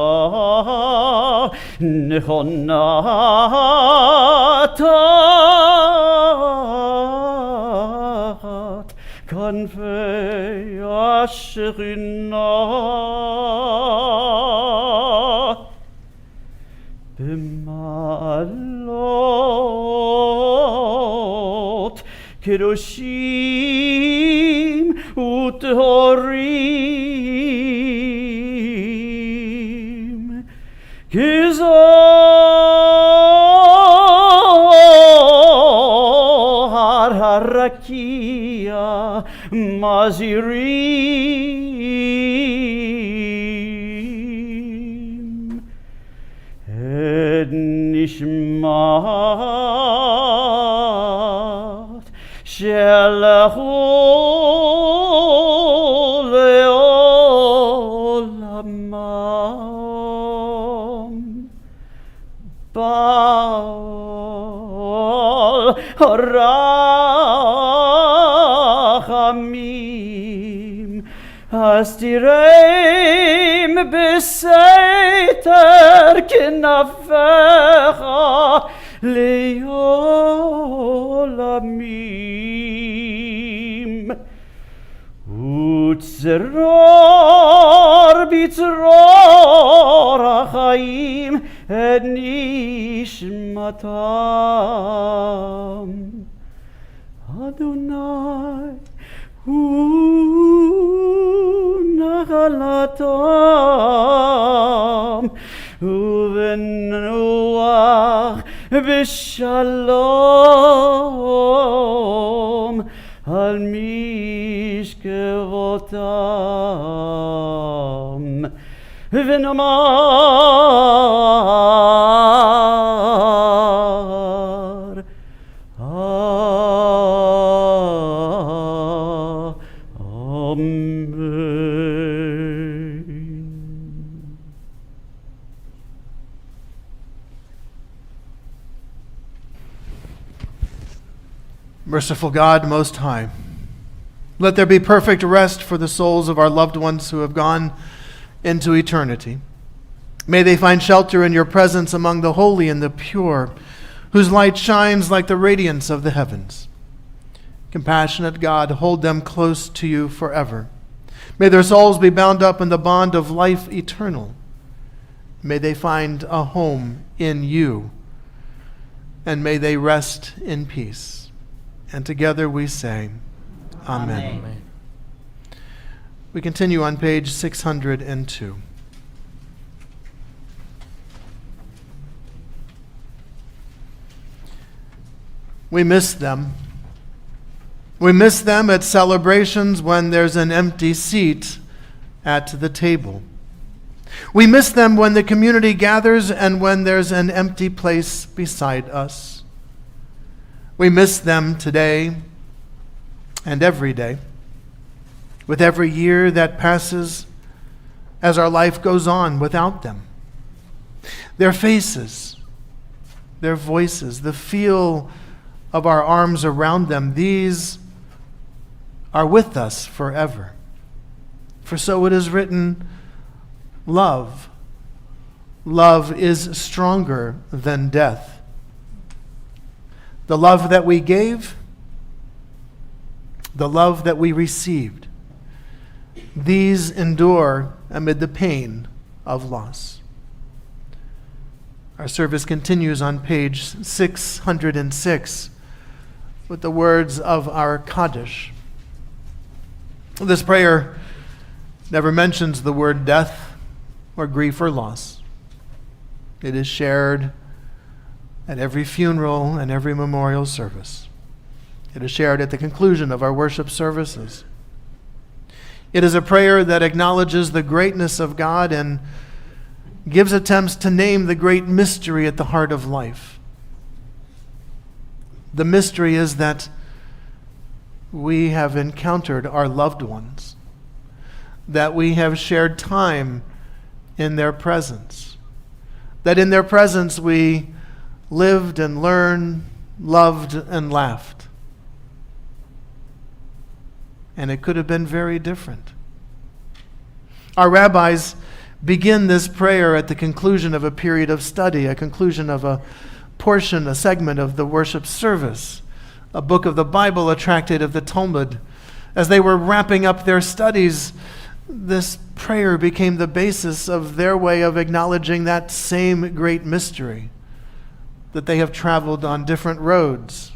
nechonata Kanfei Ashrinah B'malot Kedoshim U'Tehorim Kizohar Harakia Mazirim Et Nishmat Shelahu Leolamam Baal Harachamim Astireim B'seiter Knafecha Leolamim Utzror B'tzror HaChaim Et Nishmatam Adonai Hu Nachalatam Uvenuach B'Shalom Al Mishkevotam V'namar Amen. Merciful God, Most High, let there be perfect rest for the souls of our loved ones who have gone into eternity. May they find shelter in your presence among the holy and the pure, whose light shines like the radiance of the heavens. Compassionate God, hold them close to you forever. May their souls be bound up in the bond of life eternal. May they find a home in you, and may they rest in peace. And together we say, Amen. Amen. We continue on page 602. We miss them. We miss them at celebrations when there's an empty seat at the table. We miss them when the community gathers and when there's an empty place beside us. We miss them today and every day, with every year that passes as our life goes on without them. Their faces, their voices, the feel of our arms around them, these are with us forever. For so it is written, love is stronger than death. The love that we gave, the love that we received, these endure amid the pain of loss. Our service continues on page 606 with the words of our Kaddish. This prayer never mentions the word death or grief or loss. It is shared at every funeral and every memorial service. It is shared at the conclusion of our worship services. It is a prayer that acknowledges the greatness of God and gives attempts to name the great mystery at the heart of life. The mystery is that we have encountered our loved ones, that we have shared time in their presence, that in their presence we lived and learned, loved and laughed. And it could have been very different. Our rabbis begin this prayer at the conclusion of a period of study, a conclusion of a portion, a segment of the worship service, a book of the Bible, a tractate of the Talmud. As they were wrapping up their studies, this prayer became the basis of their way of acknowledging that same great mystery, that they have traveled on different roads,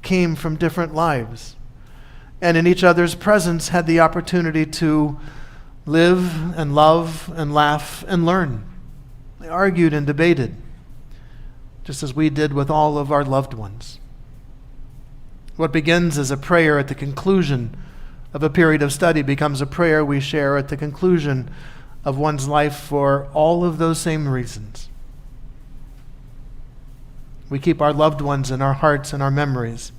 came from different lives, and in each other's presence had the opportunity to live and love and laugh and learn. They argued and debated, just as we did with all of our loved ones. What begins as a prayer at the conclusion of a period of study becomes a prayer we share at the conclusion of one's life for all of those same reasons. We keep our loved ones in our hearts and our memories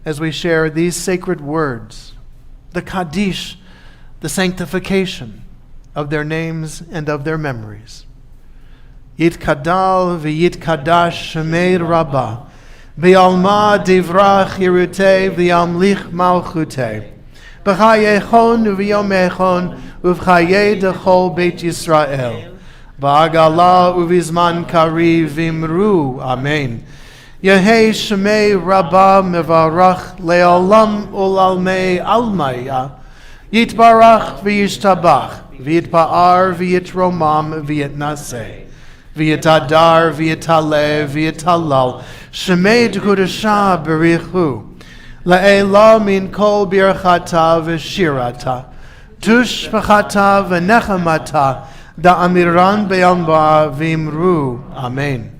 as we share these sacred words, the Kaddish, the sanctification of their names and of their memories. Yitkadal v'yitkadash shemei Rabba, v'yalma divrach yirutei v'yamlich malchutei, b'chayechon v'yomechon uv'chayei dechol Beit Yisrael, b'agala uv'izman kari v'imru, Amen. Yehei shemei Rabba mevarach le'olam ulalmei almaya, Yitbarach v'yishtabach, v'yitpa'ar v'yitromam v'yitnaseh, v'yitadar v'yitaleh v'yitalal, shemei d'kudashah berichu, la'ela min kol birchata v'shirata, tush v'chata v'nechamata, da'amiran be'alma v'imru, Amen.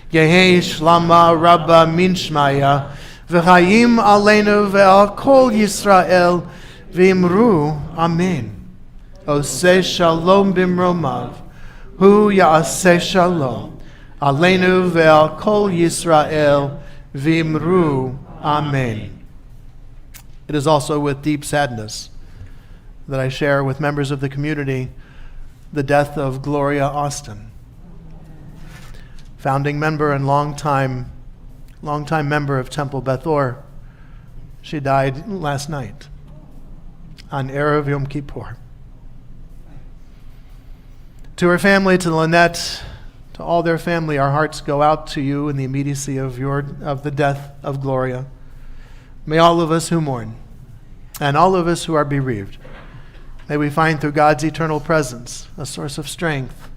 Yehei shlama rabba min shmaya, v'chayim alenu ve'al kol Yisrael, V'imru, Amen. Oseh shalom bimromav, hu ya'aseh shalom, alenu ve'al kol Yisrael, v'imru, Amen. It is also with deep sadness that I share with members of the community the death of Gloria Austin, founding member and longtime member of Temple Beth Or. She died last night on Erev Yom Kippur. To her family, to Lynette, to all their family, our hearts go out to you in the immediacy of the death of Gloria. May all of us who mourn, and all of us who are bereaved, may we find through God's eternal presence a source of strength,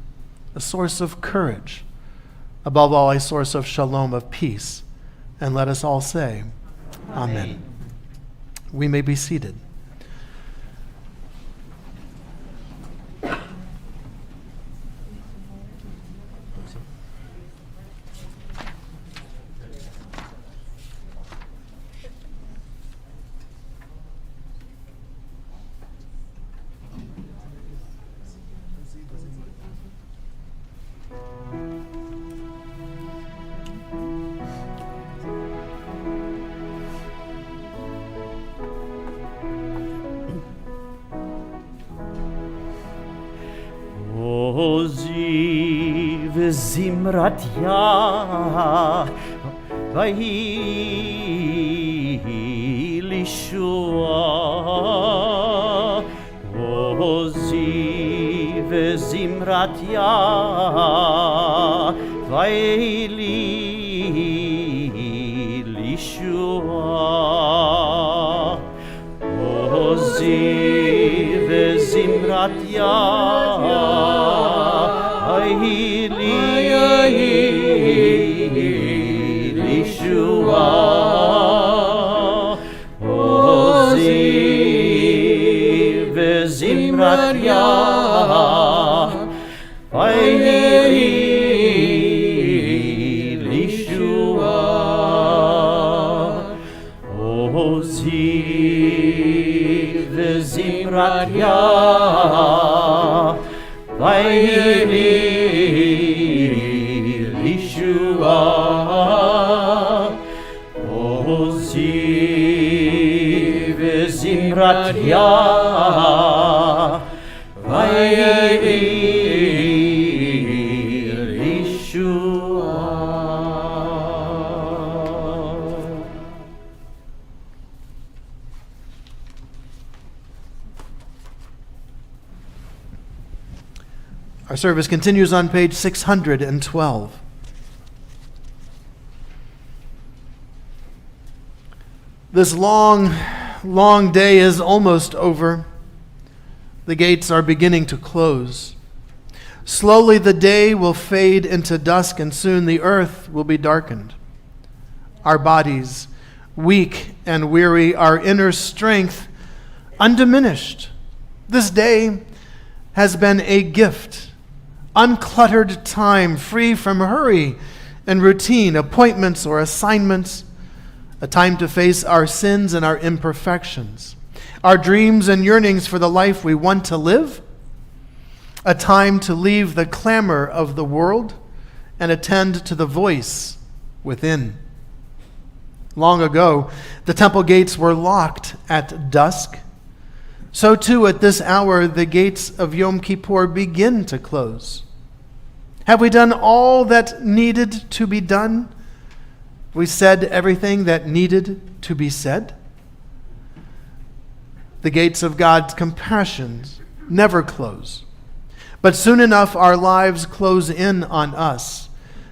a source of courage, above all a source of shalom, of peace. And let us all say, Amen. We may be seated. עוזי וזמרת ויהי לישועה עוזי וזמרת ויהי לישועה עוזי וזמרת ויהי לישועה עוזי וזמרת ויהי לישועה עוזי וזמרת ויהי לישועה עוזי וזמרת ויהי לישועה. Our service continues on page 612. This long, long day is almost over. The gates are beginning to close. Slowly the day will fade into dusk, and soon the earth will be darkened. Our bodies, weak and weary, our inner strength undiminished. This day has been a gift. Uncluttered time, free from hurry and routine, appointments or assignments, a time to face our sins and our imperfections, our dreams and yearnings for the life we want to live, a time to leave the clamor of the world and attend to the voice within. Long ago, the temple gates were locked at dusk. So too at this hour the gates of Yom Kippur begin to close. Have we done all that needed to be done? We said everything that needed to be said? The gates of God's compassion never close. But soon enough our lives close in on us.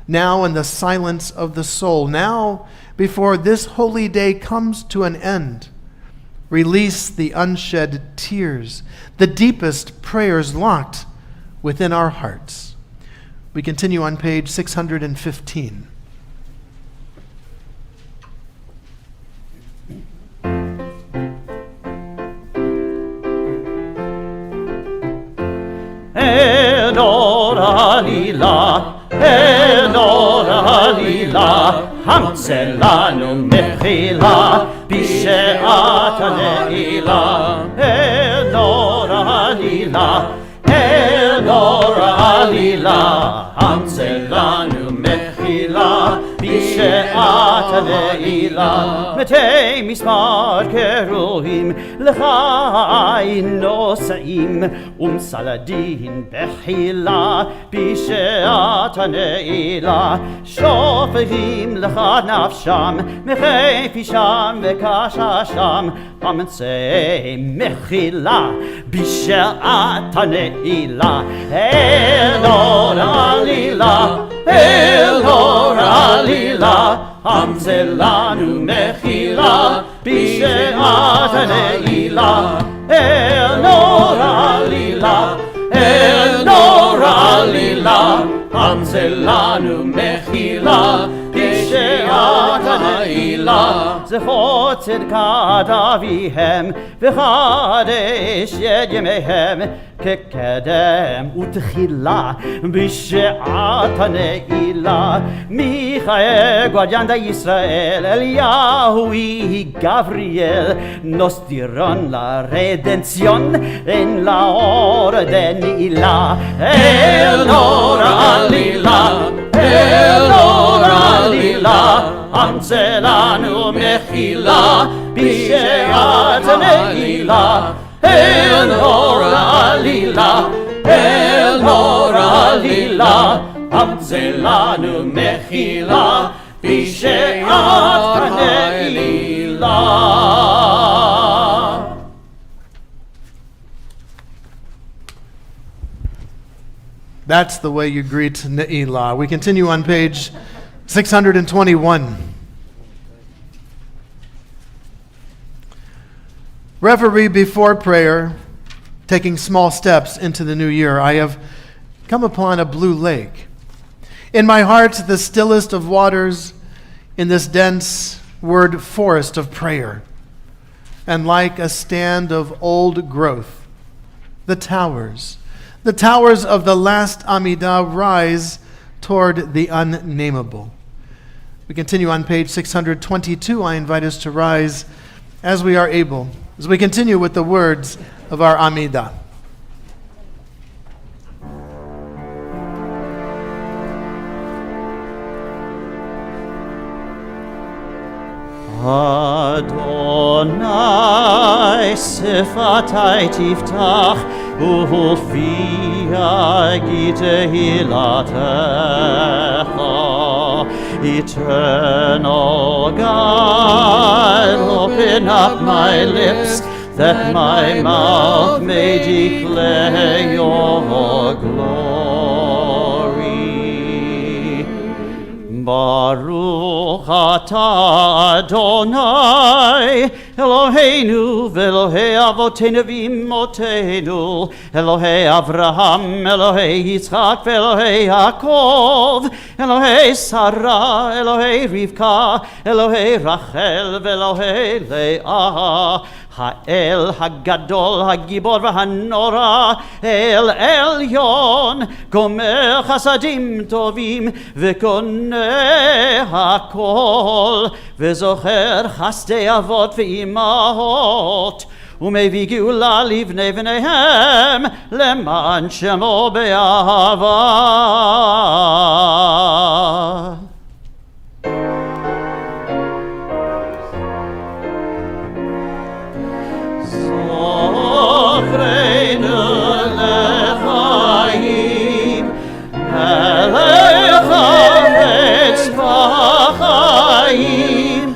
Now in the silence of the soul. Now before this holy day comes to an end. Release the unshed tears, the deepest prayers locked within our hearts. We continue on page 615. Enor alila, hamselanu mechila, בשעת הנעילה. enor alila, hamselanu mechila, בשעת הנעילה. מתי מספר קרובים לך נוסעים ומסלדין בחילה בשעת הנעילה. שופכים לך נפשם מחפישם וקששם אמצעי מחילה בשעת הנעילה. enor alila, hamselanu mechila בשעת הנעילה. enor alila, hamselanu mechila בשעת הנעילה. זכור צדקת אביהם וחדש את ימיהם כקדם ותחילה בשעת הנעילה. מיכאל גוארדיאן de Israel, Eliyahu y Gabriel nos dieron la redención en la hora de Neila. enor alila, hamselanu mechila בשעת הנעילה. enor alila, עלילה, המצא לנו מחילה, בשעת נעילה. That's the way you greet Neila. We continue on page 621. Reverie before prayer, taking small steps into the new year. I have come upon a blue lake. In my heart, the stillest of waters, in this dense word forest of prayer. And like a stand of old growth, the towers of the last Amidah rise toward the unnameable. We continue on page 622. I invite us to rise as we are able, as we continue with the words of our Amidah. Adonai sifatai tiftach Ulfia Gitehilatecha, eternal God, open up my lips, that my mouth may declare your glory. Baruch atah Adonai, Eloheinu v'Elohei avotenu v'imotenu, Elohei Avraham, Elohei Yitzchak v'Elohei Yaakov, Elohei Sarah, Elohei Rivka, Elohei Rachel v'Elohei Leah, Ha'el Hagadol Hagibor v'Hanora, El Elyon, Gomer Chasadim Tovim v'Koneh Hakol, v'Zocher Chasdei Avot v'Imahot, ומביא גאולה לבני בניהם למען שמו באהבה. זוכרנו לחיים, מלך חפץ בחיים,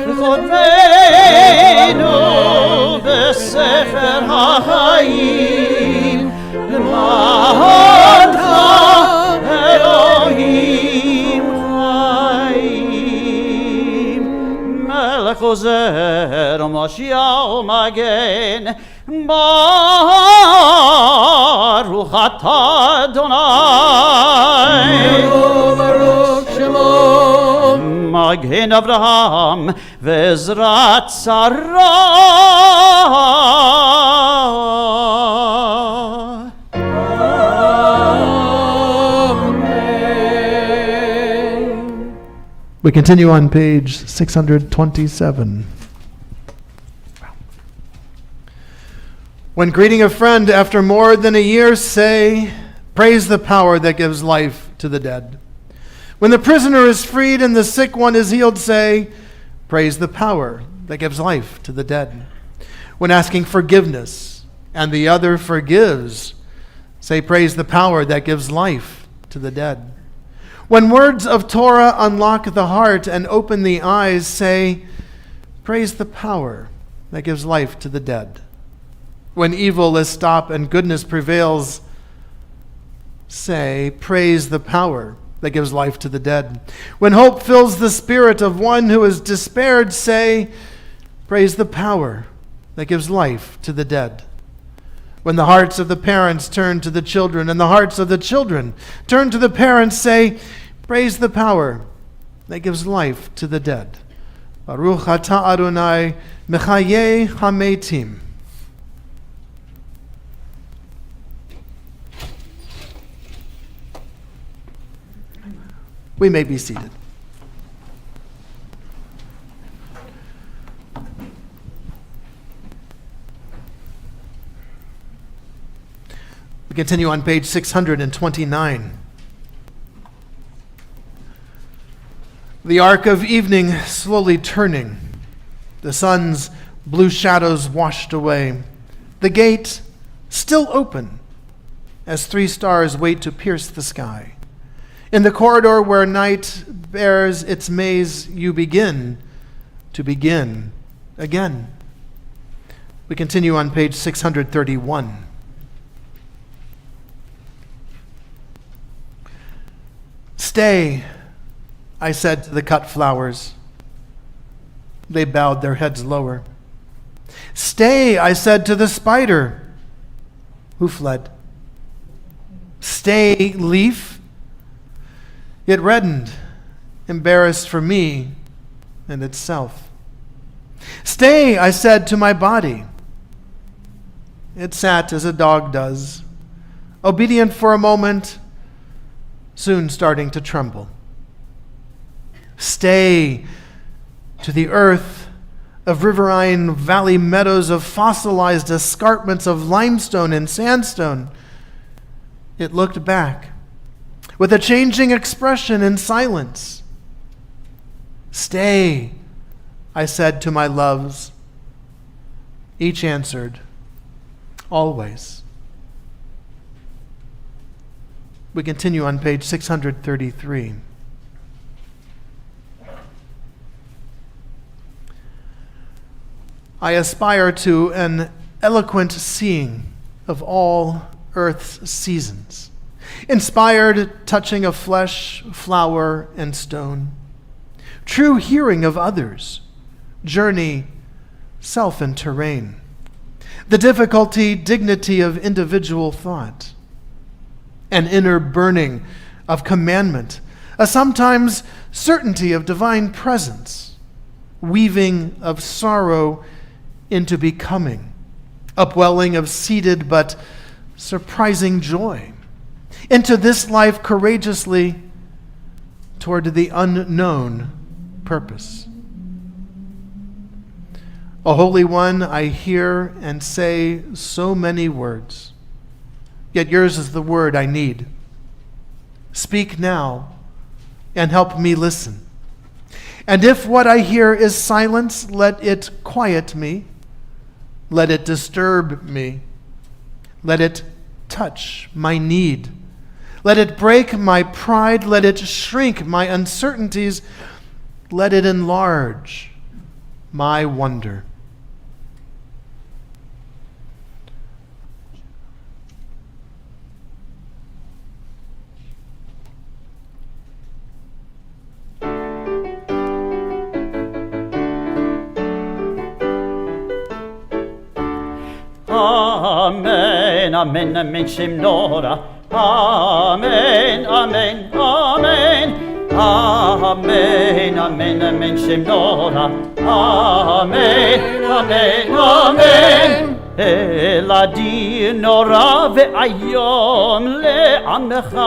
וכותבנו בספר החיים, למענך אלוהים חיים. מלך עוזר ומושיע ומגן, ברוך אתה אדוני. ברוך שמו. מגן אברהם ועזרת שרה. We continue on page 627. When greeting a friend after more than a year, say, praise the power that gives life to the dead. When the prisoner is freed and the sick one is healed, say, praise the power that gives life to the dead. When asking forgiveness and the other forgives, say, praise the power that gives life to the dead. When words of Torah unlock the heart and open the eyes, say, praise the power that gives life to the dead. When evil is stopped and goodness prevails, say, praise the power that gives life to the dead. When hope fills the spirit of one who is despaired, say, praise the power that gives life to the dead. When the hearts of the parents turn to the children and the hearts of the children turn to the parents, say, praise the power that gives life to the dead. Baruch atah Adonai mechayeh hametim. We may be seated. We continue on page 629. The arc of evening slowly turning, the sun's blue shadows washed away, the gate still open, as 3 stars wait to pierce the sky. In the corridor where night bears its maze, you begin to begin again. We continue on page 631. Stay, I said to the cut flowers. They bowed their heads lower. Stay, I said to the spider, who fled. Stay, leaf. It reddened, embarrassed for me and itself. Stay, I said to my body. It sat as a dog does, obedient for a moment, soon starting to tremble. Stay, to the earth of riverine valley meadows of fossilized escarpments of limestone and sandstone. It looked back with a changing expression in silence. Stay, I said to my loves. Each answered, always. We continue on page 633. I aspire to an eloquent seeing of all earth's seasons, inspired touching of flesh, flower, and stone, true hearing of others, journey, self and terrain, the difficulty, dignity of individual thought, an inner burning of commandment, a sometimes certainty of divine presence, weaving of sorrow into becoming, upwelling of seated but surprising joy, into this life courageously toward the unknown purpose. O Holy One, I hear and say so many words, yet yours is the word I need. Speak now and help me listen. And if what I hear is silence, let it quiet me. Let it disturb me. Let it touch my need. Let it break my pride. Let it shrink my uncertainties. Let it enlarge my wonder. Amen, amen, amen, Shem Nora. Amen, amen, amen. Amen, amen, amen, Shem Nora. Amen, amen, amen. אלעדי נורא ואיום לעמך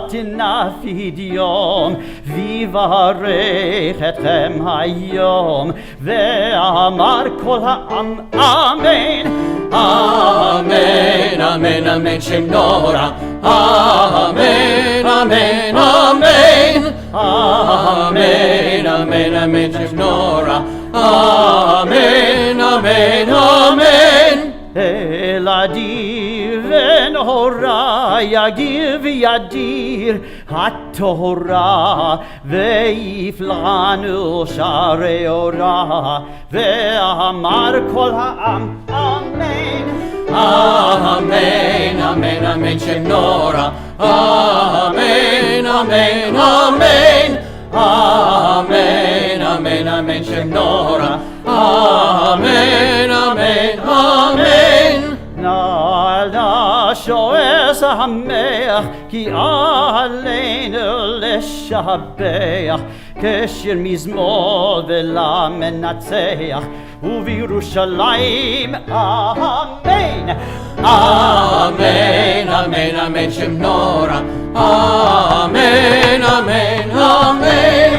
תנפיד יום ויברך אתכם היום ואמר כל העם אמן אמן אמן אמן שם נורא אמן אמן אמן אמן אמן אמן שם נורא אמן אמן אמן אלעדי ונורא יגיר וידיר התורה ויפלנו שערי אורה ואמר כל העם אמן אמן אמן אמן שם נורא אמן אמן אמן אמן אמן אמן שם נורא אמן אמן אמן נעלה שועס המח כי עלינו לשבח כשיר מזמור ולמנצח ובירושלים אמן אמן אמן אמן שם נורא אמן אמן אמן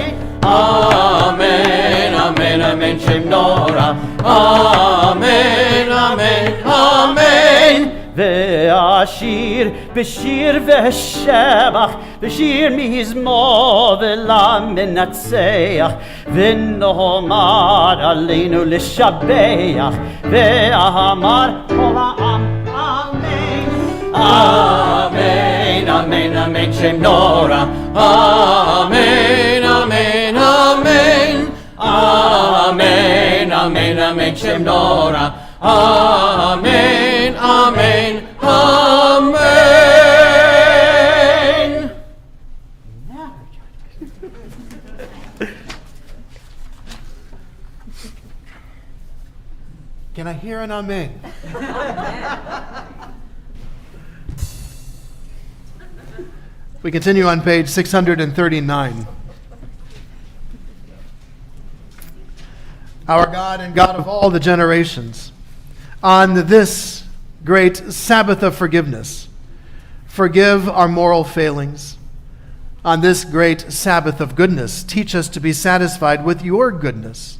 אמן אמן אמן שם נורא אמן אמן אמן ואשיר בשיר ושבח בשיר מזמור ולמנצח ונאמר עלינו לשבח ואמר כל העם אמן amen, amen, Shem Nora. Amen, amen, amen. Amen, amen, amen, Shem Nora. Amen, amen, amen. Can I hear an amen? We continue on page 639. Our God and God of all the generations, on this great Sabbath of forgiveness, forgive our moral failings. On this great Sabbath of goodness, teach us to be satisfied with your goodness.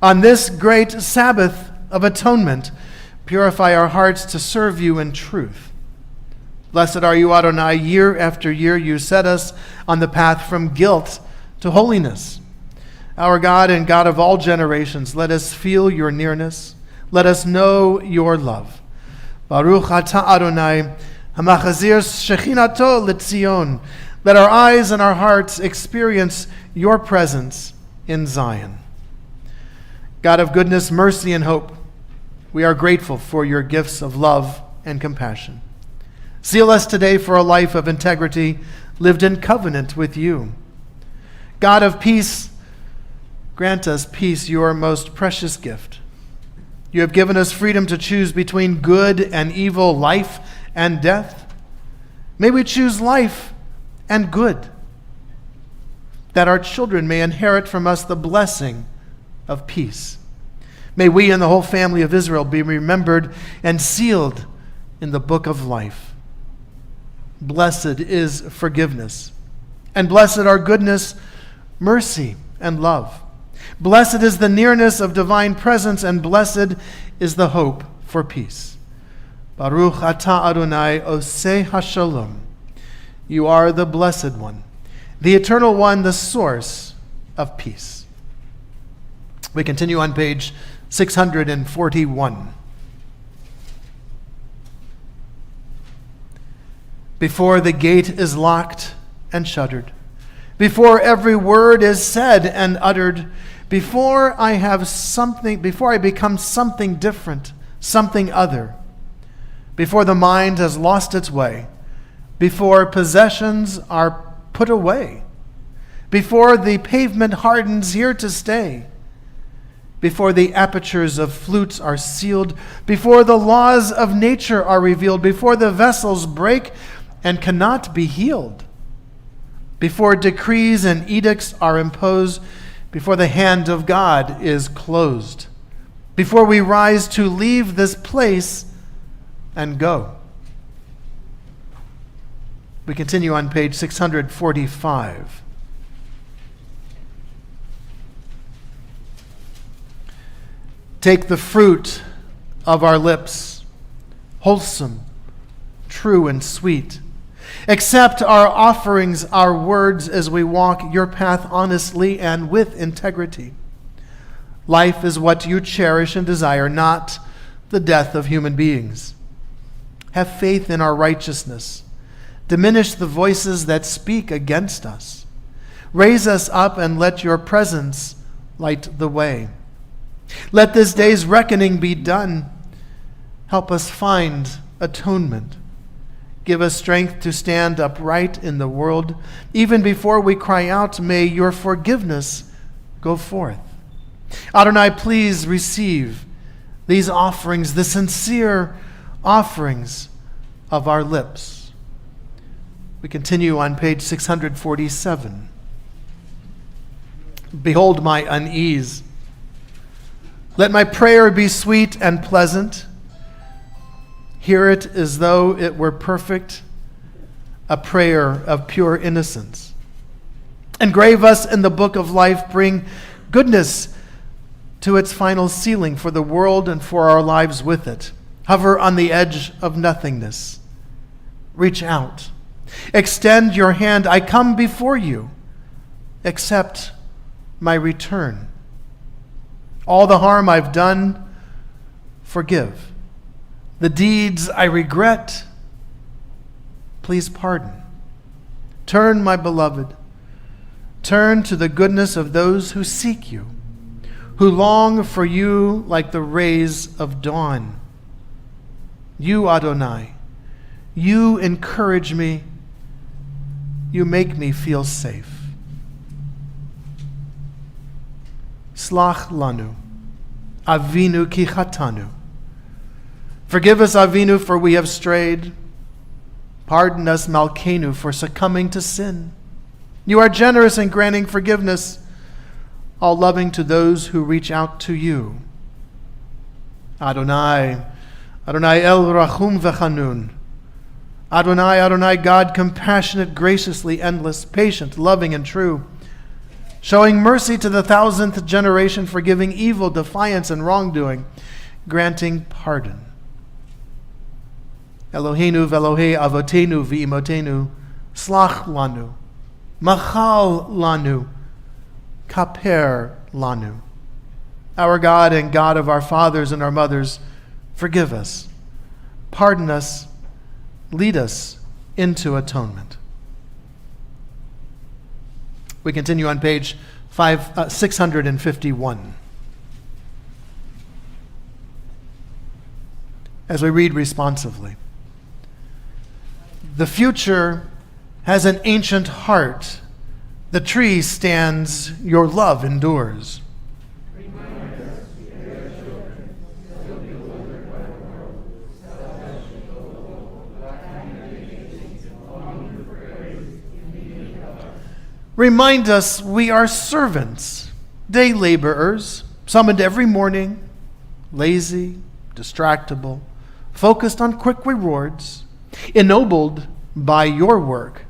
On this great Sabbath of atonement, purify our hearts to serve you in truth. Blessed are you, Adonai. Year after year you set us on the path from guilt to holiness. Our God and God of all generations, let us feel your nearness. Let us know your love. Baruch atah Adonai, hamachazir shechinato l'Tzion. Let our eyes and our hearts experience your presence in Zion. God of goodness, mercy, and hope, we are grateful for your gifts of love and compassion. Seal us today for a life of integrity lived in covenant with you. God of peace, grant us peace, your most precious gift. You have given us freedom to choose between good and evil, life and death. May we choose life and good, that our children may inherit from us the blessing of peace. May we and the whole family of Israel be remembered and sealed in the book of life. Blessed is forgiveness, and blessed are goodness, mercy, and love. Blessed is the nearness of divine presence, and blessed is the hope for peace. Baruch atah Adonai oseh hashalom. You are the blessed one, the eternal one, the source of peace. We continue on page 641. Before the gate is locked and shuttered, before every word is said and uttered, before I become something different, something other, before the mind has lost its way, before possessions are put away, before the pavement hardens here to stay, before the apertures of flutes are sealed, before the laws of nature are revealed, before the vessels break and cannot be healed, before decrees and edicts are imposed, before the hand of God is closed, before we rise to leave this place and go. We continue on page 645. Take the fruit of our lips, wholesome, true, and sweet. Accept our offerings, our words, as we walk your path honestly and with integrity. Life is what you cherish and desire, not the death of human beings. Have faith in our righteousness. Diminish the voices that speak against us. Raise us up and let your presence light the way. Let this day's reckoning be done. Help us find atonement. Give us strength to stand upright in the world. Even before we cry out, may your forgiveness go forth. Adonai, please receive these offerings, the sincere offerings of our lips. We continue on page 647. Behold my unease. Let my prayer be sweet and pleasant. Hear it as though it were perfect, a prayer of pure innocence. Engrave us in the book of life. Bring goodness to its final sealing for the world and for our lives with it. Hover on the edge of nothingness. Reach out. Extend your hand. I come before you. Accept my return. All the harm I've done, forgive. The deeds I regret, please pardon. Turn, my beloved. Turn to the goodness of those who seek you, who long for you like the rays of dawn. You, Adonai, you encourage me. You make me feel safe. Slach lanu, Avinu ki chatanu. Forgive us, Avinu, for we have strayed. Pardon us, Malkeinu, for succumbing to sin. You are generous in granting forgiveness, all loving to those who reach out to you. Adonai, Adonai El Rachum V'Chanun. Adonai, Adonai, God, compassionate, graciously endless, patient, loving, and true, showing mercy to the 1,000th generation, forgiving evil, defiance, and wrongdoing, granting pardon. Eloheinu v'Elohei avotenu v'imotenu, slach lanu, machal lanu, kaper lanu. Our God and God of our fathers and our mothers, forgive us, pardon us, lead us into atonement. We continue on page 651. As we read responsively. The future has an ancient heart. The tree stands, your love endures. Remind us we are servants, day laborers, summoned every morning, lazy, distractible, focused on quick rewards, ennobled by your work.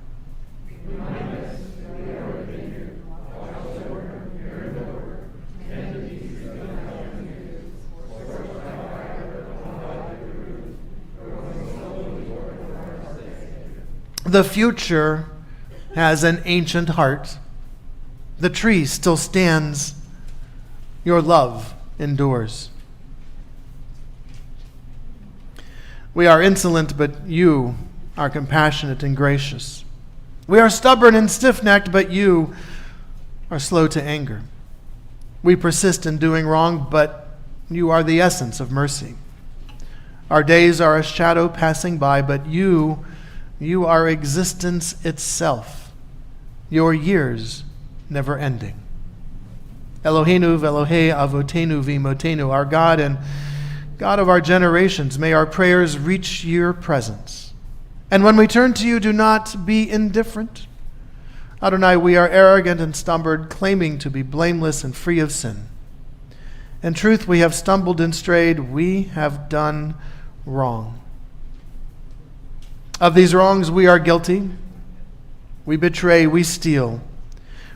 The future has an ancient heart. The tree still stands. Your love endures. We are insolent, but you are compassionate and gracious. We are stubborn and stiff-necked, but you are slow to anger. We persist in doing wrong, but you are the essence of mercy. Our days are a shadow passing by, but you are existence itself. Your years never ending. Eloheinu v'Elohei avotenu v'imotenu, our God and God of our generations, may our prayers reach your presence. And when we turn to you, do not be indifferent. Adonai, we are arrogant and stubborn, claiming to be blameless and free of sin. In truth, we have stumbled and strayed. We have done wrong. Of these wrongs, we are guilty. We betray, we steal.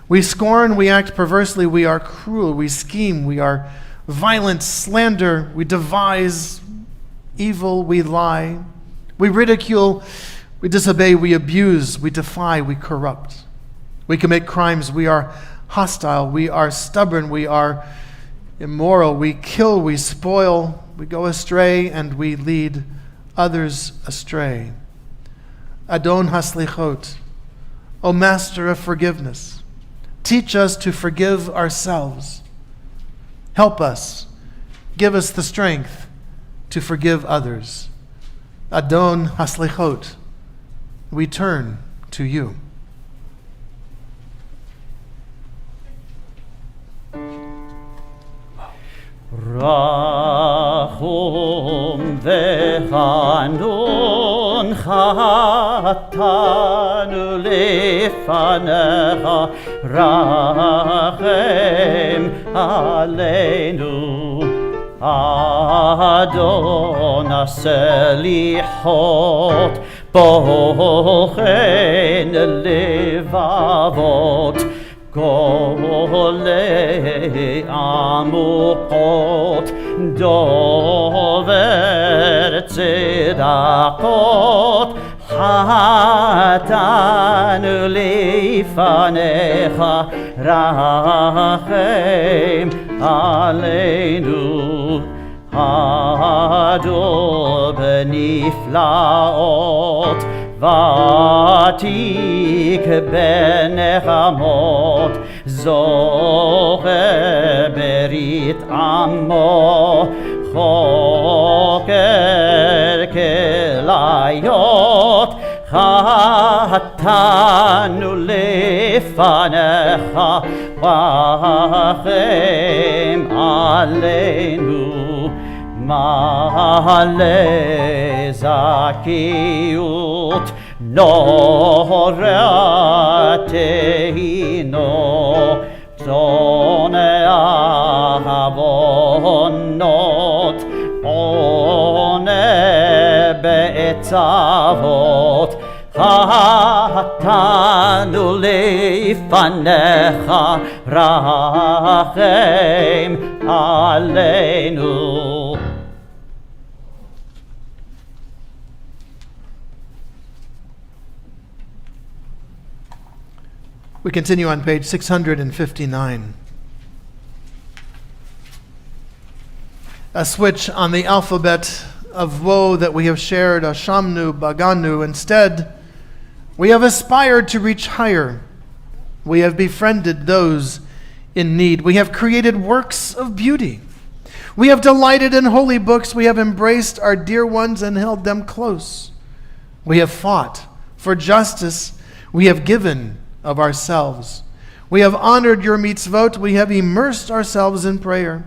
We scorn, we act perversely, we are cruel, we scheme, we are violent, slander, we devise evil, we lie. We ridicule, we disobey, we abuse, we defy, we corrupt. We commit crimes, we are hostile, we are stubborn, we are immoral, we kill, we spoil, we go astray, and we lead others astray. Adon haslichot, O Master of forgiveness, teach us to forgive ourselves. Help us, give us the strength to forgive others. Adon haslichot, we turn to you. Rachum v'hanun chatanu lefanecha rachem alenu Adon aselichot bochen levavot Golei amukot dover tzedakot hatanu lefanecha rachem alinu Hado beniflaot ותיק בנחמות, זוכר ברית עמו, חוקר כליות, חטאנו לפניך, רחם עלינו, מלא זכיות, נורא תהינו, צונע עוונות, עונה בעצבות, חטאנו לפניך, רחם עלינו. We continue on page 659. A switch on the alphabet of woe that we have shared, Ashamnu, Baganu. Instead, we have aspired to reach higher. We have befriended those in need. We have created works of beauty. We have delighted in holy books. We have embraced our dear ones and held them close. We have fought for justice. We have given of ourselves. We have honored your mitzvot. We have immersed ourselves in prayer.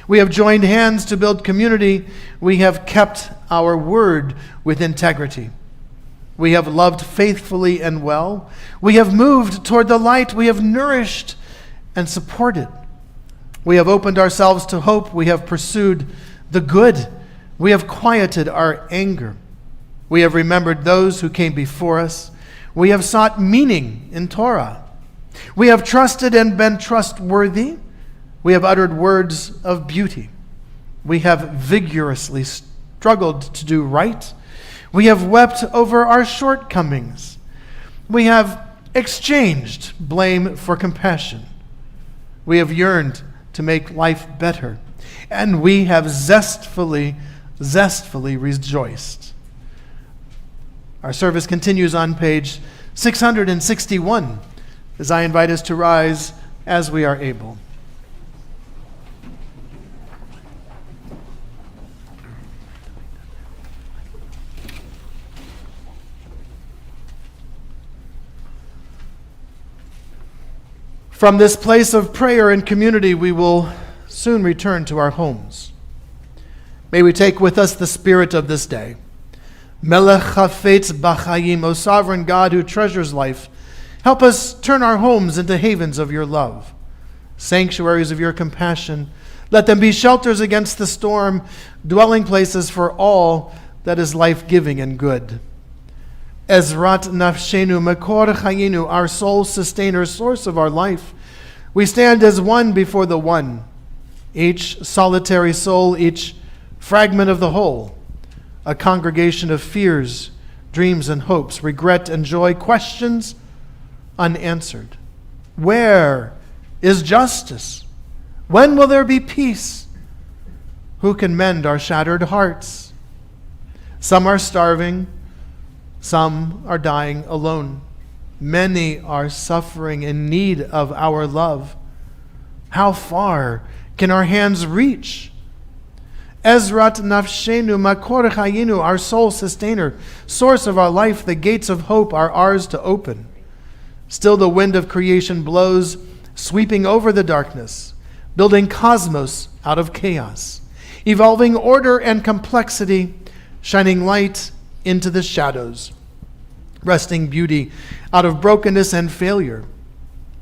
We have joined hands to build community. We have kept our word with integrity. We have loved faithfully and well. We have moved toward the light. We have nourished and supported. We have opened ourselves to hope. We have pursued the good. We have quieted our anger. We have remembered those who came before us. We have sought meaning in Torah. We have trusted and been trustworthy. We have uttered words of beauty. We have vigorously struggled to do right. We have wept over our shortcomings. We have exchanged blame for compassion. We have yearned to make life better. And we have zestfully rejoiced. Our service continues on page 661 as I invite us to rise as we are able. From this place of prayer and community, we will soon return to our homes. May we take with us the spirit of this day. Melech Chafetz B'Chaim, O sovereign God who treasures life, help us turn our homes into havens of your love, sanctuaries of your compassion. Let them be shelters against the storm, dwelling places for all that is life-giving and good. Ezrat Nafshenu Mekor Chayinu, our soul sustainer, source of our life. We stand as one before the one, each solitary soul, each fragment of the whole, a congregation of fears, dreams and hopes, regret and joy, questions unanswered. Where is justice? When will there be peace? Who can mend our shattered hearts? Some are starving, some are dying alone. Many are suffering in need of our love. How far can our hands reach? Ezrat Nafshenu Makor Chayinu, our soul sustainer, source of our life, the gates of hope are ours to open. Still the wind of creation blows, sweeping over the darkness, building cosmos out of chaos, evolving order and complexity, shining light into the shadows, wresting beauty out of brokenness and failure.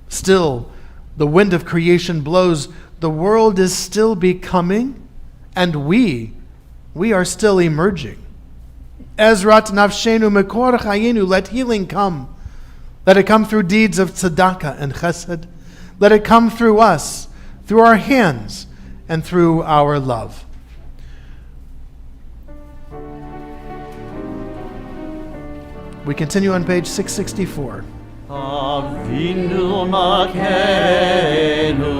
Still, the wind of creation blows. The world is still becoming, and we are still emerging. Ezrat Nafshenu Mekor Chayinu, let healing come. Let it come through deeds of tzedakah and chesed. Let it come through us, through our hands, and through our love. We continue on page 664. Avinu Malkeinu,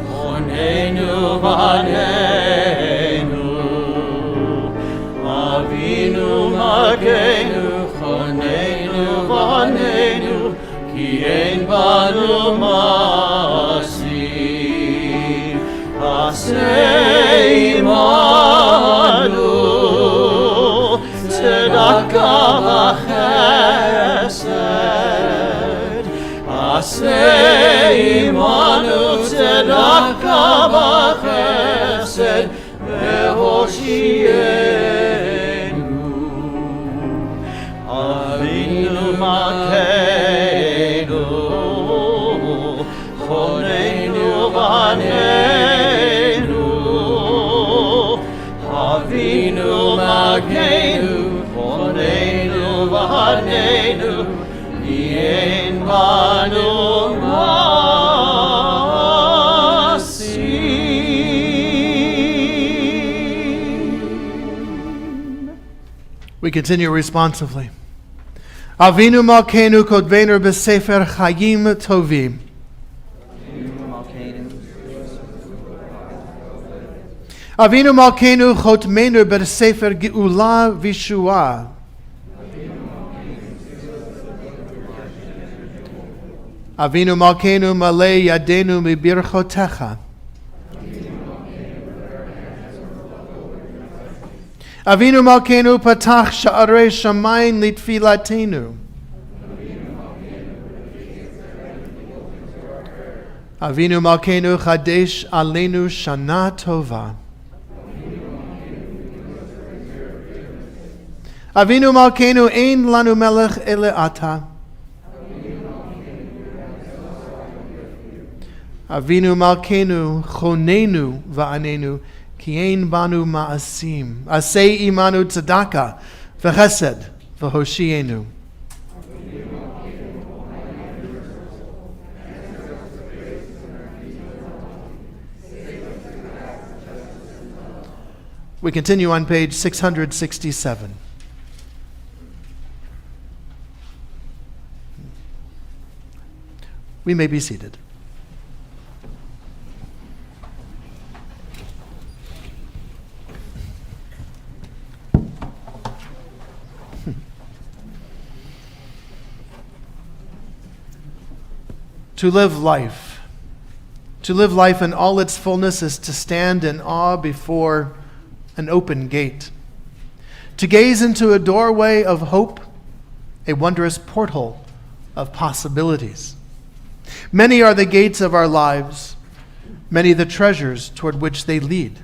Onenu Vanenu, Avinu Malkeinu. כי אין בנו מעשים, עשה עמנו צדקה וחסד, עשה עמנו צדקה וחסד, והושיענו. אבינו מלכנו, חוננו בנינו. אבינו מלכנו, חוננו בנינו, כי אין בנו מעשים. We continue responsively. Avinu Malkeinu kodveinu b'sefer chayim tovim. Avinu Malkeinu chotmeinu b'sefer geula v'shua. Avinu Malkeinu malei yadenu mibirchotecha. Avinu Malkeinu patach sha'arei shamayim litfilatenu. Avinu Malkeinu chadesh alinu shana tova. Avinu Malkeinu ein lanu melech ele ata. Avinu Malkeinu chonenu va'anenu ki ein banu ma'asim. Asei imanu tzedaka v'chesed v'hoshienu. We continue on page 667. We may be seated. To live life in all its fullness is to stand in awe before an open gate, to gaze into a doorway of hope, a wondrous portal of possibilities. Many are the gates of our lives, many the treasures toward which they lead.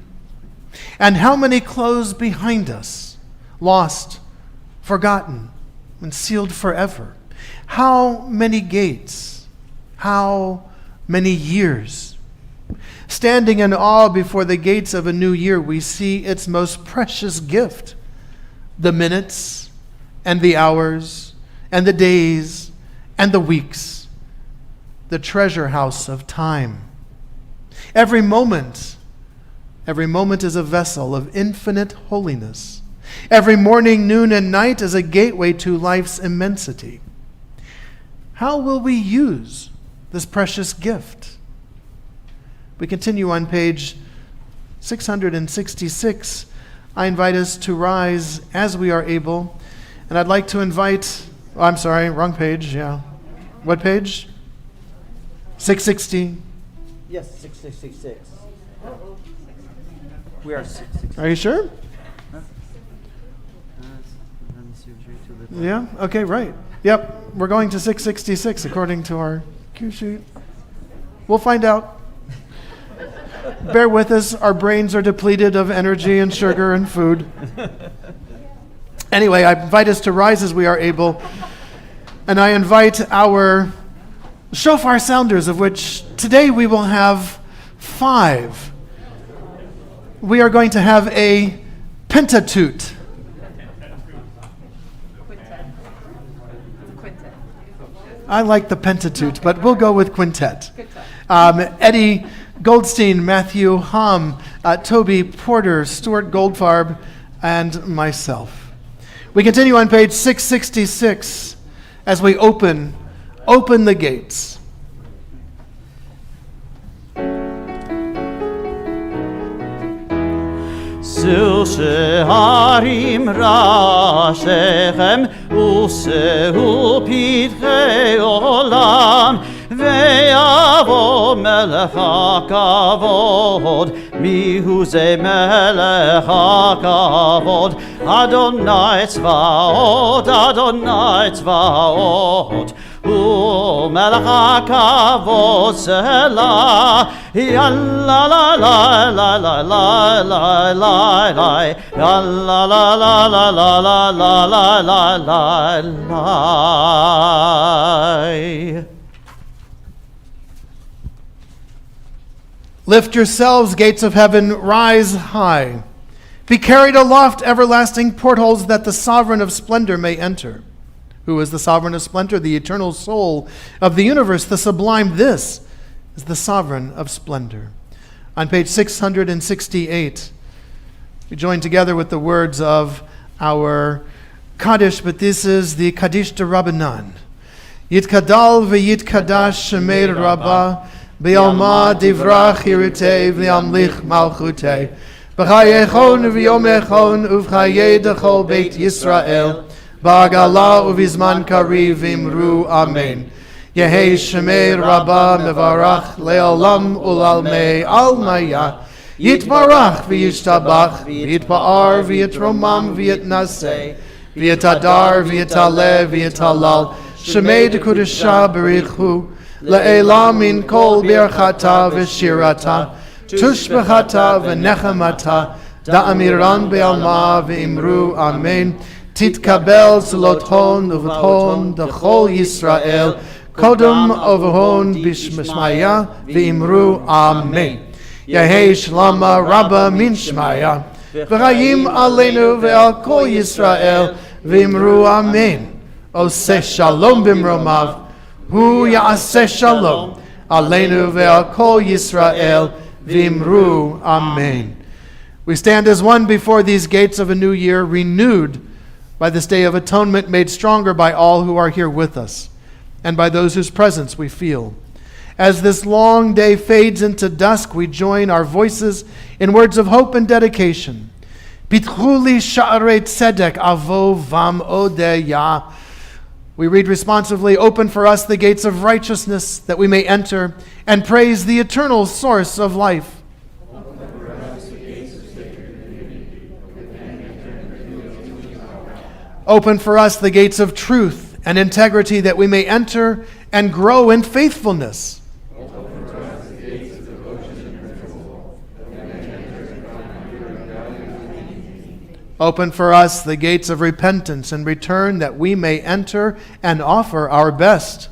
And how many close behind us, lost, forgotten, and sealed forever? How many gates? How many years? Standing in awe before the gates of a new year, we see its most precious gift, the minutes and the hours and the days and the weeks, the treasure house of time. Every moment is a vessel of infinite holiness. Every morning, noon, and night is a gateway to life's immensity. How will we use this precious gift? We continue on page 666. I invite us to rise as we are able. And I'd like to invite, I'm sorry, wrong page, yeah. What page? 660. Yes, 666. We are 666. Are you sure? Yeah, okay, right. Yep, we're going to 666 according to our cue sheet. We'll find out. Bear with us, our brains are depleted of energy and sugar and food. Anyway, I invite us to rise as we are able, and I invite our shofar sounders, of which today we will have 5. We are going to have a pentatoot. I like the pentatoot, but we'll go with quintet. Eddie Goldstein, Matthew Hom, Toby Porter, Stuart Goldfarb, and myself. We continue on page 666 as we open the gates. צל שערים ראשיכם ושאו פתחי עולם ויבוא מלך הכבוד. מיהו זה מלך הכבוד? אדוני צבאות, אדוני צבאות. הוא מלך הכבוד סלה. יאללה לה לה לה לה לה לה לה לה. יאללה לה לה לה לה לה לה לה לה לה. Lift yourselves, gates of heaven, rise high. Be carried aloft, everlasting portholes, that the sovereign of splendor may enter. Who is the sovereign of splendor? The eternal soul of the universe, the sublime. This is the sovereign of splendor. On page 668, we join together with the words of our Kaddish, but this is the Kaddish de Rabbanan. Yitkadal v'yitkadash shemei Rabbah, B'yalma divrach hirutei v'yamlich malchutei, b'chayechon v'yomechon uv'chayei dechol beit Yisrael, b'agala uv'izman kariv imru amen. Yehei shemei Rabbah mevarach le'olam ulalmei al-maya, yitbarach v'yishtabach v'yitpa'ar v'yitromam v'yitnaseh, v'yitadar v'yitaleh v'yitalal, shemei dekudesha b'richu, Le'ela min kol birchata v'shirata, tushbechata v'nechamata, da'amiran be'alma v'imru amen. Titkabel zlothon uv'thon d'chol Yisrael, kodum uv'hon b'shmaya v'imru amen. Yehei shlama rabba min shmaya, v'chayim alinu ve'al kol Yisrael v'imru amen. Oseh shalom b'mromav, Hu ya'aseh shalom, Alinu ve'al kol Yisrael, v'imru amen. We stand as one before these gates of a new year, renewed by this day of atonement, made stronger by all who are here with us, and by those whose presence we feel. As this long day fades into dusk, we join our voices in words of hope and dedication. Pitchu li sha'arei tzedek avo vam odeya. We read responsively, open for us the gates of righteousness, that we may enter and praise the eternal source of life. Open for us the gates of truth and integrity, that we may enter and grow in faithfulness. Open for us the gates of repentance and return, that we may enter and offer our best.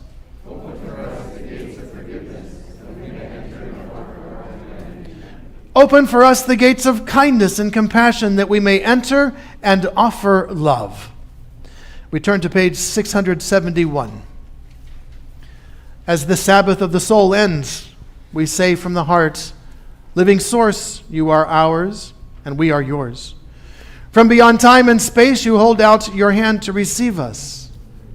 Open for us the gates of forgiveness, that we may enter and offer our best. Open for us the gates of kindness and compassion, that we may enter and offer love. We turn to page 671. As the Sabbath of the soul ends, we say from the heart, living source, you are ours, and we are yours. From beyond time and space, you hold out your hand to receive us.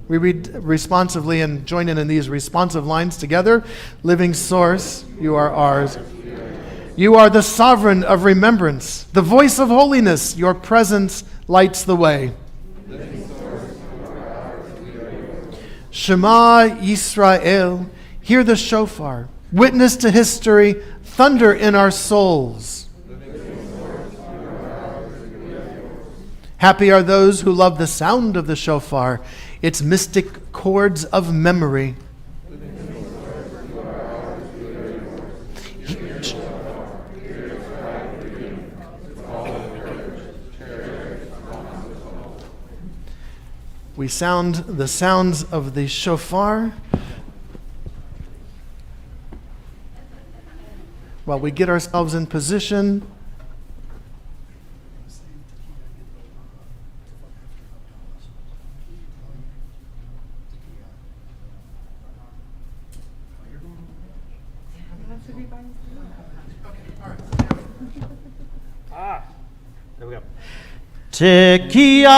We read responsively and join in these responsive lines together. Living source, you are ours. You are the sovereign of remembrance, the voice of holiness. Your presence lights the way. Shema Yisrael, hear the shofar. Witness to history, thunder in our souls. Happy are those who love the sound of the shofar, its mystic chords of memory. We sound the sounds of the shofar while we get ourselves in position. There we go. Tekiah.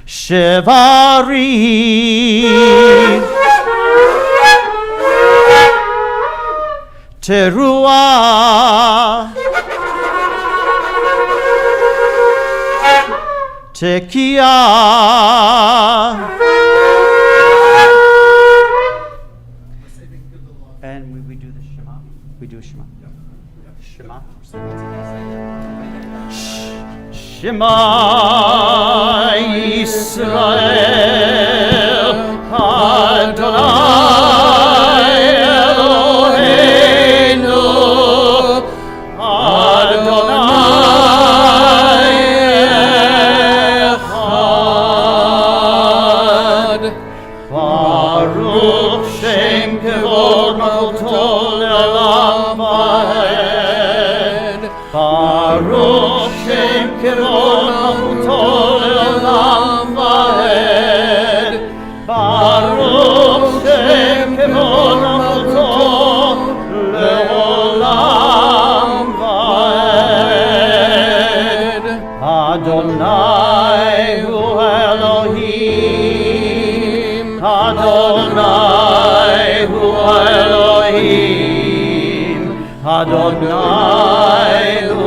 Shevari. Teruah, Tekiah, and we do the Shema. We do a Shema. Shema. Shema Yisrael Adonai Eloheinu Adonai Echad Baruch Shem Kevod Malkuto Le'olam Va'ed Baruch Shem Kevod Malkuto Le'olam Va'ed Baruch Shem Kevod Malkuto Le'olam Va'ed Adonai Hu Elohim Adonai Hu Elohim Adonai Hu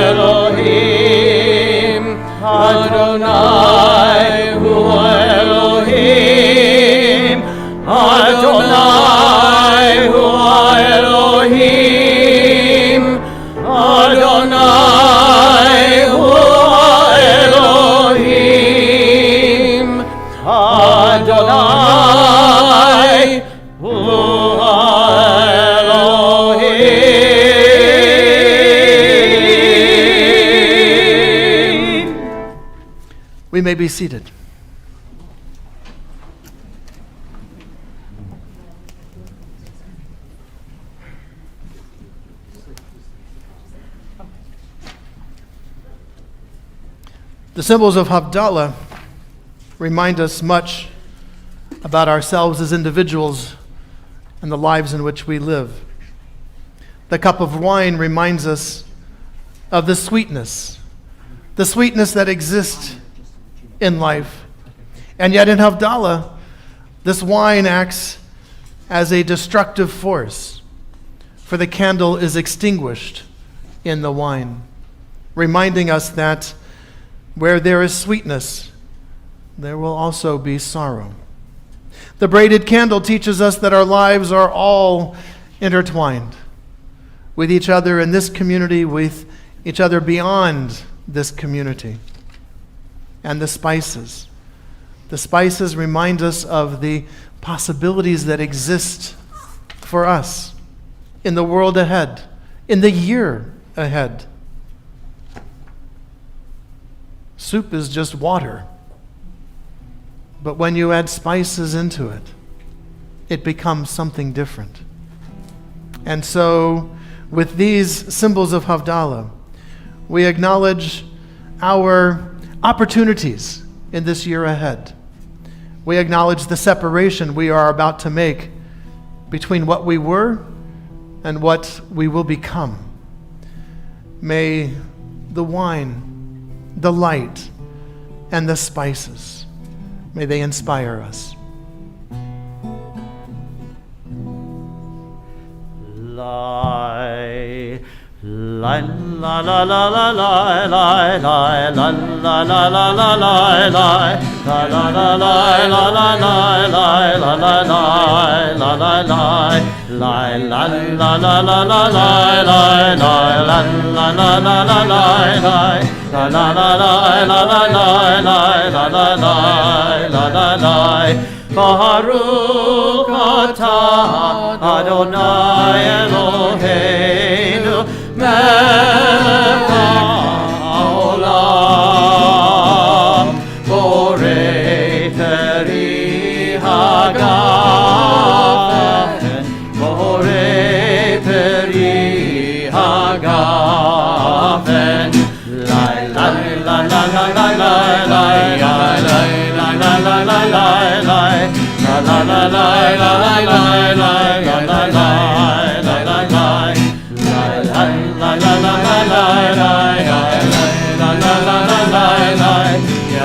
Elohim Adonai Hu Elohim Adonai Hu Elohim Adonai Hu Elohim Adonai Hu Elohim. We may be seated. The symbols of Havdalah remind us much about ourselves as individuals and the lives in which we live. The cup of wine reminds us of the sweetness that exists in life. And yet in Havdalah, this wine acts as a destructive force, for the candle is extinguished in the wine, reminding us that where there is sweetness, there will also be sorrow. The braided candle teaches us that our lives are all intertwined with each other in this community, with each other beyond this community. And the spices. The spices remind us of the possibilities that exist for us in the world ahead, in the year ahead. Soup is just water. But when you add spices into it, it becomes something different. And so, with these symbols of Havdalah, we acknowledge our opportunities in this year ahead. We acknowledge the separation we are about to make between what we were and what we will become. May the wine, the light, and the spices, may they inspire us. Lie, lie, la la la la lie, lie, lie, la la la la la lie, lie, la la la la la la lie, lie, la la lie, la la lie, lie, la la la la la lie, lie, lie, la la la la la lie, lie, la la la la la la lie, lie, la la lie, la la lie. Baruch atah Adonai Eloheinu melech haolam borei peri hagafen borei peri hagafen lai lai lai lai lai lai lai lai lai lai lai lai la la la la la la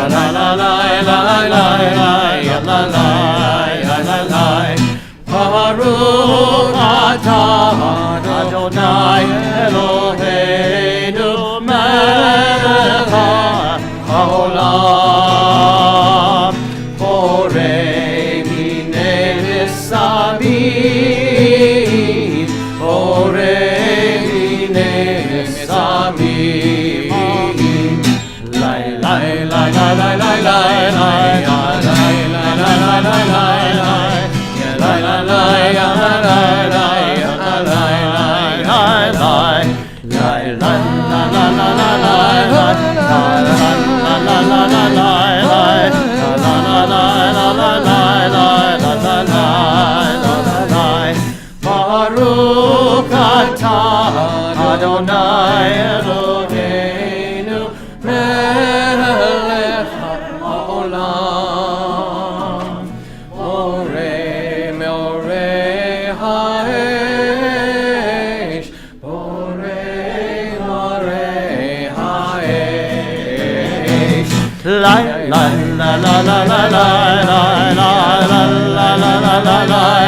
la la la la la la la la Baruch atah Adonai Eloheinu melech haolam borei minei nesamim borei minei nesamim lai lai lai lai lai lai lai Baruch atah Adonai Eloheinu melech haolam borei meorei ha'esh borei meorei ha'esh lai lai la la la la la la la la la la la la la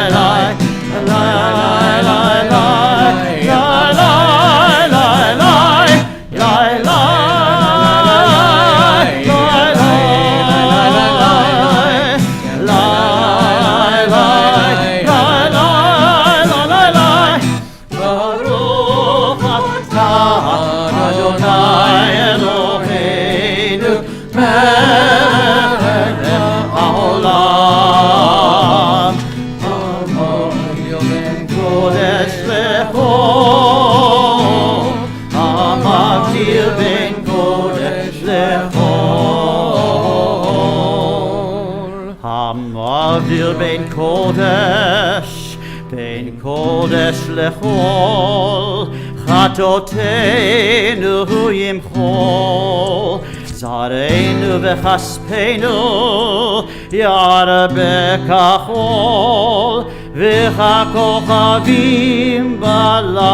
בין קודש לכל חטאותינו ימחול זרענו וכספנו ירבה כחול וככוכבים בלילה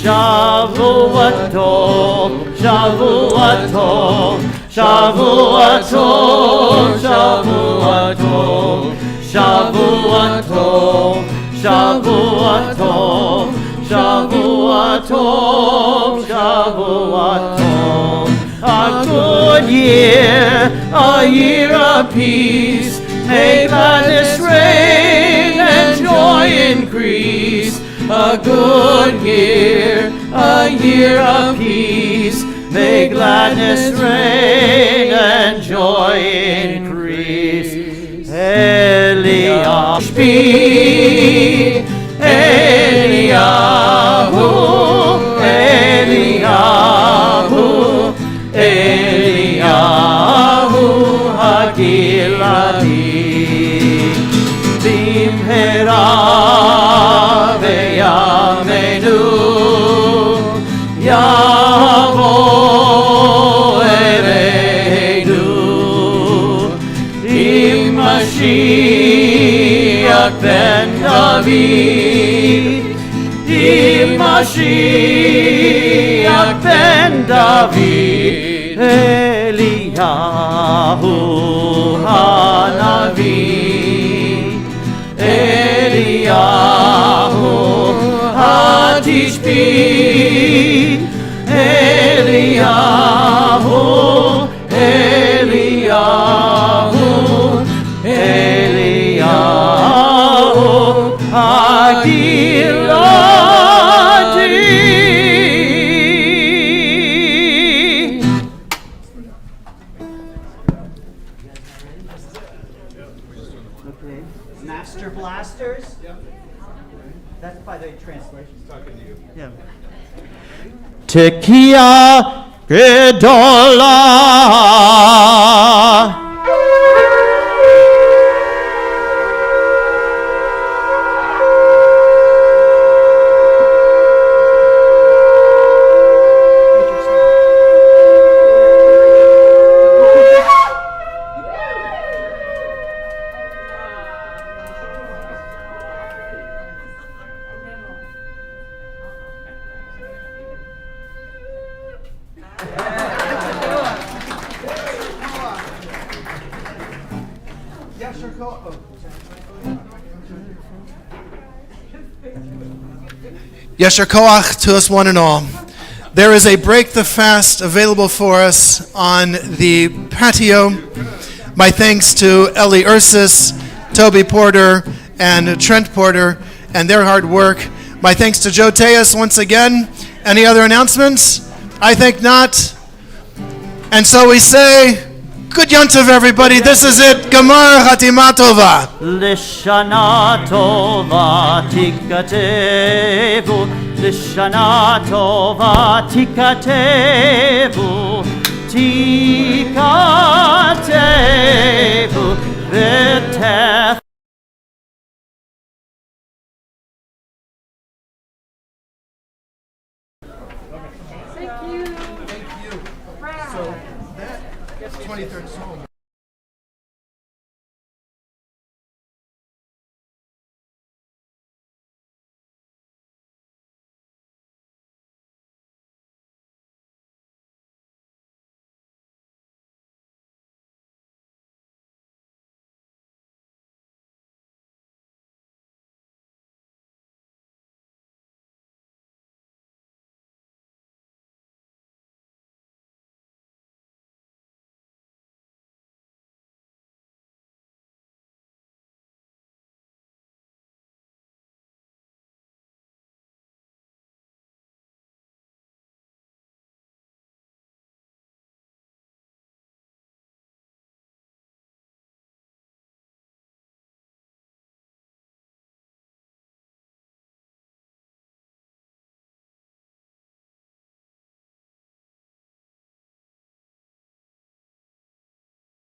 שבוע טוב שבוע טוב שבוע טוב, שבוע טוב, שבוע טוב, שבוע טוב, שבוע טוב, שבוע טוב. A good year, a year of peace, may gladness reign and joy increase. A good year, a year of peace, may gladness reign and joy increase. Eliyahu, Eliyahu, Eliyahu, Eliyahu Hagiladi, Bimhera v'yameinu, Yavo Mashiach ben David, Mashiach ben David, Eliyahu Hanavi, Eliyahu Hatishbi, Eliyahu, Eliyahu, Eliyahu Hagiladi. Okay. Master Blasters? That's by the translation. Talking to you. Yeah. Tekiah Gedolah. Yeah, sure. Go. Oh. Yesher koach to us one and all. There is a Break the Fast available for us on the patio. My thanks to Ellie Ursus, Toby Porter, and Trent Porter, and their hard work. My thanks to Joe Tejas once again. Any other announcements? I think not. And so we say, good Yontiv, everybody. This is it. Gamar Chatima Tova. Lishana tova tikatevu, Lishana tova tikatevu, tikatevu, v'tech. So that 23rd Psalm.